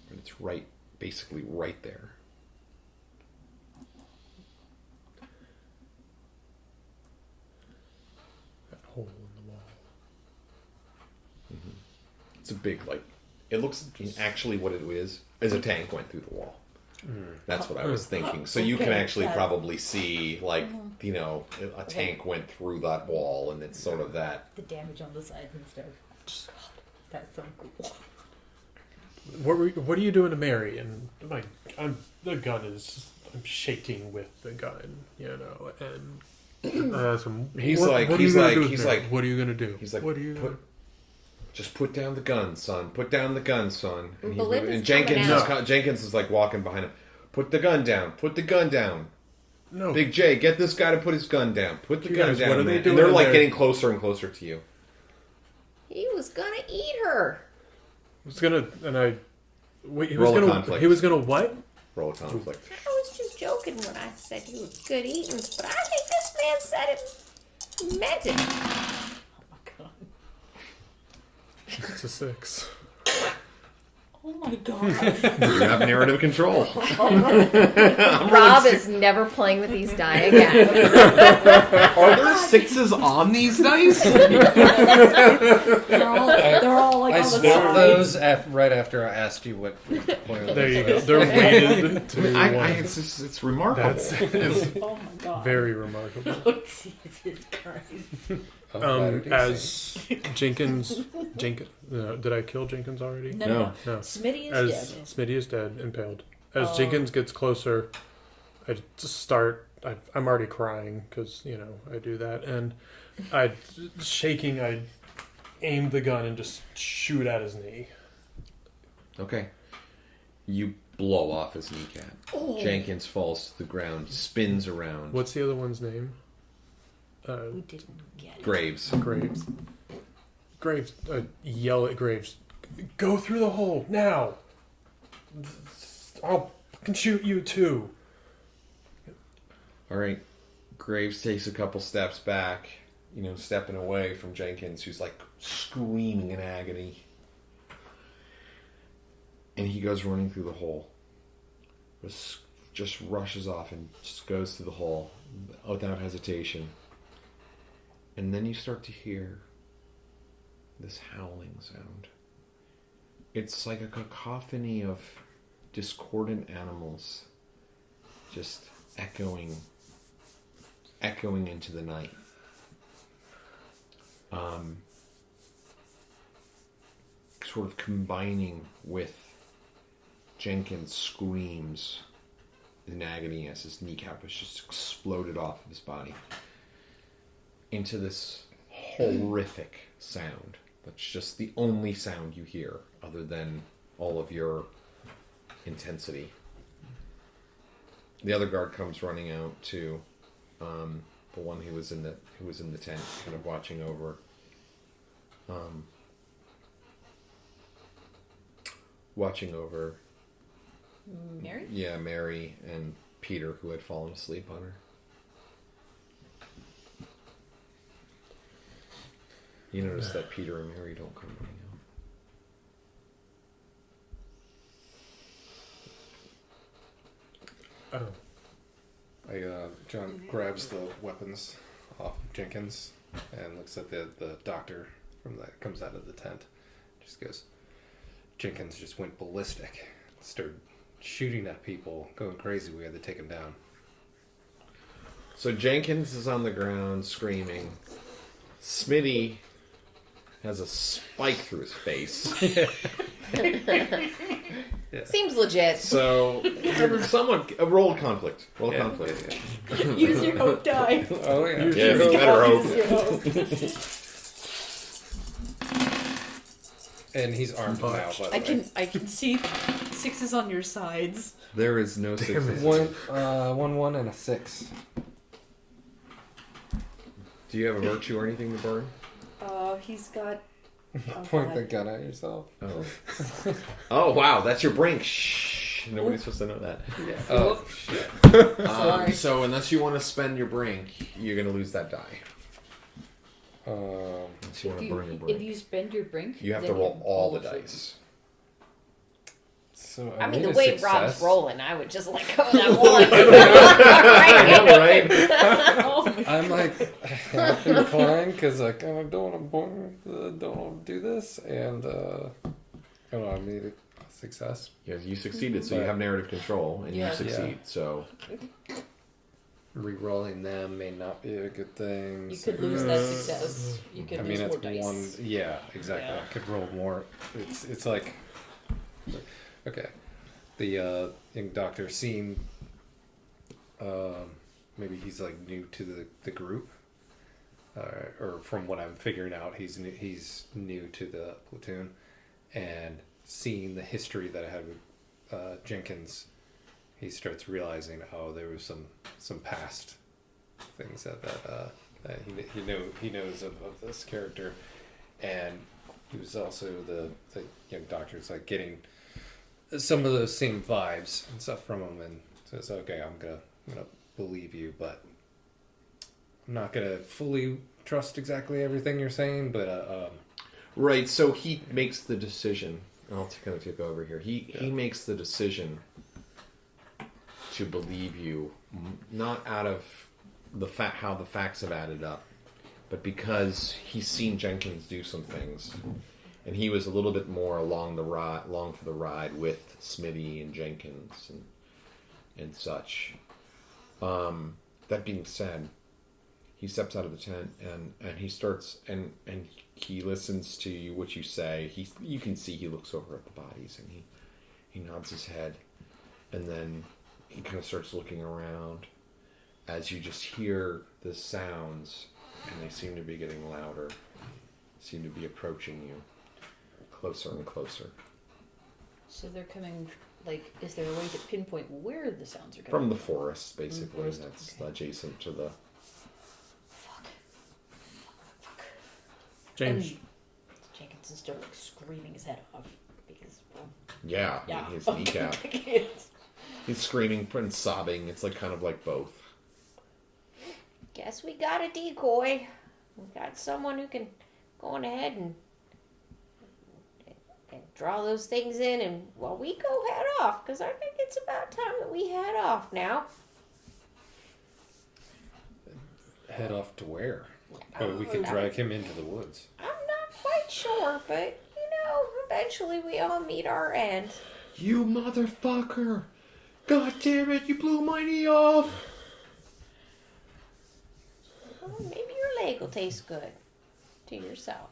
But it's basically right there. That hole in the wall. It's a big, it looks, actually what it is a tank went through the wall. That's what I was thinking. So you can Okay, actually that- probably see, a tank went through that wall, and it's sort of that. The damage on the sides and stuff. That's so cool. What are you doing to Mary? And I'm shaking with the gun, and I ask him, He's what like- are he's you gonna like- do with he's Mary? like- what are you gonna do? He's like, what are you? just put down the gun, son. Put down the gun, son. And, Belinda's Jenkins coming Jenkins is like walking behind him. Put the gun down. Put the gun down. No, Big J, get this guy to put his gun down. Put the You gun guys, down, what are they man. doing And they're in like there? getting closer and closer to you. He was gonna eat her. was gonna, and I. Wait, he Roll was a gonna. conflict. He was gonna what? Roll a conflict. I was just joking when I said he was good eating, but I think this man said it. He meant it. Oh my god. It's a 6. Oh my god. You have narrative control. Rob is never playing with these die again. Are there 6s on these dice? they're all like I on the snapped side. those right after I asked you what point There you go. They're weighted to one. It's remarkable. That's Oh my god. very remarkable. Oh, Jesus Christ. As Jenkins, did I kill Jenkins already? No. No. Smitty is As dead. Smitty is dead, impaled. As Jenkins gets closer, I just start. I'm already crying because I do that, and I aim the gun and just shoot at his knee. Okay. You blow off his kneecap. Jenkins falls to the ground, spins around. What's the other one's name? We didn't get it. Graves. Graves. Graves. Yell at Graves. Go through the hole now. I'll fucking shoot you too. All right. Graves takes a couple steps back, stepping away from Jenkins, who's like screaming in agony. And he goes running through the hole. Just rushes off and just goes through the hole without hesitation. And then you start to hear this howling sound. It's like a cacophony of discordant animals just echoing into the night. Sort of combining with Jenkins' screams in agony as his kneecap was just exploded off of his body into this horrific sound. That's just the only sound you hear other than all of your intensity. The other guard comes running out to the one who was in the tent, kind of watching over. Mary? Yeah, Mary and Peter, who had fallen asleep on her. You notice that Peter and Mary don't come running out. Oh. John grabs the weapons off of Jenkins and looks at the doctor that comes out of the tent. Just goes, Jenkins just went ballistic. Started shooting at people, going crazy. We had to take him down. So Jenkins is on the ground screaming. Smitty has a spike through his face. Seems legit. So roll conflict. Roll conflict. Use your hope die. Oh yeah. Yeah, better hope. Use your hope. And he's armed now. By the way. I can see 6s on your sides. There is no sixes. One, and a 6. Do you have a virtue or anything to burn? He's got. Point the gun at yourself. Oh. Oh wow, that's your brink. Shh. Nobody's supposed to know that. Yeah. Oh shit. Sorry. So unless you want to spend your brink, you're gonna lose that die. Unless you want to burn your brink. If you spend your brink, You have to then roll all the of it. dice. So I mean, need the a way success. Rob's rolling, I would just let go of that one. Right? Oh my I'm like half inclined because I kind of don't want to do this, and I need a success. Yeah, you succeeded, so you have narrative control, and Yeah. you succeed. So Rerolling them may not be a good thing. You could lose that success. You could I lose mean, more it's dice. one. Yeah, exactly. Yeah. I could roll more. It's like okay. The young doctor seeing. Maybe he's like new to the group, or from what I'm figuring out, he's new to the platoon, and seeing the history that I had with Jenkins, he starts realizing, oh, there was some past things that he knows of this character, and he was also the young doctor's like getting some of those same vibes and stuff from him, and says, okay, I'm gonna believe you, but I'm not gonna fully trust exactly everything you're saying, but Right, so he makes the decision. I'll kind of take over here. He makes the decision to believe you, not out of the how the facts have added up, but because he's seen Jenkins do some things, and he was a little bit more along for the ride with Smitty and Jenkins and such. That being said, he steps out of the tent and he starts and he listens to what you say. You can see he looks over at the bodies and he nods his head, and then he kind of starts looking around as you just hear the sounds, and they seem to be getting louder, seem to be approaching you closer and closer. So they're coming, like, is there a way to pinpoint where the sounds are coming From the forest, basically. forest, That's okay. adjacent to the... Fuck. James. And Jenkins is still, like, screaming his head off because, well, Yeah, yeah. his kneecap. He's screaming and sobbing. It's like kind of like both. Guess we got a decoy. We got someone who can go on ahead and draw those things in, and well, we go head off, because I think it's about time that we head off now. head off to where? Oh, we could drag him into the woods. I'm not quite sure, but eventually we all meet our end. You motherfucker! God damn it, you blew my knee off! Well, maybe your leg will taste good to yourself.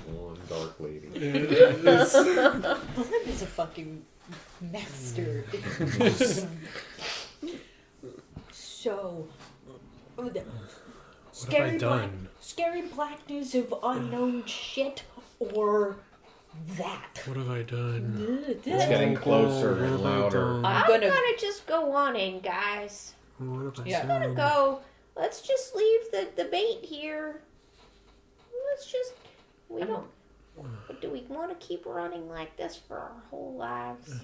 One dark lady. Belinda's a fucking master. So, What have scary I done? scary blackness of unknown shit, or that. What have I done? It's getting closer and louder. I'm gonna just go on in, guys. What have I Yeah. I'm gonna go. Let's just leave the bait here. We don't. Do we want to keep running like this for our whole lives?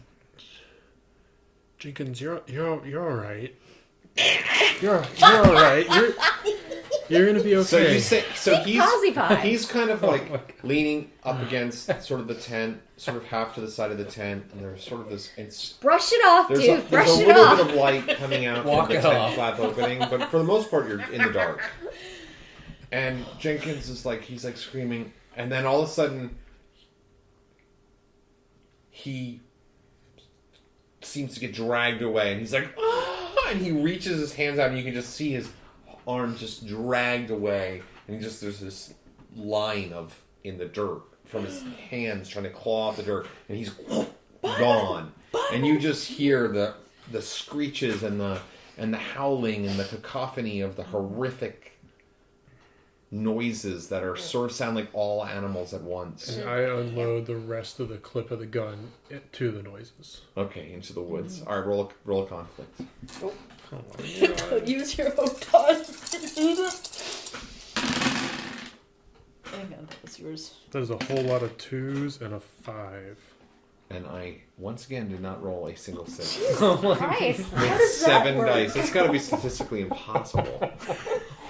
Jenkins, you're all right. You're all right. You're gonna be So okay. you say, Big Posy Pie. he's kind of like leaning up against sort of the tent, sort of half to the side of the tent, and there's sort of this. Brush it off, There's dude. a Brush it little off. bit of light coming out Walk from the it tent off. flap opening, but for the most part, you're in the dark. And Jenkins is like, he's like screaming, and then all of a sudden, he seems to get dragged away, and he's like, ah! And he reaches his hands out, and you can just see his arm just dragged away, and there's this line in the dirt from his hands trying to claw out the dirt, and he's gone, and you just hear the screeches and the howling and the cacophony of the horrific noises that are sort of sound like all animals at once. And I unload the rest of the clip of the gun to the noises. Okay, into the woods. All right, roll a conflict. Use your own time. Hang on, that was yours. There's a whole lot of 2s and a 5. And I once again did not roll a single 6. Christ. With does that 7 work? dice. It's got to be statistically impossible.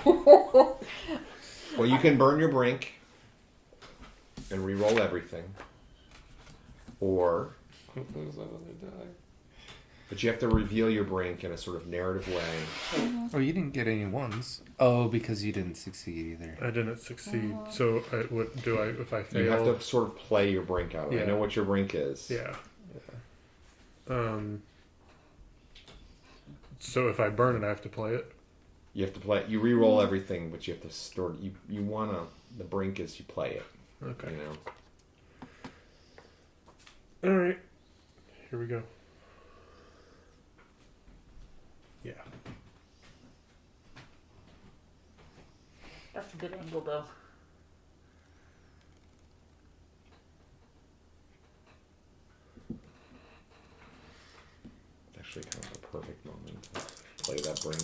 Well, you can burn your brink and re-roll everything. Or, but you have to reveal your brink in a sort of narrative way. Oh, you didn't get any ones. Oh, because you didn't succeed either. I didn't succeed. So what do I if I fail? You have to sort of play your brink out. I Yeah. know what your brink is. Yeah. So if I burn it, I have to play it. You have to play. You re-roll everything, but you have to store. You want to. The brink is you play it. Okay. You know. All right. Here we go. Yeah. That's a good angle, though. It's actually kind of a perfect moment to play that brink.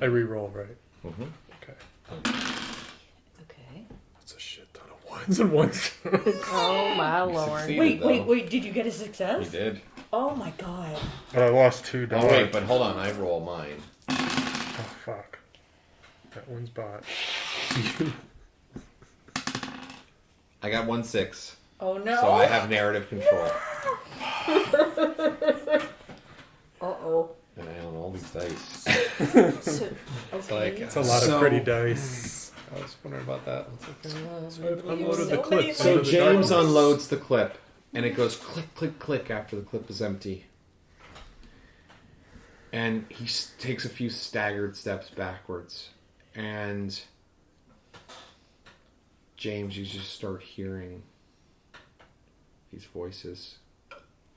I re-roll, right? Mm-hmm. Okay. Okay. That's a shit ton of ones and 1 stroke. Oh my You lord. succeeded, Wait, did you get a success? You did. Oh my god. But I lost 2 dollars. Oh wait, but hold on. I roll mine. Oh, fuck. That one's bought. I got 1 6. Oh no. So I have narrative control. Uh-oh. And I own all these dice. So, okay. like, It's a lot So- of pretty dice. I was wondering about that. It's like, I've unloaded so the clip. many So into the James darkness. unloads the clip, and it goes click, click, click after the clip is empty. And he takes a few staggered steps backwards. And James, you just start hearing these voices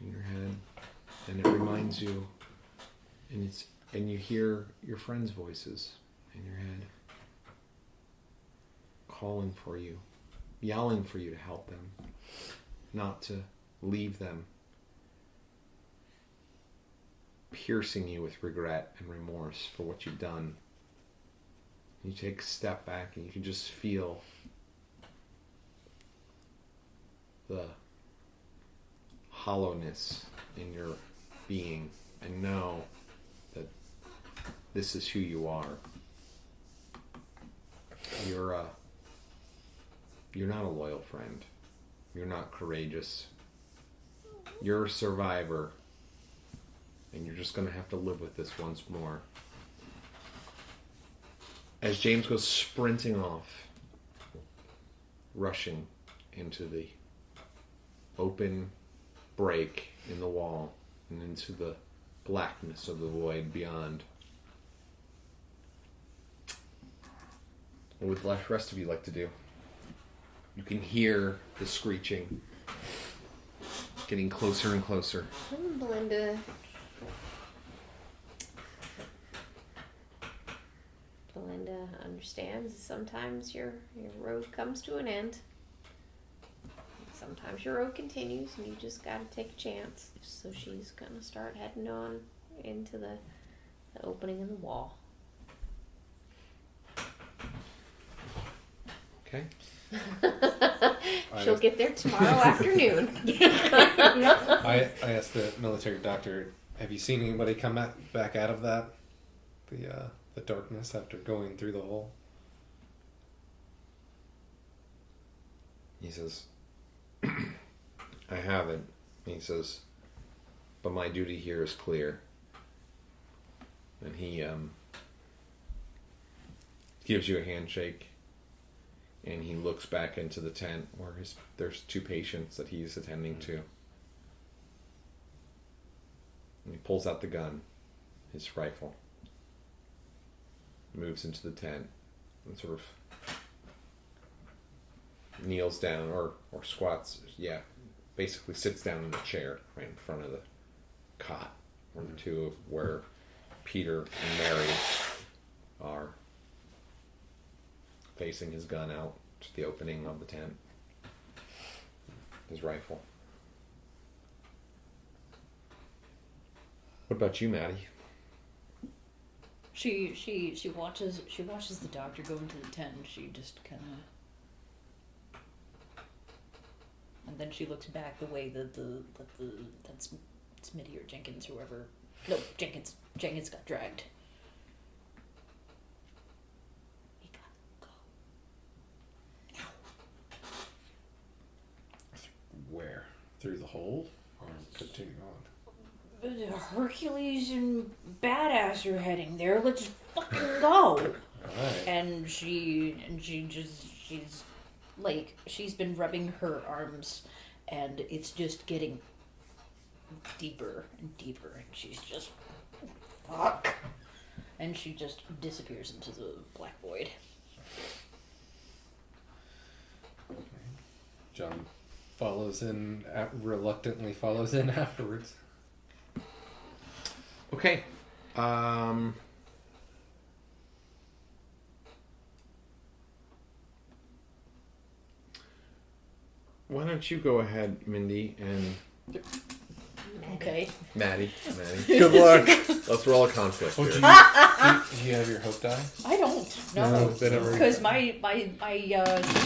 in your head. And it reminds you, and you hear your friends' voices in your head. Calling for you, yelling for you to help them, not to leave them, piercing you with regret and remorse for what you've done. You take a step back and you can just feel the hollowness in your being and know that this is who you are. You're not a loyal friend. You're not courageous. You're a survivor. And you're just going to have to live with this once more. As James goes sprinting off, rushing into the open break in the wall and into the blackness of the void beyond. What would the rest of you like to do? You can hear the screeching getting closer and closer. Belinda understands sometimes your road comes to an end. Sometimes your road continues and you just gotta take a chance. So she's gonna start heading on into the opening in the wall. Okay. She'll get there tomorrow afternoon. I asked the military doctor, have you seen anybody come back out of that? The darkness after going through the hole? He says, I haven't. He says, but my duty here is clear. And he gives you a handshake. And he looks back into the tent where there's 2 patients that he's attending to. And he pulls out the gun, his rifle. Moves into the tent and sort of kneels down or squats. Yeah, basically sits down in a chair right in front of the cot where Peter and Mary are, facing his gun out to the opening of the tent. His rifle. What about you, Maddie? She watches the doctor go into the tent and she just kind of, and then she looks back the way that that's Smitty or Jenkins, whoever. No, Jenkins got dragged. We gotta go. Where? Through the hole? Or continue on? Hercules and Badass are heading there. Let's fucking go. Alright. And she's like, she's been rubbing her arms and it's just getting deeper and deeper and she's just, fuck. And she just disappears into the black void. John reluctantly follows in afterwards. Okay. Why don't you go ahead, Mindy, and Okay. Maddie. Good luck. Let's roll a conflict Oh, here. do you have your hope die? I don't. No, they never- because my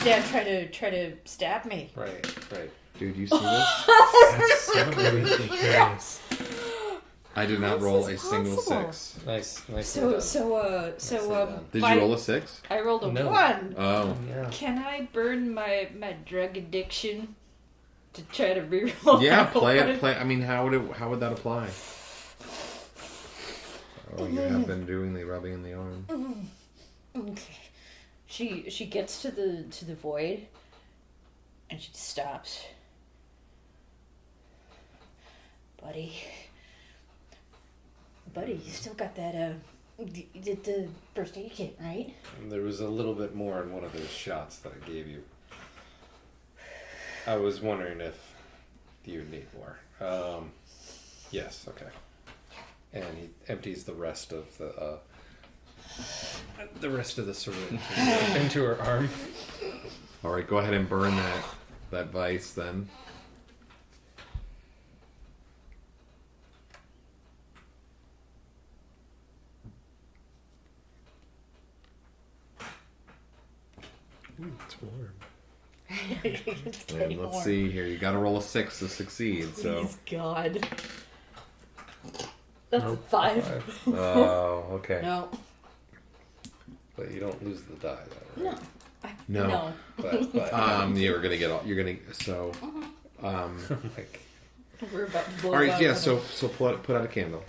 dad tried to stab me. Right. Dude, you see this? That's so ridiculous. I did not How is roll a this single possible? 6. Nice. So Did you roll a 6? I rolled a No. 1. Oh. Yeah. Can I burn my drug addiction to try to reroll? Yeah, that play one? it. I mean, how would that apply? Oh, you have been doing the rubbing in the arm. Okay. She gets to the void, and she stops. Buddy, you still got that the first aid kit, right? And there was a little bit more in one of those shots that I gave you. I was wondering if you need more. Yes, okay. And he empties the rest of the syringe into her arm. All right, go ahead and burn that vice then. Ooh, it's warm. It's And getting let's warm. see here. You got to roll a 6 to succeed. So. Please, God. That's a Nope. 5. Oh, okay. No. But you don't lose the die, though, No. right? No. But You're gonna get all. You're gonna so. like, We're about to blow All right, out yeah. of So put out a candle.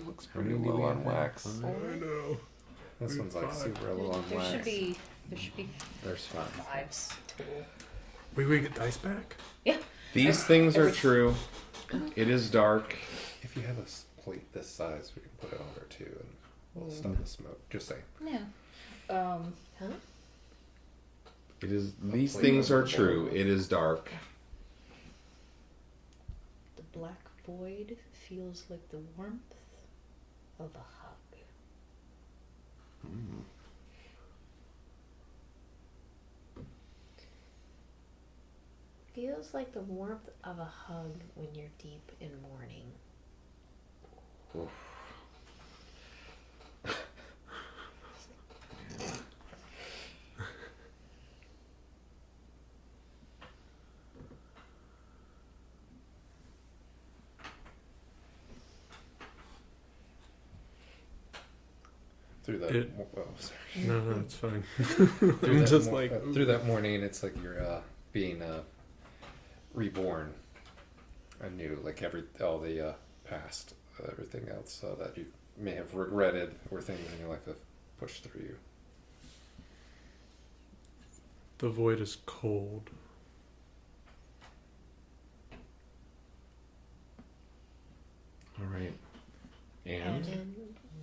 Looks how many do we have wax? I know. This one's like super low on There wax. should be There's 5. 5s total. Wait, we get dice back? Yeah. These things are true. It is dark. If you have a plate this size, we can put it on there too, and we'll stop the smoke. Just saying. Yeah. Huh? It is. These things are true. It is dark. The black void feels like the warmth of a hug. Feels like the warmth of a hug when you're deep in mourning. Oof. Through that. It- Sorry. No, it's fine. Through I'm that just mo- like, through that morning, it's like you're being reborn anew, like all the past, everything else that you may have regretted or things in your life have pushed through you. the void is cold. All right. And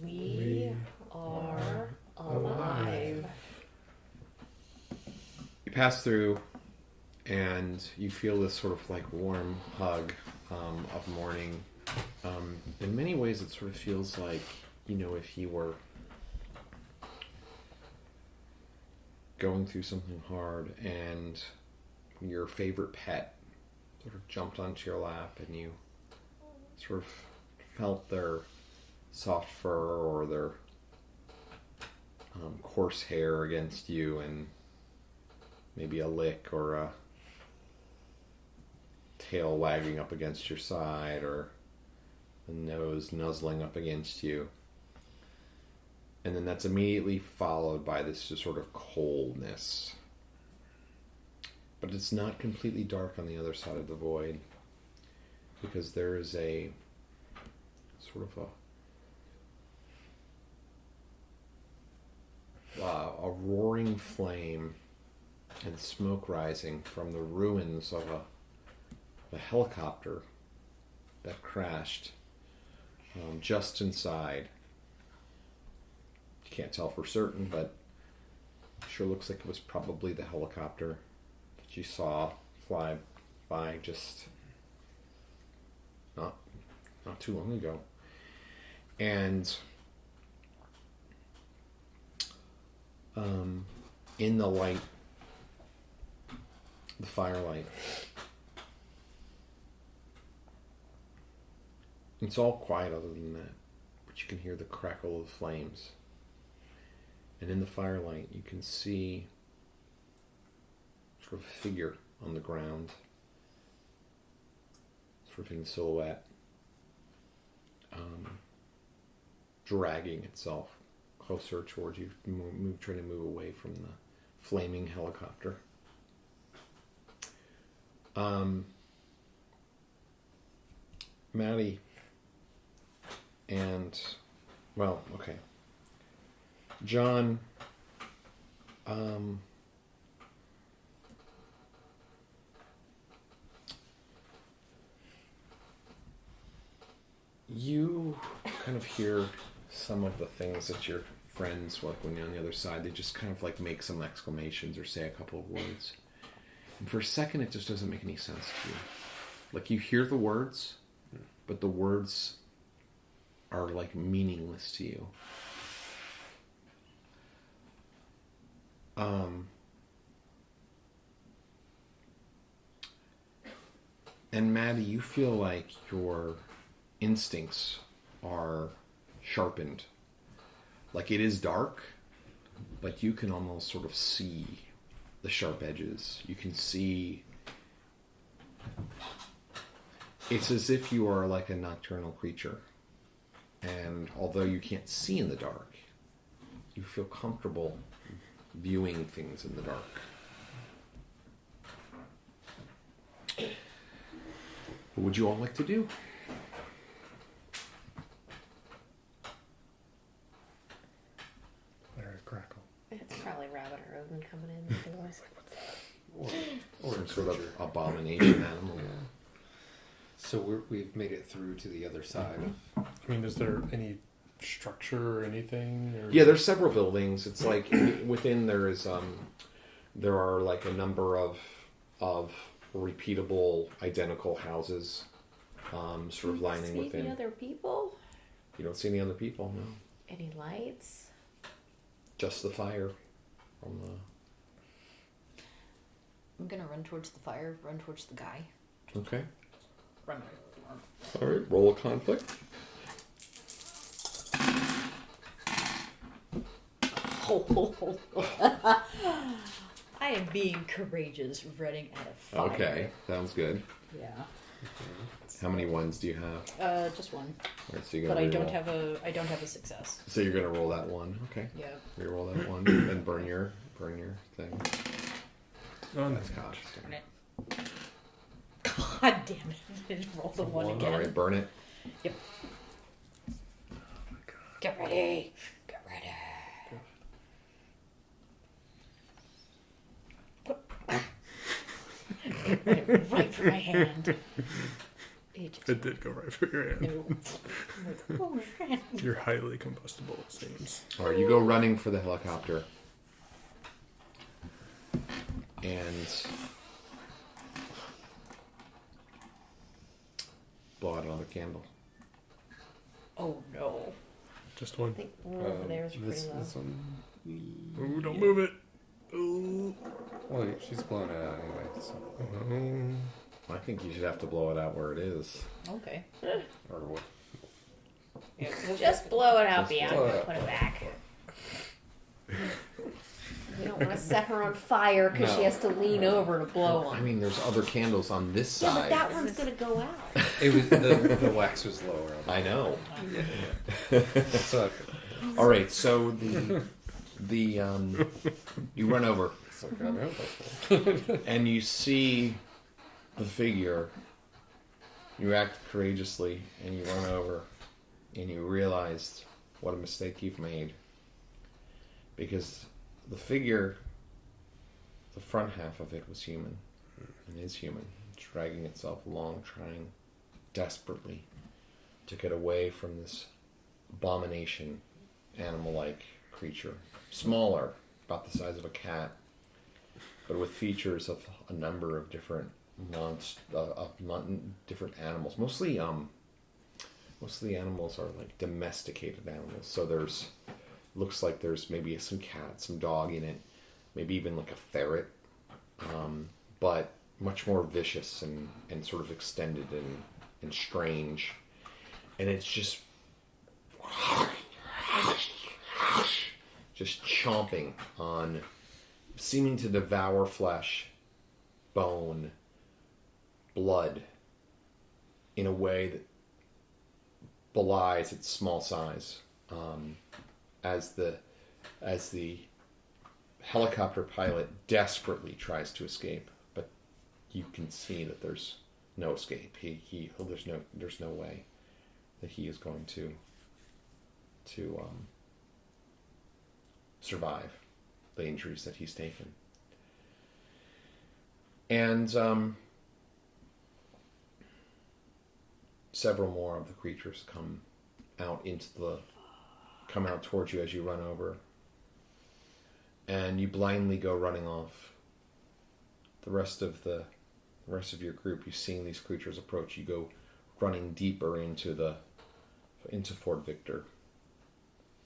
We are alive. you pass through, and you feel this sort of like warm hug of morning. In many ways, it sort of feels like, if you were going through something hard and your favorite pet sort of jumped onto your lap and you sort of felt their soft fur or their coarse hair against you, and maybe a lick or a tail wagging up against your side or the nose nuzzling up against you. And then that's immediately followed by this just sort of coldness. But it's not completely dark on the other side of the void, because there is a sort of a roaring flame and smoke rising from the ruins of a helicopter that crashed just inside. You can't tell for certain, but it sure looks like it was probably the helicopter that you saw fly by just not too long ago. And in the light, the firelight, It's all quiet other than that, but you can hear the crackle of flames. And in the firelight, you can see sort of a figure on the ground, sort of in silhouette, dragging itself closer towards you, trying to move away from the flaming helicopter. Maddie and, well, okay. John, you kind of hear some of the things that your friends, like when you're on the other side, they just kind of like make some exclamations or say a couple of words. And for a second, it just doesn't make any sense to you. Like you hear the words, but the words are like meaningless to you. And Maddie, you feel like your instincts are sharpened. Like it is dark, but you can almost sort of see the sharp edges. You can see... It's as if you are like a nocturnal creature. And although you can't see in the dark, you feel comfortable viewing things in the dark. What would you all like to do? There, crackle. It's probably rabbit or rodent coming in with the noise. Or Some sort of abomination animal. Yeah. So we've made it through to the other side. I mean, is there any structure or anything? Or... Yeah, there's several buildings. It's like within there is there are like a number of repeatable, identical houses, sort of lining See within. the other people? You don't see any other people, no. Any lights? Just the fire from the. I'm gonna run towards the fire, run towards the guy. Okay. Run. All right. Roll a conflict. I am being courageous, running out of fire. Okay, sounds good. Yeah. How many ones do you have? Just one. All right, so you're But gonna I don't reroll. have a success. So you're gonna roll that one. Okay. Yeah. Reroll that one and burn your thing. Oh, no. That's gosh. Darn it. God damn it! I didn't roll the one again. All right, burn it. Yep. Get ready. Get ready. Right for my hand. It just, It did go right for your hand. no. I'm like, oh, man. You're highly combustible, it seems. All right, you go running for the helicopter, and blow out another candle. Oh no. Just one. I think one over there is pretty This low. one. Ooh, don't move it. Ooh. Well, she's blown it out anyway. So. I think you should have to blow it out where it is. Okay. Or what? Yeah, Just blow it out Just beyond blow and it out. put it back. We don't want to set her on fire because she No. has to lean over to blow I one. mean, there's other candles on this Yeah, but side. that one's gonna go out. It was the wax was lower. I know. So All right, so the you run over so God, I hope that's and you see the figure. You act courageously and you run over and you realized what a mistake you've made. Because the figure, the front half of it was human and is human. It's dragging itself along, trying desperately to get away from this abomination, animal-like creature. Smaller, about the size of a cat, but with features of a number of different different animals. Mostly the animals are like domesticated animals. So looks like there's maybe some cat, some dog in it, maybe even like a ferret, but much more vicious and sort of extended and strange. and it's just chomping on, seeming to devour flesh, bone, blood, in a way that belies its small size. As the helicopter pilot desperately tries to escape, but you can see that there's no escape. There's no way that he is going to survive the injuries that he's taken. And several more of the creatures come out towards you as you run over. And you blindly go running off. The rest of your group, you've seen these creatures approach. You go running deeper into Fort Victor,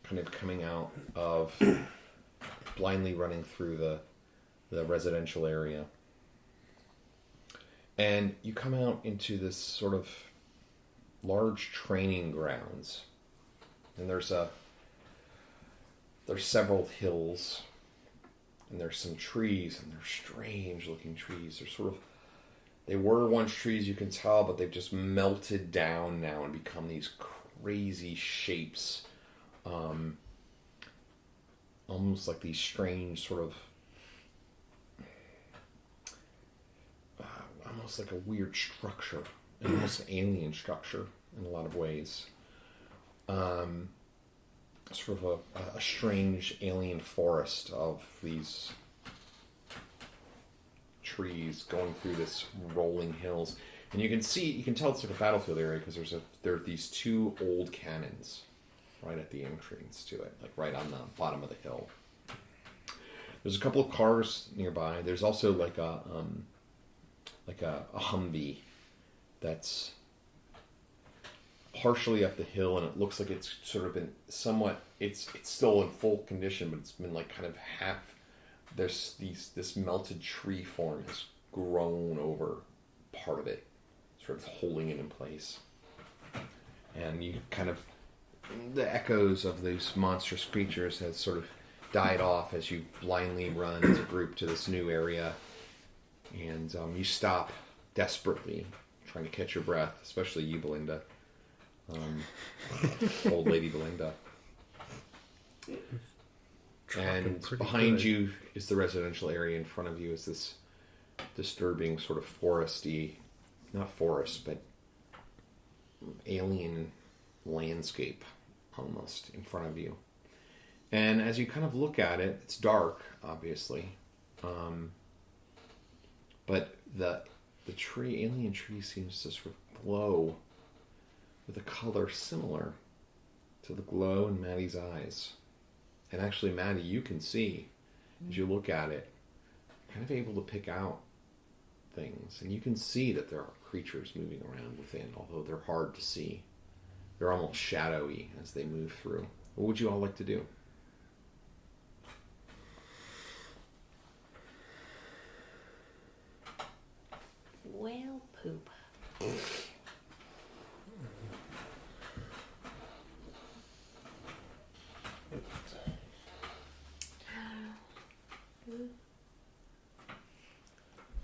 kind of coming out of blindly running through the residential area. And you come out into this sort of large training grounds. And there's several hills, and there's some trees, and they're strange looking trees. They were once trees, you can tell, but they've just melted down now and become these crazy shapes. Almost like these strange sort of, almost like a weird structure, almost an alien structure in a lot of ways. Sort of a strange alien forest of these trees going through this rolling hills, and you can tell it's like a battlefield area because there are these two old cannons right at the entrance to it, like right on the bottom of the hill. There's a couple of cars nearby. There's also like a Humvee that's partially up the hill, and it looks like it's sort of been somewhat, it's still in full condition, but it's been like kind of half, this melted tree form has grown over part of it, sort of holding it in place. And you kind of, the echoes of these monstrous creatures has sort of died off as you blindly run as a group to this new area. And you stop desperately, trying to catch your breath, especially you, Belinda. Old lady Belinda. And behind you is the residential area. In front of you is this disturbing sort of foresty, not forest, but alien landscape almost in front of you. And as you kind of look at it, it's dark, obviously. But the alien tree seems to sort of glow with a color similar to the glow in Maddie's eyes. And actually, Maddie, you can see, as you look at it, kind of able to pick out things. And you can see that there are creatures moving around within, although they're hard to see. They're almost shadowy as they move through. What would you all like to do? Whale poop.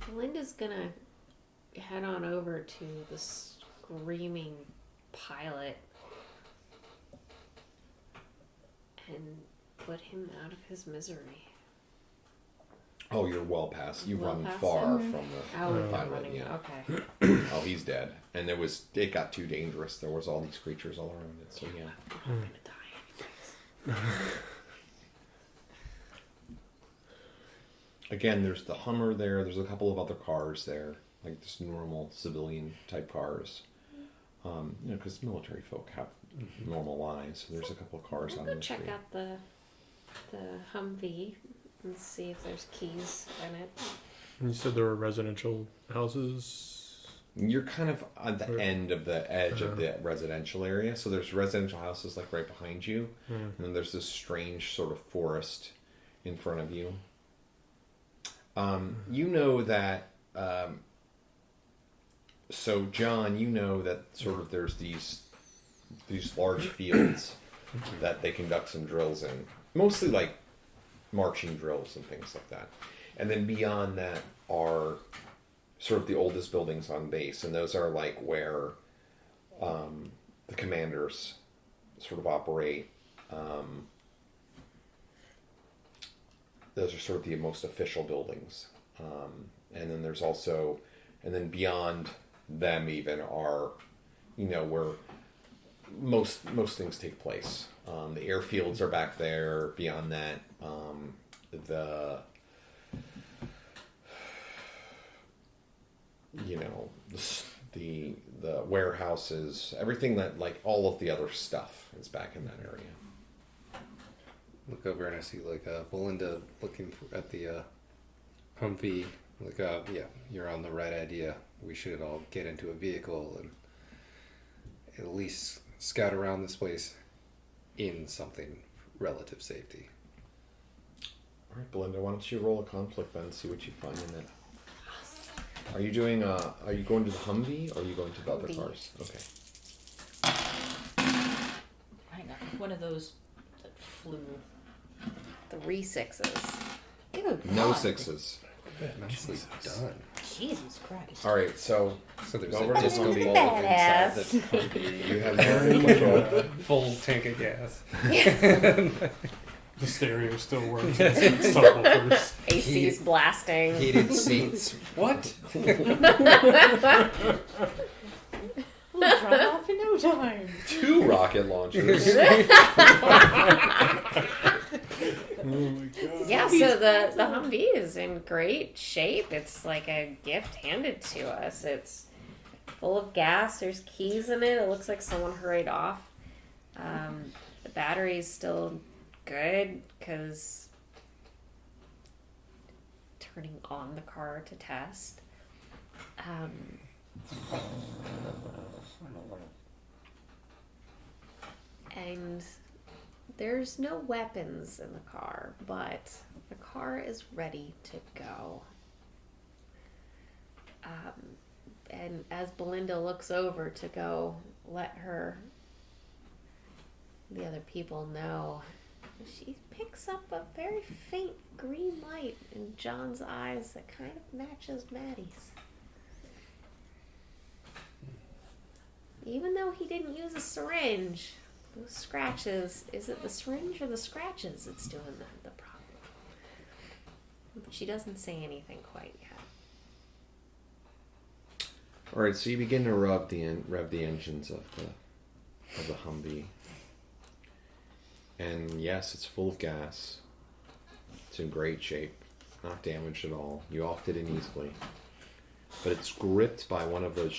Belinda's gonna head on over to the screaming pilot and put him out of his misery. Oh, you're well past. You've Well run past far him? from the Oh, pilot. running. Yeah. Okay. Oh, he's dead. And it got too dangerous. There was all these creatures all around it. So yeah. I'm gonna die anyways. Again, there's the Hummer there. There's a couple of other cars there, like just normal civilian type cars. Because military folk have normal lives. So there's a couple of cars I'll on go the check street. out the Humvee and see if there's keys in it. You said there were residential houses. You're kind of at the end of the edge of the residential area. So there's residential houses like right behind you. And then there's this strange sort of forest in front of you. You know that, so John, you know that sort of there's these these large fields that they conduct some drills in, mostly like marching drills and things like that. And then beyond that are sort of the oldest buildings on base, and those are like where the commanders sort of operate. Those are sort of the most official buildings. And then there's also, and then beyond them even are, where most things take place. The airfields are back there. Beyond that, the warehouses, everything that, like, all of the other stuff is back in that area. Look over and I see like Belinda looking at the Humvee. Like, yeah, you're on the right idea. We should all get into a vehicle and at least scout around this place in something relative safety. All right, Belinda, why don't you roll a conflict then, see what you find in it. Are you doing? Are you going to the Humvee, or are you going to the other Humvee. cars? Okay. Hang on, one of those that flew. 3 sixes. Good No God. sixes. Nicely done. Jesus Christ. All right, so So there's Over a to disco Humvee. ball inside Badass. the Humvee. you have very Full tank of gas. The stereo still works. It's subwoofers. AC's blasting. Heated seats. What? We'll drive off in no time. 2 rocket launchers. Oh my god. Yeah, so the Humvee is in great shape. It's like a gift handed to us. It's full of gas. There's keys in it. It looks like someone hurried off. The battery's still good because turning on the car to test. And there's no weapons in the car, but the car is ready to go. And as Belinda looks over to go let the other people know, she picks up a very faint green light in John's eyes that kind of matches Maddie's. Even though he didn't use a syringe, those scratches, is it the syringe or the scratches that's doing the problem? But she doesn't say anything quite yet. All right, so you begin to rev the engines of the Humvee, and yes, it's full of gas. It's in great shape, not damaged at all. You all fit in easily, but it's gripped by one of those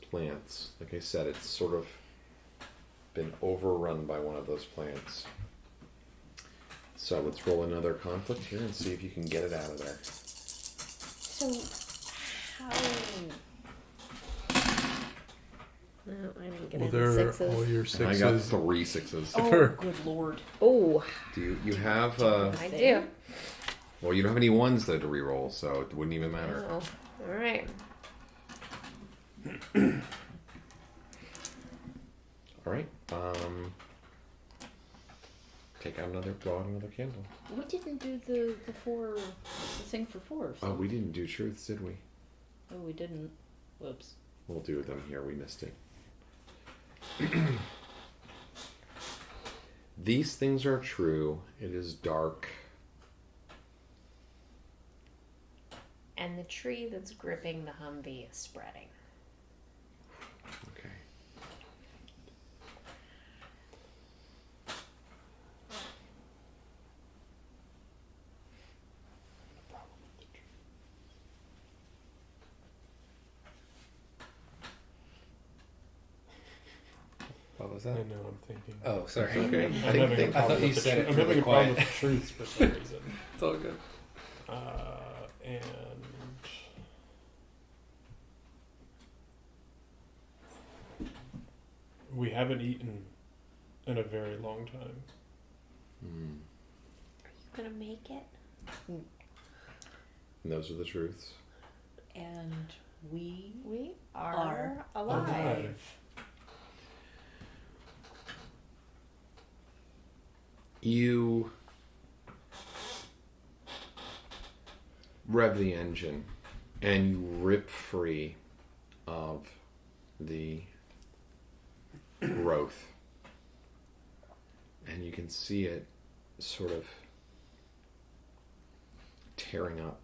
plants. Like I said, it's sort of been overrun by one of those plants. So let's roll another conflict here and see if you can get it out of there. So, how... No, I didn't get Well, any there are sixes. all your I got sixes. 3 sixes. Oh, good lord. Oh, Do you have I do. well, you don't have any ones though to reroll, so it wouldn't even matter. Oh, all right. All right. Blow out another candle. We didn't do the thing for 4. So. Oh, we didn't do truths, did we? Oh, we didn't. Whoops. We'll do them here. We missed it. These things are true. It is dark. And the tree that's gripping the Humvee is spreading. Okay. What was I that? know, I'm thinking. Oh, sorry. Okay. I'm having a I thought problem you with the said it I'm having really a problem quiet. with the truths for some reason. It's all good. And we haven't eaten in a very long time. Hmm. Gonna make it? And those are the truths. And we... We Are are alive. You rev the engine and you rip free of the growth. And you can see it sort of tearing up.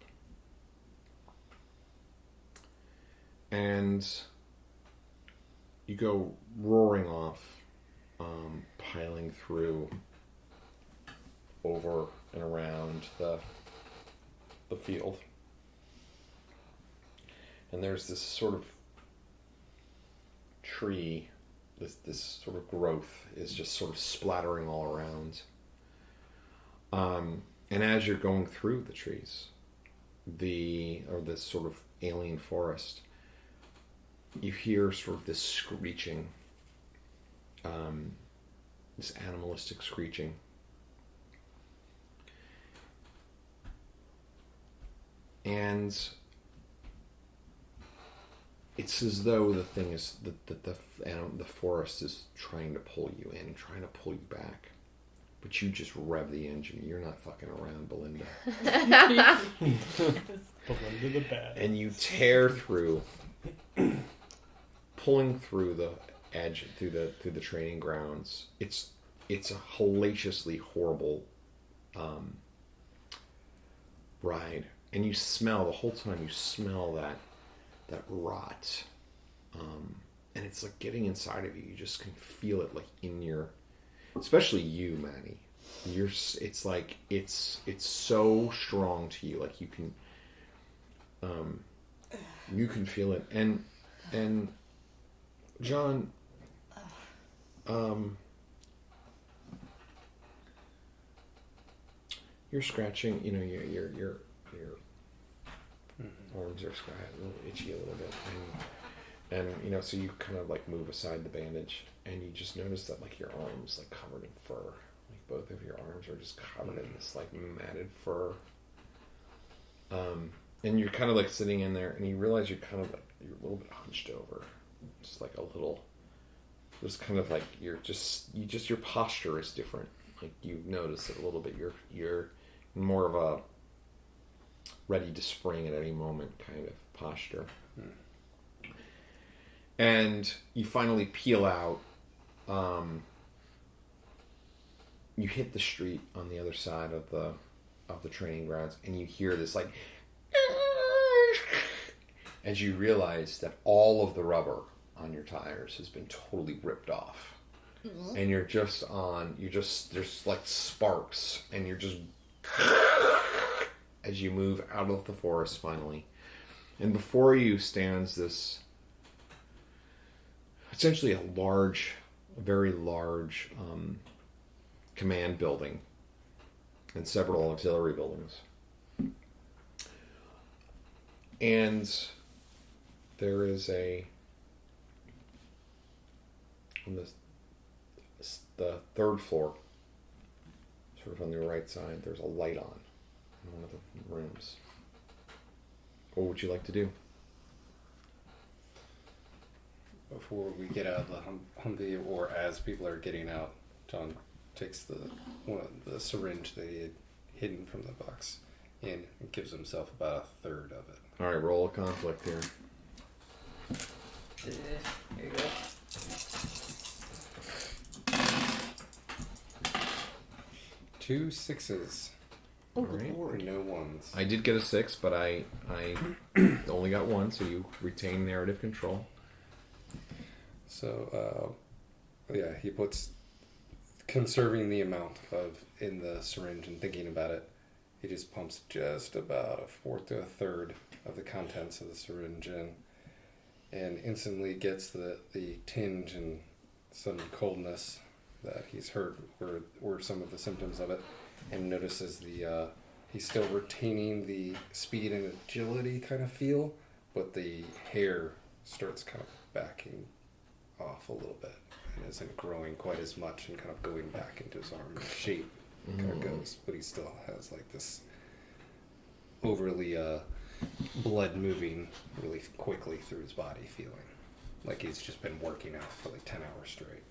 And you go roaring off, piling through over and around the field. And there's this sort of tree, this sort of growth is just sort of splattering all around. And as you're going through the trees, this sort of alien forest, you hear sort of this screeching, this animalistic screeching. And it's as though the thing is the forest is trying to pull you in, trying to pull you back. But you just rev the engine. You're not fucking around, Belinda. Belinda the bad. And you tear through, pulling through the edge, through the training grounds. It's a hellaciously horrible ride. And you smell, the whole time you smell that rot. And it's like getting inside of you. You just can feel it like in your, especially you, Manny. It's like, it's so strong to you. Like you can feel it. And John, you're scratching, your arms are a little itchy a little bit, and so you kind of like move aside the bandage, and you just notice that like your arms like covered in fur, like both of your arms are just covered in this like matted fur, and you're kind of like sitting in there, and you realize you're kind of like you're a little bit hunched over, just like a little, just kind of like your posture is different. Like you notice it a little bit. You're more of a ready to spring at any moment kind of posture. And you finally peel out. You hit the street on the other side of the training grounds, and you hear this like as you realize that all of the rubber on your tires has been totally ripped off. And there's like sparks, and you're just as you move out of the forest finally. And before you stands this essentially a very large command building and several auxiliary buildings. And there is on the third floor, sort of on the right side, there's a light on in one of the rooms. What would you like to do? Before we get out of the Humvee, or as people are getting out, John takes the syringe that he had hidden from the box in and gives himself about a third of it. All right, roll a conflict here. Here you go. 2 6s. All right. Or no 1s. I did get a 6, but I only got 1, so you retain narrative control. So, he puts conserving the amount in the syringe and thinking about it. He just pumps just about a fourth to a third of the contents of the syringe in, and instantly gets the tinge and some coldness that he's heard were some of the symptoms of it, and notices he's still retaining the speed and agility kind of feel, but the hair starts kind of backing off a little bit and isn't growing quite as much and kind of going back into his arm shape. Kind of goes, but he still has like this overly blood moving really quickly through his body feeling, like he's just been working out for like 10 hours straight.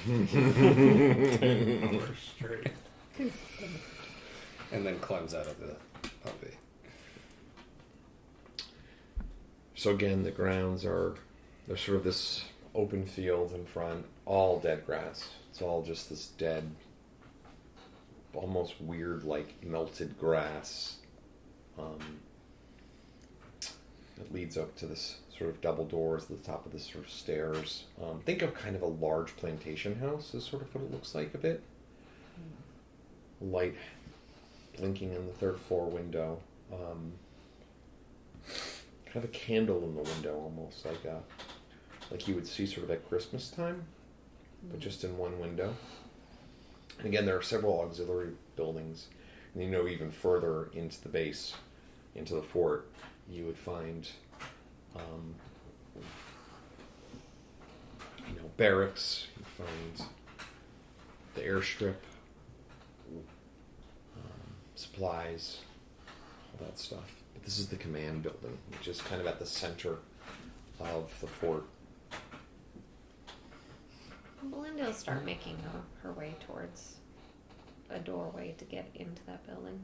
10 hours straight. And then climbs out of the Humvee. So again, the grounds are, there's sort of this open field in front, all dead grass. It's all just this dead, almost weird, like melted grass. It leads up to this sort of double doors at the top of this sort of stairs. Think of kind of a large plantation house is sort of what it looks like a bit. Light blinking in the third floor window. Kind of a candle in the window, almost like you would see sort of at Christmas time, but just in one window. And again, there are several auxiliary buildings, and even further into the base, into the fort, you would find, barracks. You find the airstrip, supplies, all that stuff. But this is the command building, which is kind of at the center of the fort. Belinda will start making her way towards a doorway to get into that building.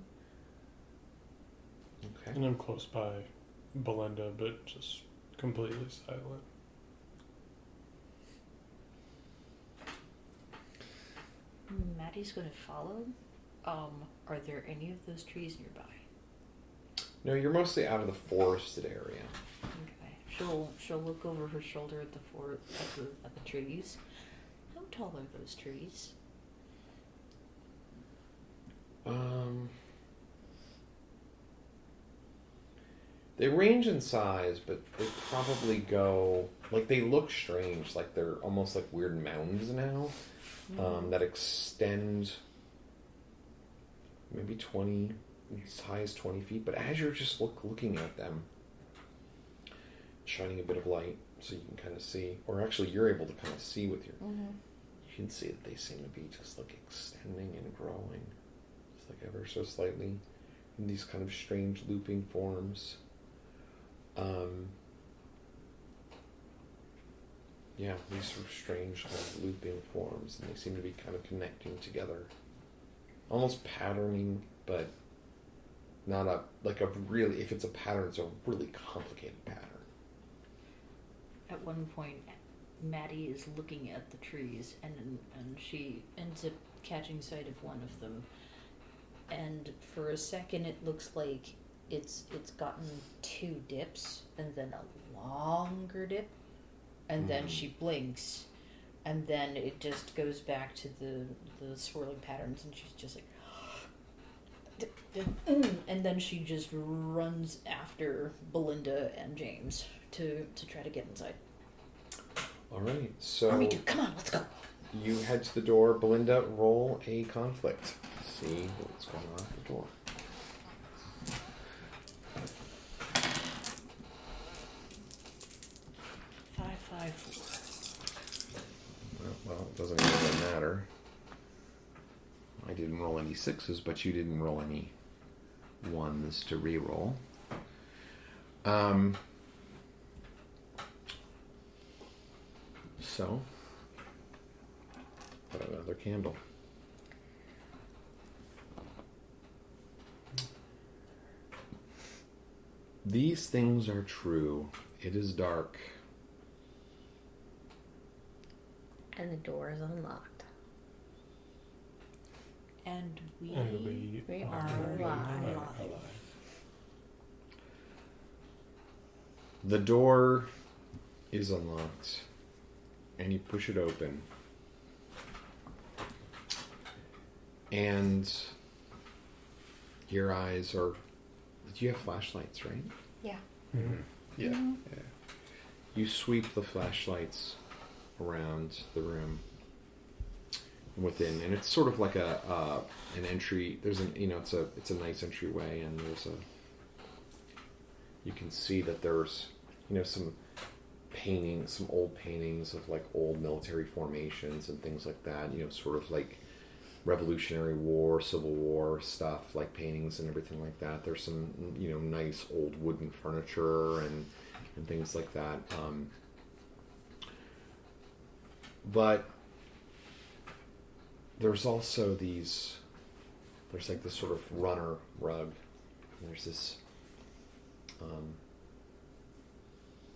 Okay. And I'm close by Belinda, but just completely silent. Maddie's going to follow. Are there any of those trees nearby? No, you're mostly out of the forested area. Okay. She'll look over her shoulder at the trees. How tall are those trees? They range in size, but they probably go, they look strange, like they're almost like weird mounds now, that extend maybe 20, as high as 20 feet, but as you're just looking at them, shining a bit of light so you can kind of see, or actually you're able to kind of see with your, you can see that they seem to be just extending and growing, just ever so slightly, in these kind of strange looping forms. These sort of strange looping forms, and they seem to be kind of connecting together, almost patterning, but not if it's a pattern, it's a really complicated pattern. At one point, Maddie is looking at the trees, and she ends up catching sight of one of them, and for a second it looks like it's gotten two dips, and then a longer dip, and then she blinks, and then it just goes back to the swirling patterns, and she's just and then she just runs after Belinda and James to try to get inside. All right, so Army dude, come on, let's go. You head to the door. Belinda, roll a conflict. See what's going on at the door. 5, 4. Well, it doesn't really matter. I didn't roll any 6s, but you didn't roll any 1s to re-roll. So, put another candle. These things are true. It is dark. And the door is unlocked. And we are alive. The door is unlocked, and you push it open. And your eyes are... You have flashlights, right? Yeah. Mm-hmm. Yeah. Mm-hmm. Yeah. You sweep the flashlights around the room within, and it's sort of like an entry. There's it's a nice entryway, and you can see that there's some paintings, some old paintings of old military formations and things like that. Sort of like Revolutionary War, Civil War stuff, paintings and everything like that. There's some nice old wooden furniture and things like that. But there's also these there's like this sort of runner rug. And there's this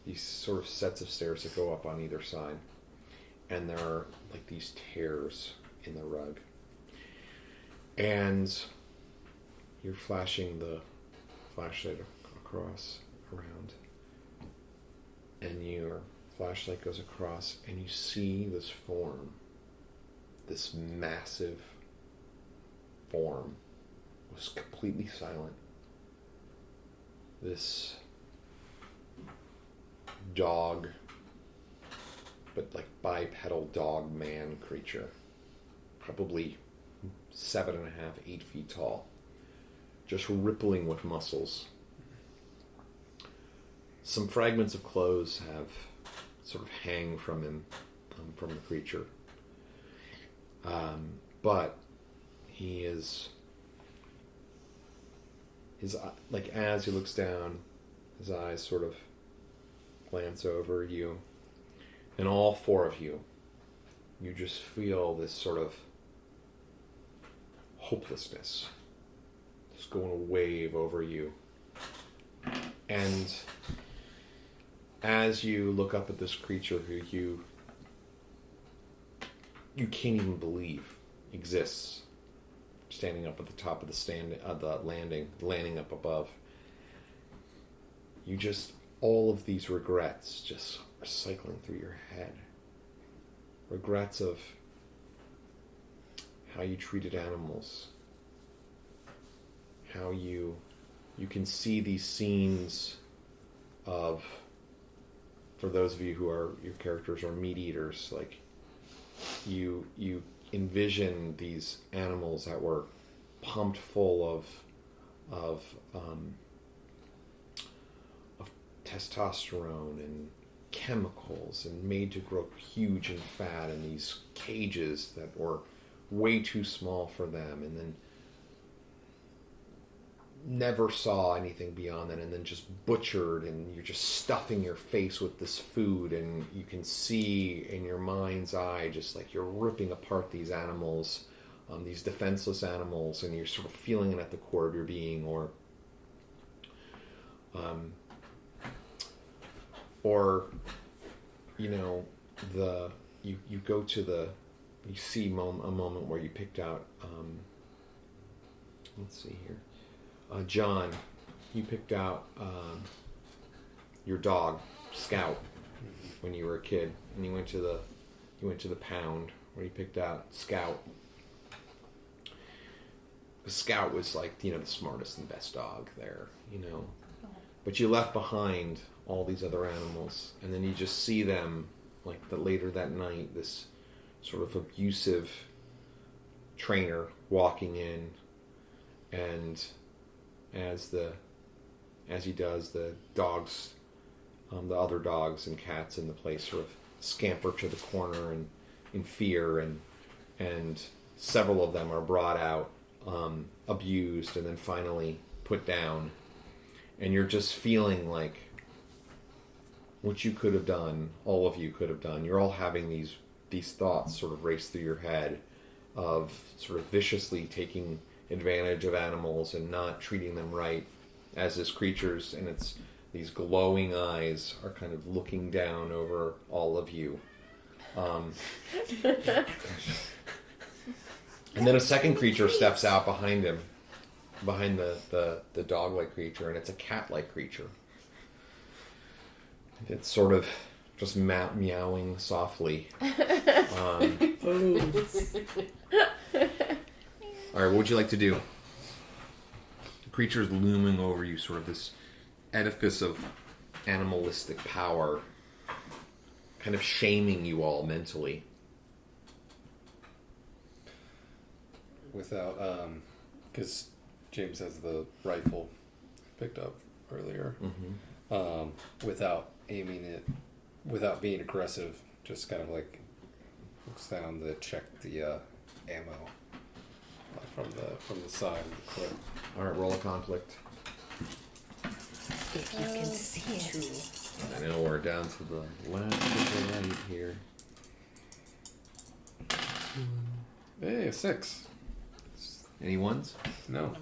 these sort of sets of stairs that go up on either side, and there are like these tears in the rug, and you're flashing the flashlight across around, and your flashlight goes across, and you see this form, this massive form, was completely silent. This dog, but like bipedal dog man creature, probably 7.5, 8 feet tall, just rippling with muscles. Some fragments of clothes have sort of hang from him, from the creature. But he is, like as he looks down, his eyes sort of glance over you, and all four of you just feel this sort of hopelessness just going a wave over you. And as you look up at this creature who you can't even believe exists, standing up at the top of the landing up above, you just, all of these regrets just are cycling through your head. Regrets of how you treated animals, how you can see these scenes of, for those of you who are, your characters are meat eaters, like you envision these animals that were pumped full of testosterone and chemicals and made to grow huge and fat in these cages that were way too small for them, and then never saw anything beyond that, and then just butchered, and you're just stuffing your face with this food, and you can see in your mind's eye just like you're ripping apart these animals, these defenseless animals, and you're sort of feeling it at the core of your being. Or you know, you go to you see a moment where you picked out, let's see here, John, you picked out your dog Scout when you were a kid, and you went to the pound where you picked out Scout. Scout was like, the smartest and best dog there, but you left behind all these other animals, and then you just see them like later that night, this sort of abusive trainer walking in, and as he does, the dogs, the other dogs and cats in the place sort of scamper to the corner and in fear, and several of them are brought out, abused, and then finally put down, and you're just feeling like what you could have done, all of you could have done. You're all having these thoughts sort of race through your head of sort of viciously taking advantage of animals and not treating them right as his creatures, and it's these glowing eyes are kind of looking down over all of you. And then a second creature steps out behind him, behind the dog-like creature, and it's a cat-like creature. It's sort of just meowing softly. All right, what would you like to do? The creature is looming over you, sort of this edifice of animalistic power, kind of shaming you all mentally. Without, because James has the rifle picked up earlier. Mm-hmm. Without aiming it, without being aggressive, just kind of like looks down to check the ammo from the side of the clip. All right, roll a conflict. If you can see it. I know we're down to the last of the light here. Hey, a 6. Any ones? No.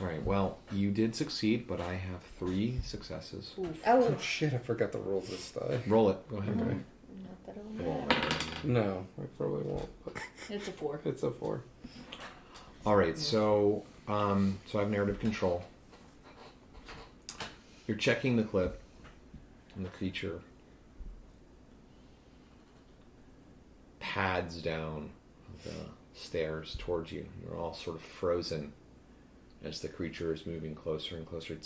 All right. Well, you did succeed, but I have 3 successes. Oh, Oh shit! I forgot to roll this die. Roll it. Go ahead. Okay. not that It it'll won't matter. matter. No, I probably won't. But It's a 4. it's a 4. All right. So I have narrative control. You're checking the clip, and the creature pads down the stairs towards you. You're all sort of frozen as the creature is moving closer and closer.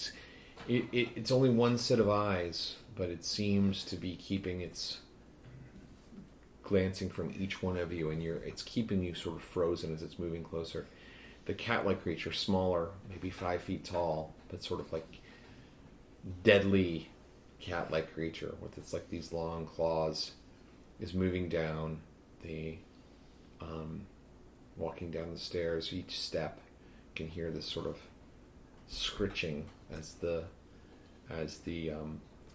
It's only one set of eyes, but it seems to be keeping its glancing from each one of you, and it's keeping you sort of frozen as it's moving closer. The cat-like creature, smaller, maybe 5 feet tall, but sort of like deadly cat-like creature with its like these long claws, is moving down the walking down the stairs. Each step you can hear this sort of scritching as the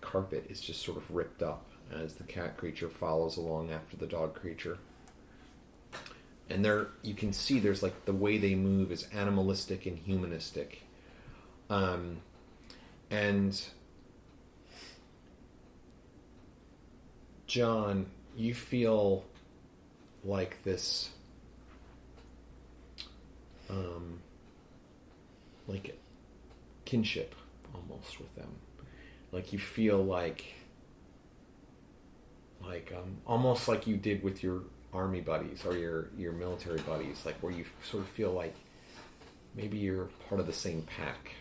carpet is just sort of ripped up as the cat creature follows along after the dog creature. And you can see there's like the way they move is animalistic and humanistic. And John, you feel like this, like kinship almost with them. Like you feel like almost like you did with your army buddies or your military buddies, like where you sort of feel like maybe you're part of the same pack.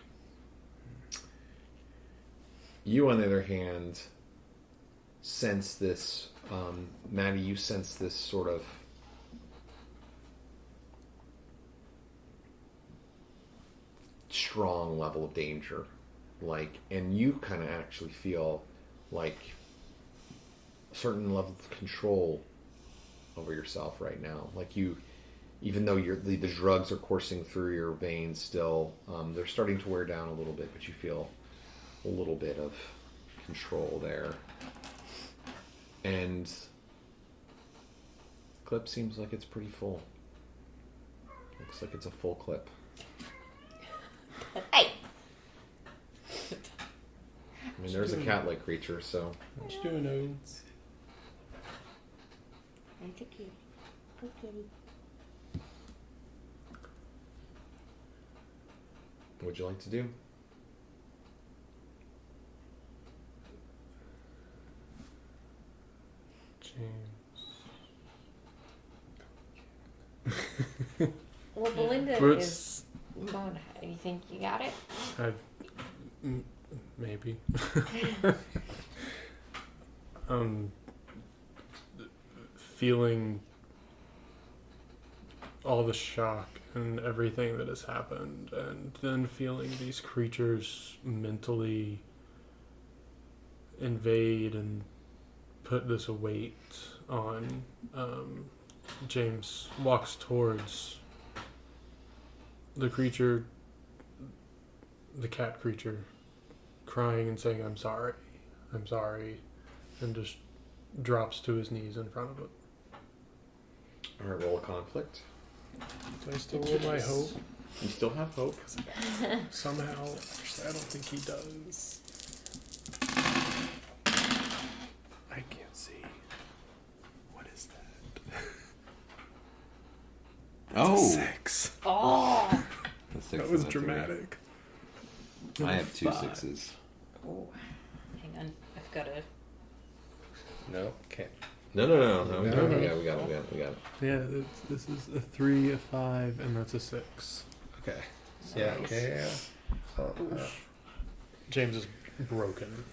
You, on the other hand, sense this, Maddie, you sense this sort of strong level of danger, and you kind of actually feel like a certain level of control over yourself right now. Like you, even though the drugs are coursing through your veins still, they're starting to wear down a little bit, but you feel a little bit of control there. And clip seems like it's pretty full. Looks like it's a full clip. Hey! I mean, there's a cat-like creature, so... What you doing, Oates? It's a kitty. Good kitty. What would you like to do? James. Well, Belinda But is going ahead. You think you got it? Maybe. Feeling all the shock and everything that has happened, and then feeling these creatures mentally invade and put this weight on. James walks towards the creature, the cat creature, crying and saying, I'm sorry, and just drops to his knees in front of it. Alright, roll a conflict. Do I still roll my hope? You still have hope. Somehow, actually, I don't think he does. I can't see. What is that? Oh! 6. Oh! That was dramatic. I have 2 5. 6s. Oh, hang on. I've got to. No, can't. No. No. We got it. Yeah, this is a 3, a 5, and that's a 6. Okay. Nice. Yeah. Oh, James is broken.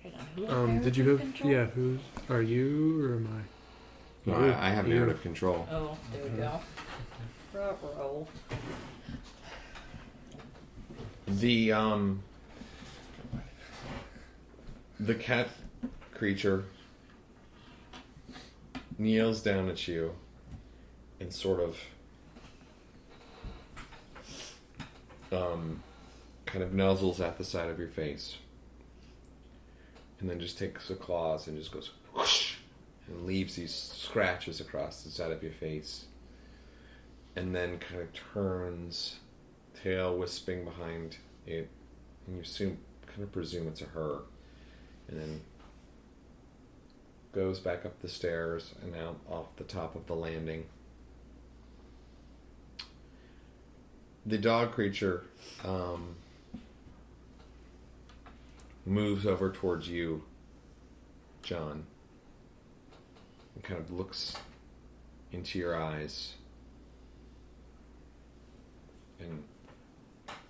Hang on. Who Did you have? control? Yeah. Who are you or am I? No, I have You. narrative control. Oh, there we go. Roll. The cat creature kneels down at you and sort of kind of nuzzles at the side of your face, and then just takes the claws and just goes whoosh and leaves these scratches across the side of your face, and then kind of turns, tail wisping behind it, and you kind of presume it's a her, and then goes back up the stairs and out off the top of the landing. The dog creature moves over towards you, John, and kind of looks into your eyes and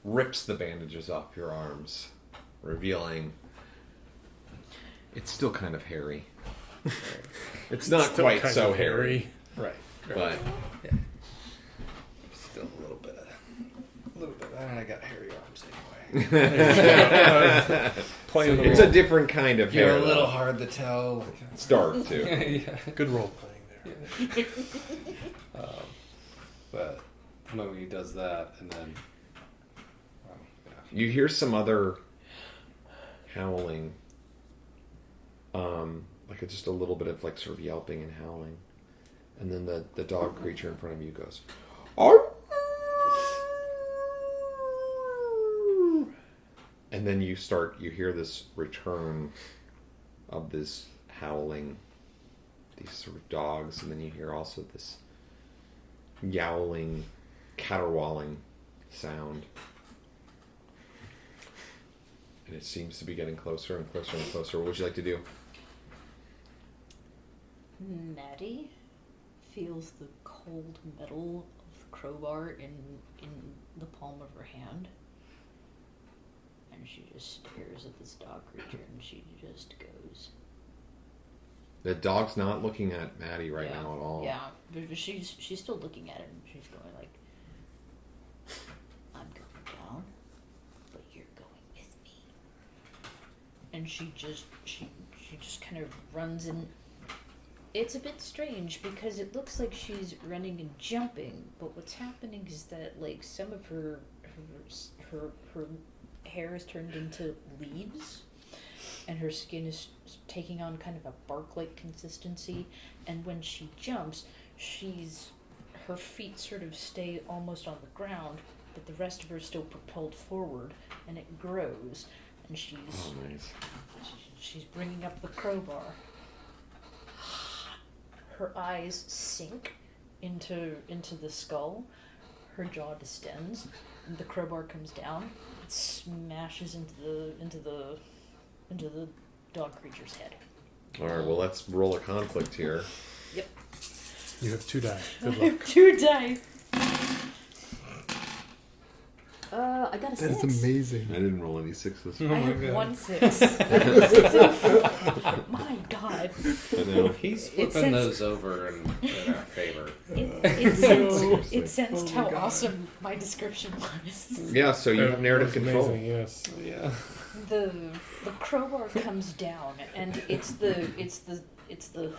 rips the bandages off your arms, revealing it's still kind of hairy. It's not Still quite kind so of hairy, Right. but Still a little bit. I got hairy arms anyway. it's a different kind of hair. You're a little though. hard to tell. It's dark too. Yeah. Good role playing there. But the moment he does that, and then You hear some other howling, like just a little bit of like sort of yelping and howling, and then the dog creature in front of you goes, "Arr!" And then you hear this return of this howling, these sort of dogs, and then you hear also this yowling, caterwauling sound. And it seems to be getting closer and closer and closer. What would you like to do? Maddie feels the cold metal of the crowbar in the palm of her hand. And she just stares at this dog creature and she just goes. The dog's not looking at Maddie right Yeah. now at all. Yeah, but she's still looking at him. She's going like, I'm going down, but you're going with me. And she just kind of runs in. It's a bit strange because it looks like she's running and jumping, but what's happening is that like some of her hair is turned into leaves, and her skin is taking on kind of a bark-like consistency. And when she jumps, her feet sort of stay almost on the ground, but the rest of her is still propelled forward, and it grows. And she's bringing up the crowbar. Her eyes sink into the skull. Her jaw distends, and the crowbar comes down. It smashes into the dog creature's head. All right, well, let's roll a conflict here. Yep. You have 2 die. I Good luck. have 2 dice. I got a 6. That's amazing. I didn't roll any sixes. I have 1 6. I have a 6 and a 4. My God. I know. he's It flipping sends- those over in our favor. It sensed Oh my how God. awesome my description was. Yeah, so you have narrative That's control. amazing, yes. Yeah. The crowbar comes down, and it's the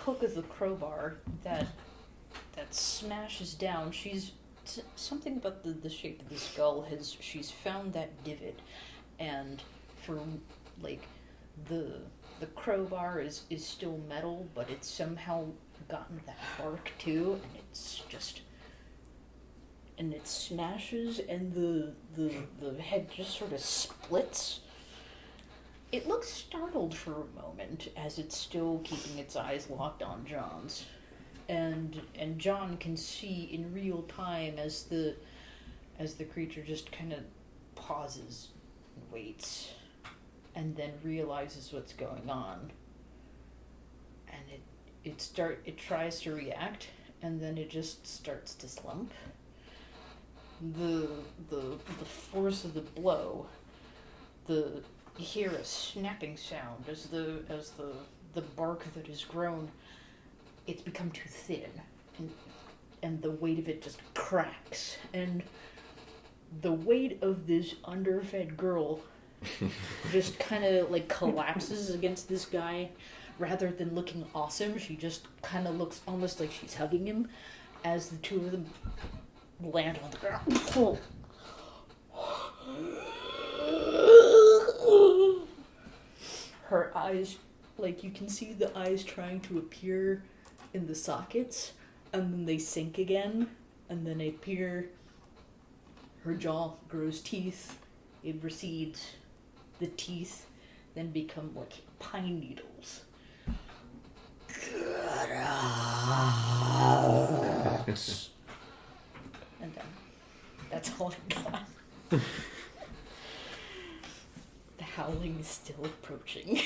hook of the crowbar that smashes down. Something about the shape of the skull she's found that divot, and for like the crowbar is still metal, but it's somehow gotten that bark too, and it smashes, and the head just sort of splits. It looks startled for a moment as it's still keeping its eyes locked on John's. And John can see in real time as the creature just kind of pauses and waits, and then realizes what's going on. And it tries to react, and then it just starts to slump. The force of the blow, you hear a snapping sound as the bark that has grown, it's become too thin, and the weight of it just cracks, and the weight of this underfed girl just kind of like collapses against this guy. Rather than looking awesome, she just kind of looks almost like she's hugging him as the two of them land on the ground. Her eyes like you can see the eyes trying to appear in the sockets, and then they sink again, and then they appear. Her jaw grows teeth, it recedes, the teeth then become like pine needles. And then that's all I got. The howling is still approaching.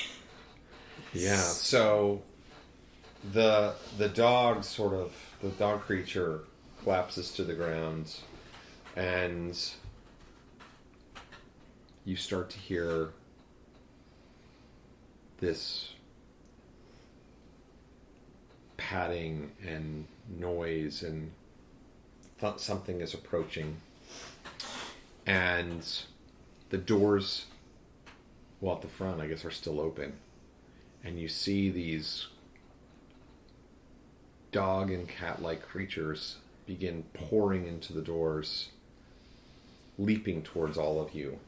Yeah, so the dog the dog creature collapses to the ground, and you start to hear this padding and noise, and something is approaching, and the doors, well, at the front, I guess, are still open, and you see these dog and cat-like creatures begin pouring into the doors, leaping towards all of you.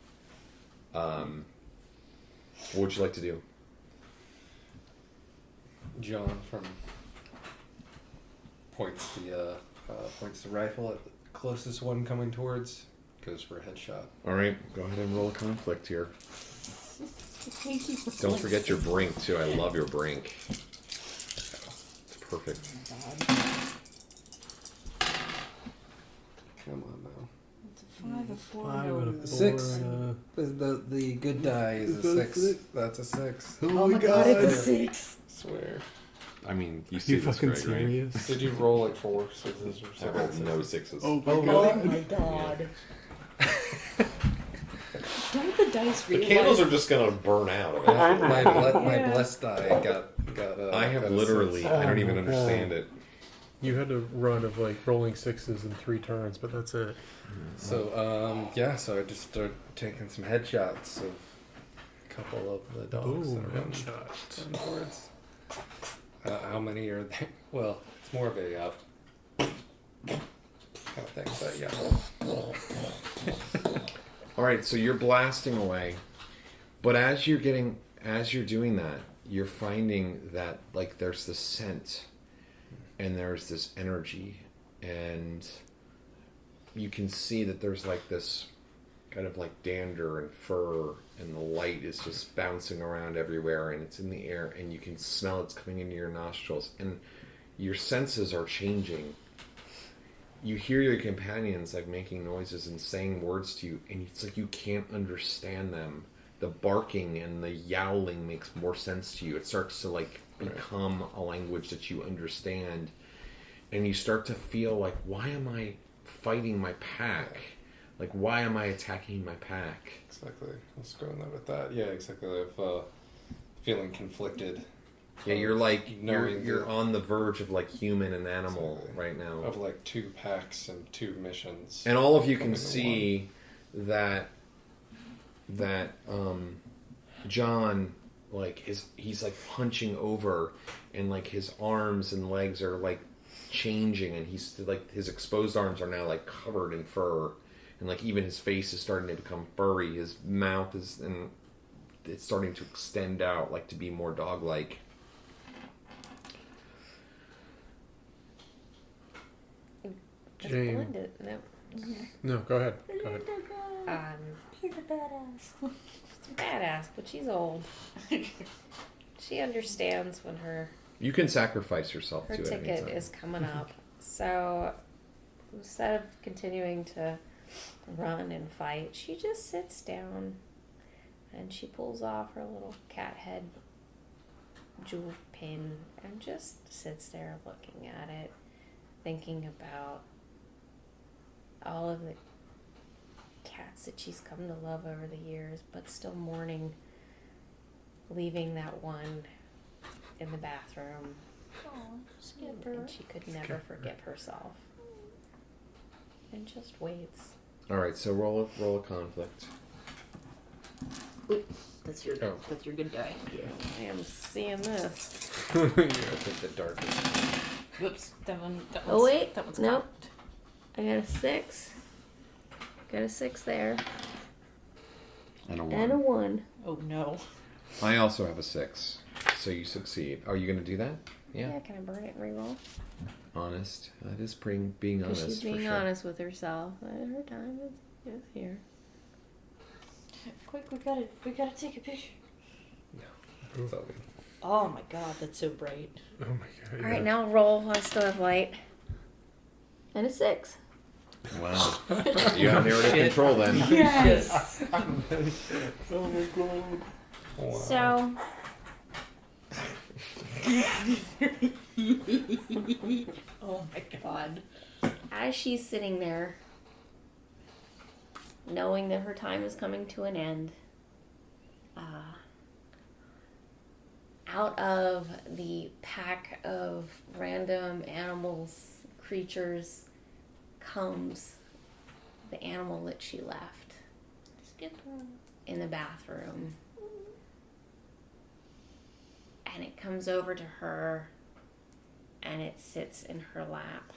What would you like to do? John points the rifle at the closest one coming towards, goes for a headshot. All right, go ahead and roll a conflict here. Don't forget your brink too. I love your brink. It's perfect. Come on now. It's a 5, a 4, 5 no. and a 4 6. and The good die is a 6. That's a 6. Oh my god, it's a 6. Swear. I mean, you Are see you this, fucking Greg, right? serious? Did you roll like 4 6s or I 7 rolled 6s? no 6s. Oh my Oh god. my god. Don't the dice The realize? candles are just gonna burn out eventually. My Yeah. blessed die got I have got a literally, 6. I don't even Oh my understand it. You had a run of like rolling 6s in 3 turns, but that's it. So so I just started taking some headshots of a couple of the dogs that are running headshot. towards. How many are there? Well, it's more of a kind of thing, but yeah. All right, so you're blasting away, but as you're doing that, you're finding that like there's this scent, and there's this energy, and you can see that there's like this kind of like dander and fur, and the light is just bouncing around everywhere, and it's in the air, and you can smell it's coming into your nostrils, and your senses are changing. You hear your companions like making noises and saying words to you, and it's like you can't understand them. The barking and the yowling makes more sense to you. It starts to like become a language that you understand, and you start to feel like, why am I fighting my pack? Like, why am I attacking my pack? Exactly. Let's go in there with that. Yeah, exactly. Of feeling conflicted. Yeah, you're like knowing you're on the verge of like human and animal Exactly. right now. Of like 2 packs and 2 missions. And all of you can Coming to see that John, like he's like punching over, and like his arms and legs are like changing, and he's like his exposed arms are now like covered in fur, and like even his face is starting to become furry. His mouth is, and it's starting to extend out like to be more dog-like. That's Jane. Belinda. No. No, go ahead. Go ahead. He's a badass. Badass, but she's old. She understands when her You can sacrifice yourself her to it ticket anytime. is coming up. So instead of continuing to run and fight, she just sits down and she pulls off her little cat head jewel pin and just sits there looking at it, thinking about all of the cats that she's come to love over the years, but still mourning leaving that one in the bathroom. Oh, Skipper. And she could never forgive herself. And just waits. All right, so roll a conflict. That's your Oh. good die. I am seeing this. Yeah, I think the darkest. Whoops, that one. Oh wait, that one's nope. cocked. I got a 6. Got a 6 there. And a 1. And a 1. Oh no. I also have a 6. So you succeed. Are you going to do that? Yeah, can I burn it and reroll? Honest. That is being honest. She's being for sure. honest with herself. Her time is here. Quick, we gotta take a picture. It's all good. Oh my god, that's so bright. Oh my god. All right, now roll. I still have light. And a 6. Wow. You have narrative control then. Yes. Oh my god. Wow. So, Oh my god. as she's sitting there, knowing that her time is coming to an end, out of the pack of random animals, creatures, comes the animal that she left in the bathroom. And it comes over to her and it sits in her lap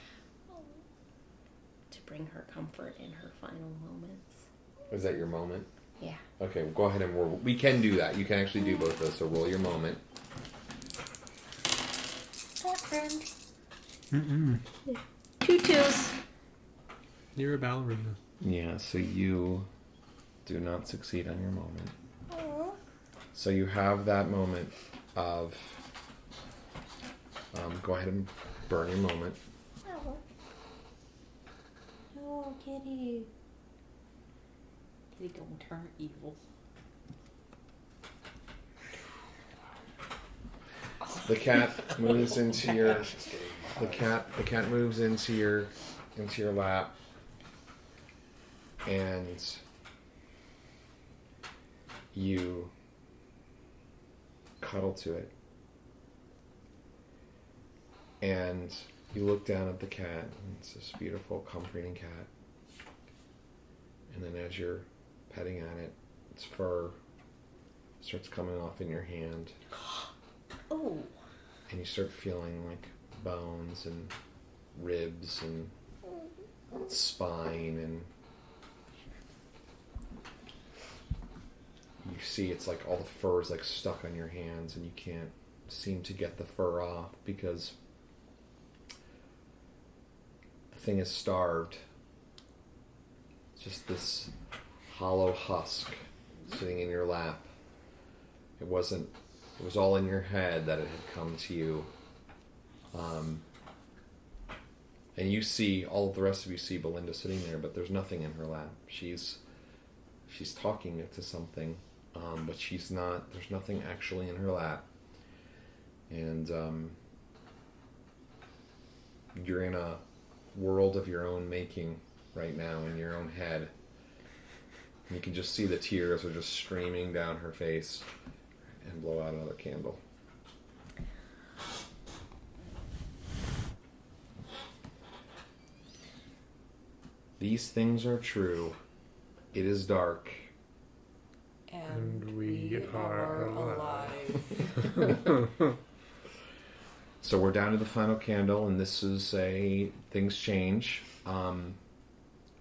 to bring her comfort in her final moments. Is that your moment? Yeah. Okay, well, go ahead and roll. We can do that. You can actually do both of those. So roll your moment. Mm-mm. 2 2s. You're a ballerina. Yeah, so you do not succeed on your moment. So you have that moment of... go ahead and burn your moment. Oh, kitty. Kitty don't turn evil. The cat moves into your... The cat moves into your lap, and you cuddle to it, and you look down at the cat, and it's this beautiful, comforting cat, and then as you're petting at it, its fur starts coming off in your hand, Oh. and you start feeling like bones and ribs and spine, and you see it's like all the fur is like stuck on your hands, and you can't seem to get the fur off because the thing is starved. It's just this hollow husk sitting in your lap. It was all in your head that it had come to you. And you see, all of the rest of you see Belinda sitting there, but there's nothing in her lap. She's talking to something, but there's nothing actually in her lap. And you're in a world of your own making right now, in your own head. And you can just see the tears are just streaming down her face, and blow out another candle. These things are true. It is dark. And we are alive. So we're down to the final candle, and this is things change.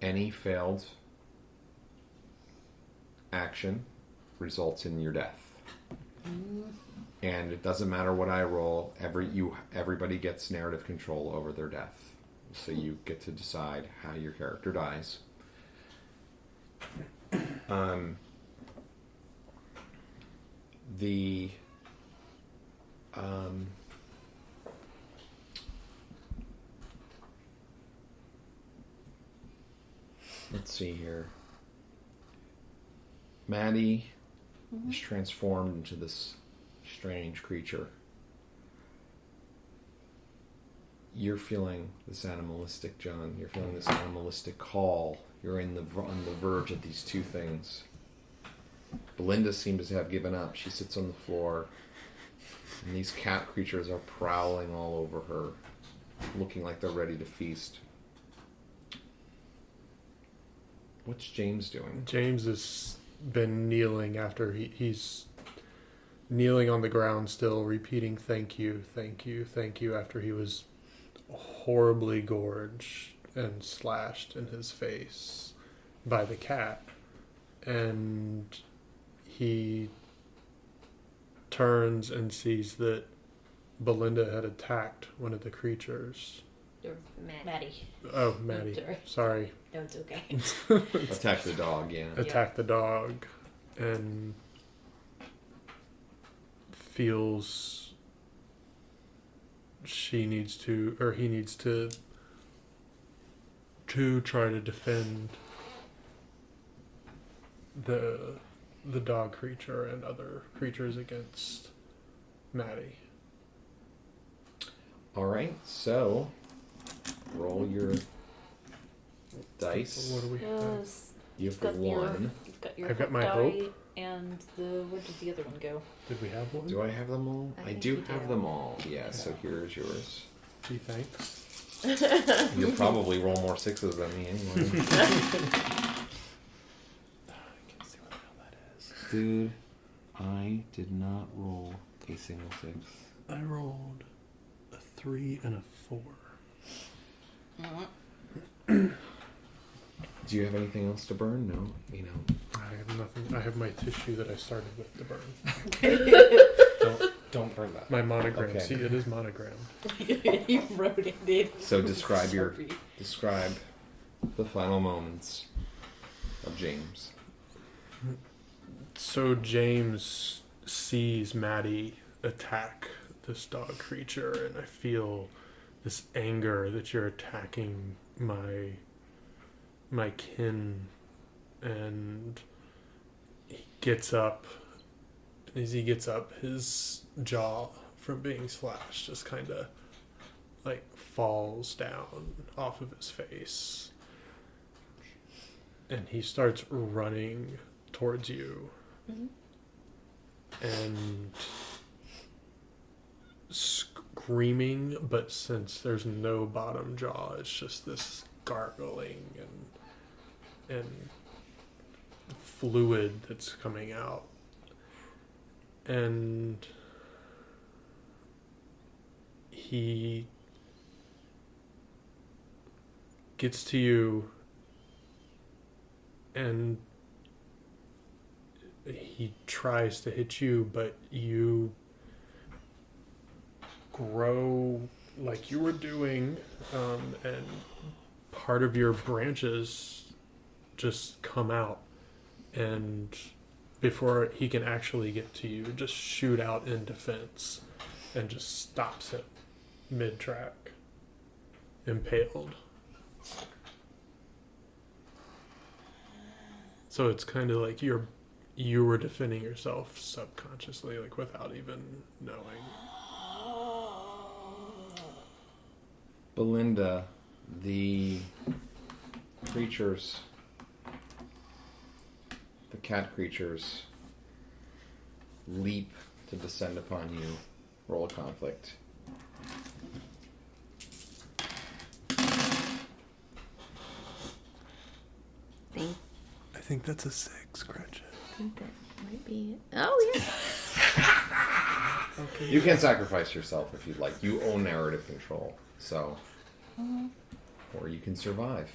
Any failed action results in your death. And it doesn't matter what I roll, everybody gets narrative control over their death. So you get to decide how your character dies. Let's see here. Maddie is transformed into this strange creature. You're feeling this animalistic, John. You're feeling this animalistic call. You're on the verge of these two things. Belinda seems to have given up. She sits on the floor, and these cat creatures are prowling all over her, looking like they're ready to feast. What's James doing? James has been kneeling after he's kneeling on the ground still, repeating thank you, thank you, thank you, after he was horribly gorged and slashed in his face by the cat. And he turns and sees that Belinda had attacked one of the creatures. Or Maddie. Oh, Maddie. Sorry. No, it's okay. Attack the dog, yeah. Attack the dog, and feels he needs to try to defend the dog creature and other creatures against Maddie. All right, so roll your dice. What do we have? You've got one. You've got your I've got my die hope. and where did the other one go? Did we have one? Do I have them all? I I think do you have do. them all. Yeah, so here's yours. Gee, thanks. You'll probably roll more sixes than me anyway. I can't see what the hell that is. Dude, I did not roll a single six. I rolled a 3 and a 4. Do you have anything else to burn? No, you know. I have nothing. I have my tissue that I started with to burn. Don't burn that. My monogram. Okay. See, it is monogrammed. You wrote it in. So describe the final moments of James. So James sees Maddie attack this dog creature, and I feel this anger that you're attacking my kin, and he gets up. As he gets up, his jaw from being slashed just kind of like falls down off of his face, and he starts running towards you. And screaming, but since there's no bottom jaw, it's just this gargling and fluid that's coming out. And he gets to you, and he tries to hit you, but you grow like you were doing, and part of your branches just come out, and before he can actually get to you, just shoot out in defense and just stops him mid-track, impaled. So it's kind of like you were defending yourself subconsciously, like without even knowing. Belinda, the creatures, the cat creatures, leap to descend upon you. Roll a conflict. I think that's a 6, Gretchen. I think that might be. Oh yeah. Okay. You can sacrifice yourself if you'd like. You own narrative control, so. Or you can survive.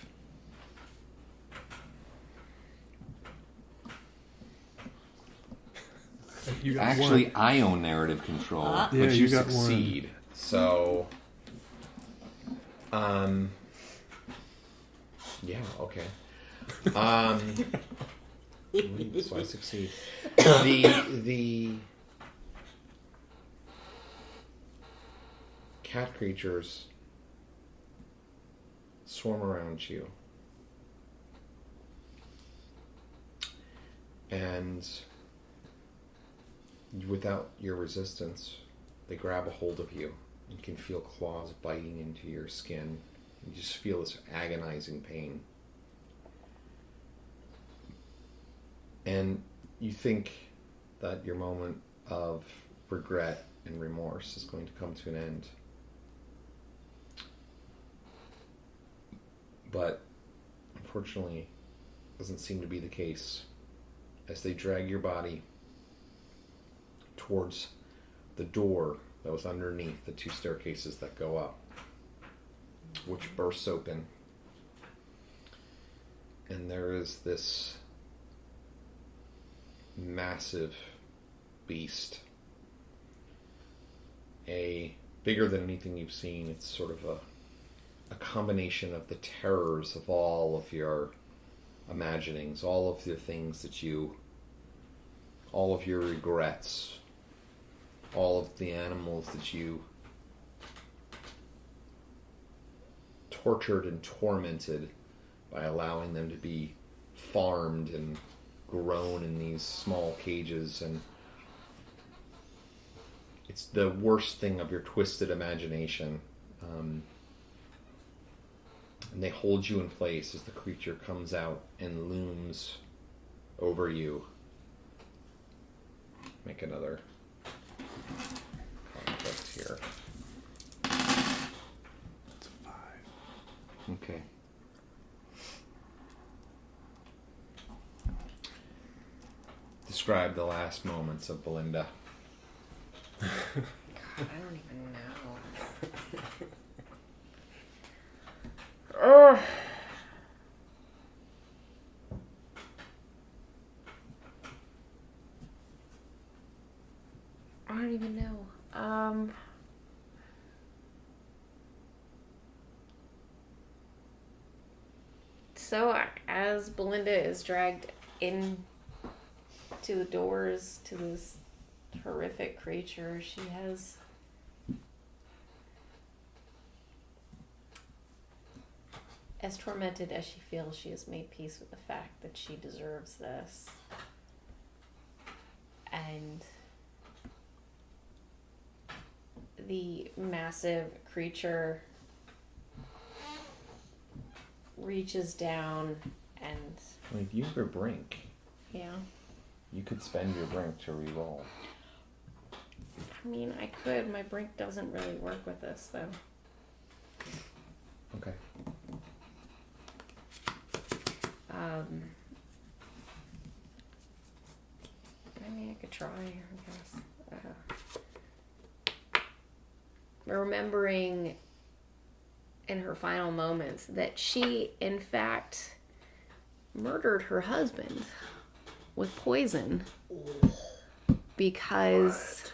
You got Actually, one. I own narrative control, Yeah, but you you got one. succeed. So, yeah, okay. So I succeed. The cat creatures swarm around you, and without your resistance, they grab a hold of you. You can feel claws biting into your skin. You just feel this agonizing pain. And you think that your moment of regret and remorse is going to come to an end. But unfortunately, it doesn't seem to be the case. As they drag your body towards the door that was underneath the 2 staircases that go up, which bursts open, and there is this massive beast bigger than anything you've seen. It's sort of a combination of the terrors of all of your imaginings, all of the things that all of your regrets, all of the animals that you tortured and tormented by allowing them to be farmed and grown in these small cages. And it's the worst thing of your twisted imagination. And they hold you in place as the creature comes out and looms over you. Make another conflict here. It's 5. Okay. Describe the last moments of Belinda. God, I don't even know. Ugh. I don't even know. So as Belinda is dragged in to the doors to this horrific creature, she has as tormented as she feels, she has made peace with the fact that she deserves this. And the massive creature reaches down and... Like, use your brink. Yeah. You could spend your brink to re-roll. I mean, I could. My brink doesn't really work with this, though. Okay. I mean, I could try, I guess. Remembering in her final moments that she, in fact, murdered her husband with poison because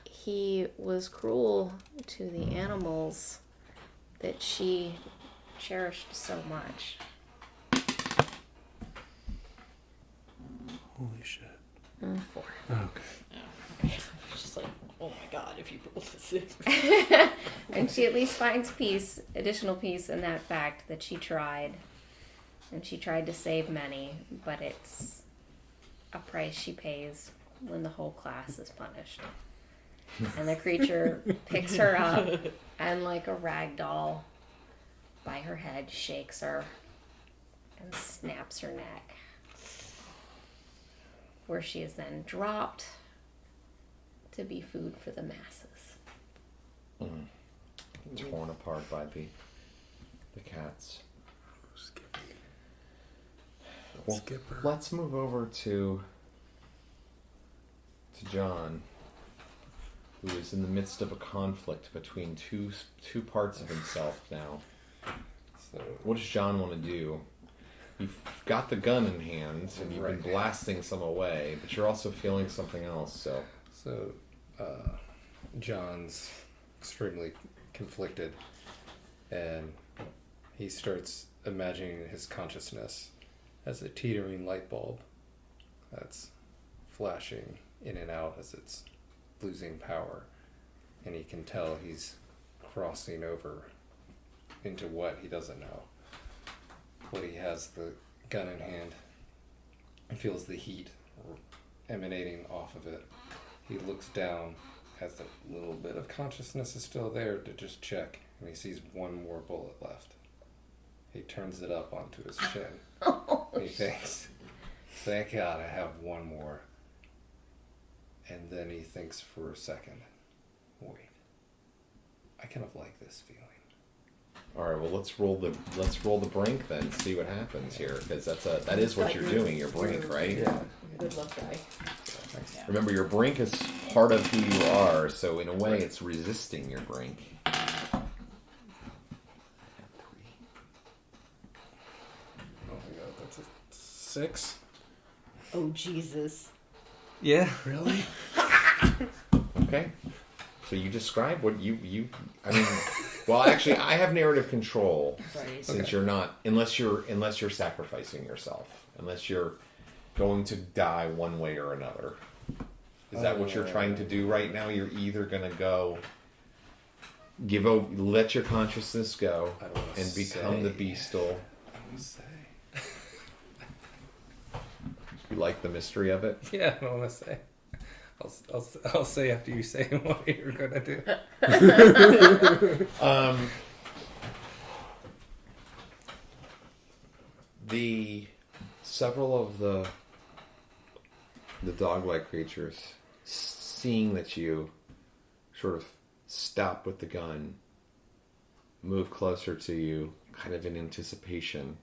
he was cruel to the animals that she cherished so much. Holy shit. 4. Okay. I was just like, oh my god, if you rolled a 6. And she at least finds peace, additional peace in that fact that she tried. And she tried to save many, but it's a price she pays when the whole class is punished. And the creature picks her up and, like a rag doll, by her head, shakes her and snaps her neck, where she is then dropped to be food for the masses. Torn apart by the cats. Well, Skipper. let's move over to John, who is in the midst of a conflict between two parts of himself now. So What does John want to do? You've got the gun in hand, and you've been Right. blasting some away, but you're also feeling something else, so... John's extremely conflicted, and he starts imagining his consciousness as a teetering light bulb that's flashing in and out as it's losing power, and he can tell he's crossing over into what he doesn't know. But he has the gun in hand and feels the heat emanating off of it. He looks down as a little bit of consciousness is still there to just check, and he sees one more bullet left. He turns it up onto his chin. And he thinks, thank God I have one more. And then he thinks for a second, wait, I kind of like this feeling. All right, well, let's roll the brink then, see what happens here, because that is what you're doing, your brink, right? Yeah. Good luck, guy. Thanks. Remember, your brink is part of who you are, so in a way, it's resisting your brink. Oh my God, that's a 6. Oh, Jesus. Yeah. Really? Okay. So you describe what you. I mean, well, actually, I have narrative control Right. since you're not, unless you're sacrificing yourself, unless you're going to die one way or another. Is that what you're trying to do right now? You're either going to go let your consciousness go I don't wanna and become the beastal. Say. You like the mystery of it? Yeah, I don't want to say. I'll say after you say what you're gonna do. Several of the dog-like creatures, seeing that you sort of stop with the gun, move closer to you, kind of in anticipation,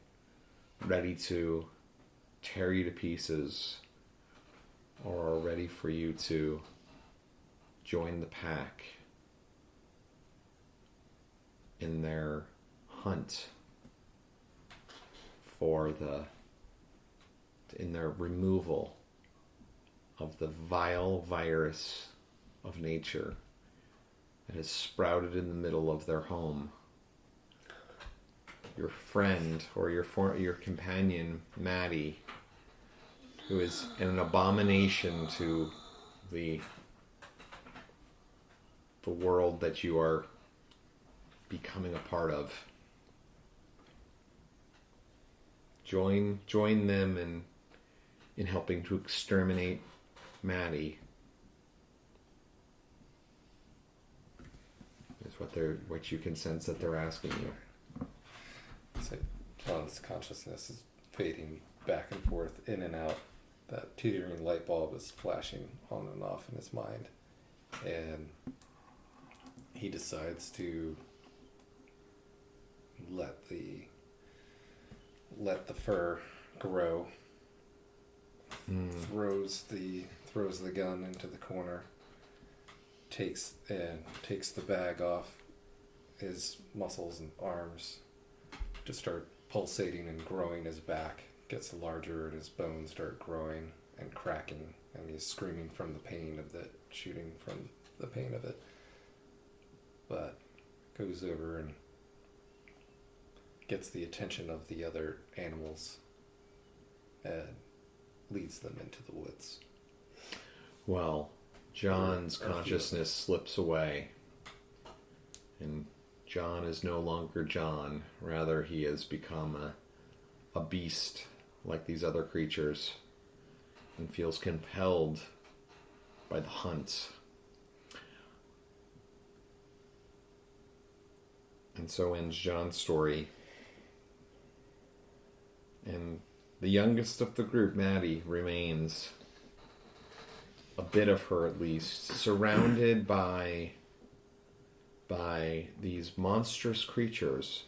ready to tear you to pieces, or are ready for you to join the pack in their hunt in their removal of the vile virus of nature that has sprouted in the middle of their home. Your friend or your companion, Maddie, who is an abomination to the world that you are becoming a part of. Join them in helping to exterminate Maddie. Is what you can sense that they're asking you. So John's consciousness is fading back and forth, in and out. That teetering light bulb is flashing on and off in his mind, and he decides to let the fur grow. Throws the gun into the corner. Takes the bag off his muscles and arms to start pulsating and growing his back. Gets larger and his bones start growing and cracking, and he's screaming from the pain of it, shooting from the pain of it. But goes over and gets the attention of the other animals and leads them into the woods. Well, John's consciousness slips away, and John is no longer John. Rather, he has become a beast like these other creatures and feels compelled by the hunt. And so ends John's story. And the youngest of the group, Maddie, remains, a bit of her at least, surrounded by these monstrous creatures,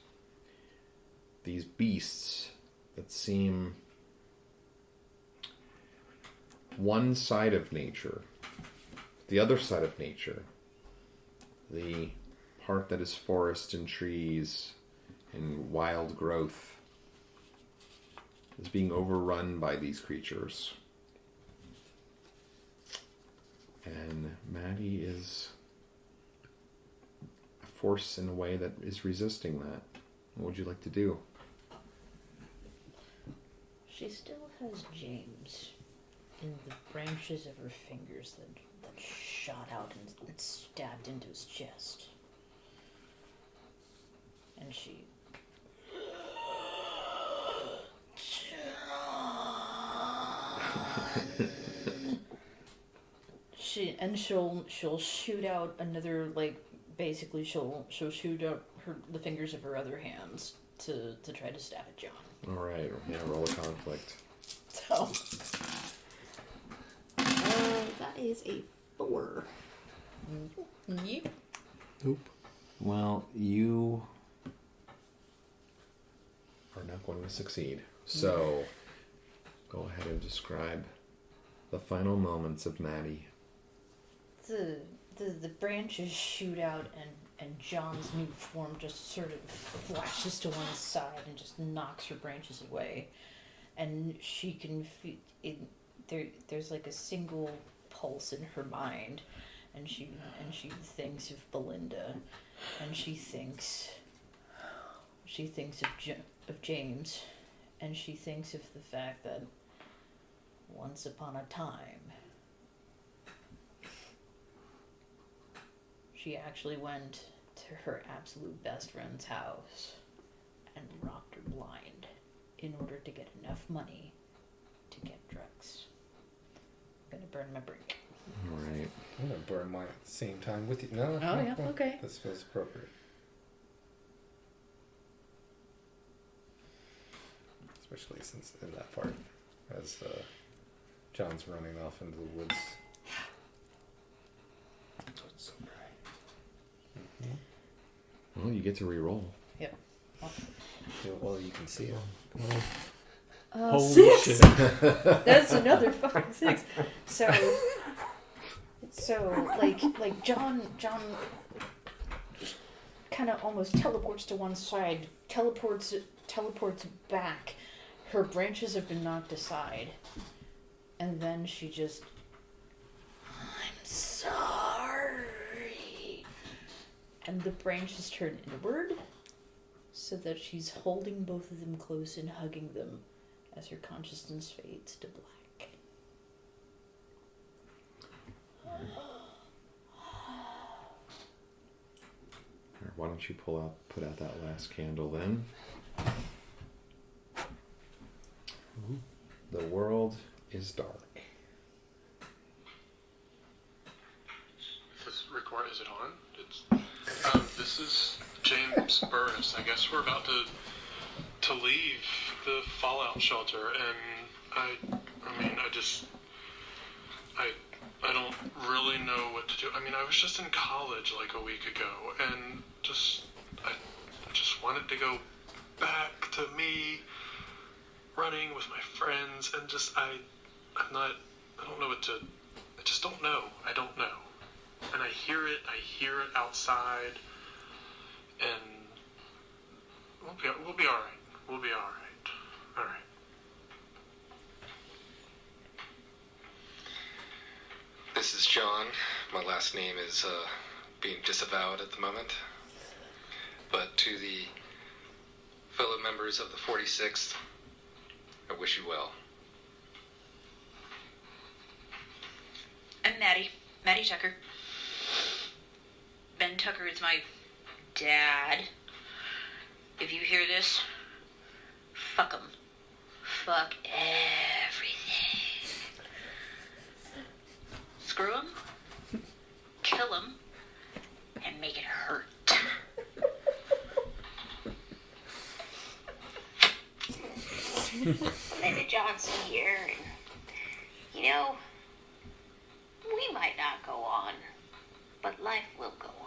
these beasts that seem one side of nature, the other side of nature, the part that is forest and trees and wild growth, is being overrun by these creatures. And Maddie is a force in a way that is resisting that. What would you like to do? She still has James in the branches of her fingers that shot out and stabbed into his chest. And she... she'll shoot out another, like, basically she'll shoot out the fingers of her other hands to try to stab at John. Alright, yeah, roll a conflict. So that is a 4. Yep. Nope. Well, you are not going to succeed. So, go ahead and describe the final moments of Maddie. The branches shoot out and John's new form just sort of flashes to one side and just knocks her branches away. And she can feel it. There's like a single pulse in her mind, and she thinks of Belinda, and she thinks of James, and she thinks of the fact that once upon a time she actually went to her absolute best friend's house and robbed her blind in order to get enough money to get drugs. I'm gonna burn my brick. All right. I'm gonna burn mine at the same time with you. No. Oh, yeah, okay. This feels appropriate. Especially since in that part, as John's running off into the woods. So it's so bright. Well, you get to re-roll. Yep. Well, you can see it. Holy 6. shit. That's another fucking 6. So like John kind of almost teleports to one side, teleports back. Her branches have been knocked aside, and then she just, I'm sorry, and the branches turn inward, so that she's holding both of them close and hugging them as her consciousness fades to black. Why don't you put out that last candle then? The world is dark. Is it on? This is James Burris. I guess we're about to leave the fallout shelter, and I don't really know what to do. I mean, I was just in college like a week ago, and I just wanted to go back to me running with my friends, and I don't know what to, I just don't know. I don't know. And I hear it outside, and we'll be all right. We'll be all right. All right. This is John. My last name is being disavowed at the moment. But to the fellow members of the 46th, I wish you well. I'm Maddie Tucker. Ben Tucker is my dad. If you hear this, fuck him. Fuck everything. Screw him, kill him, and make it hurt. Belinda Johnson here, and we might not go on, but life will go on.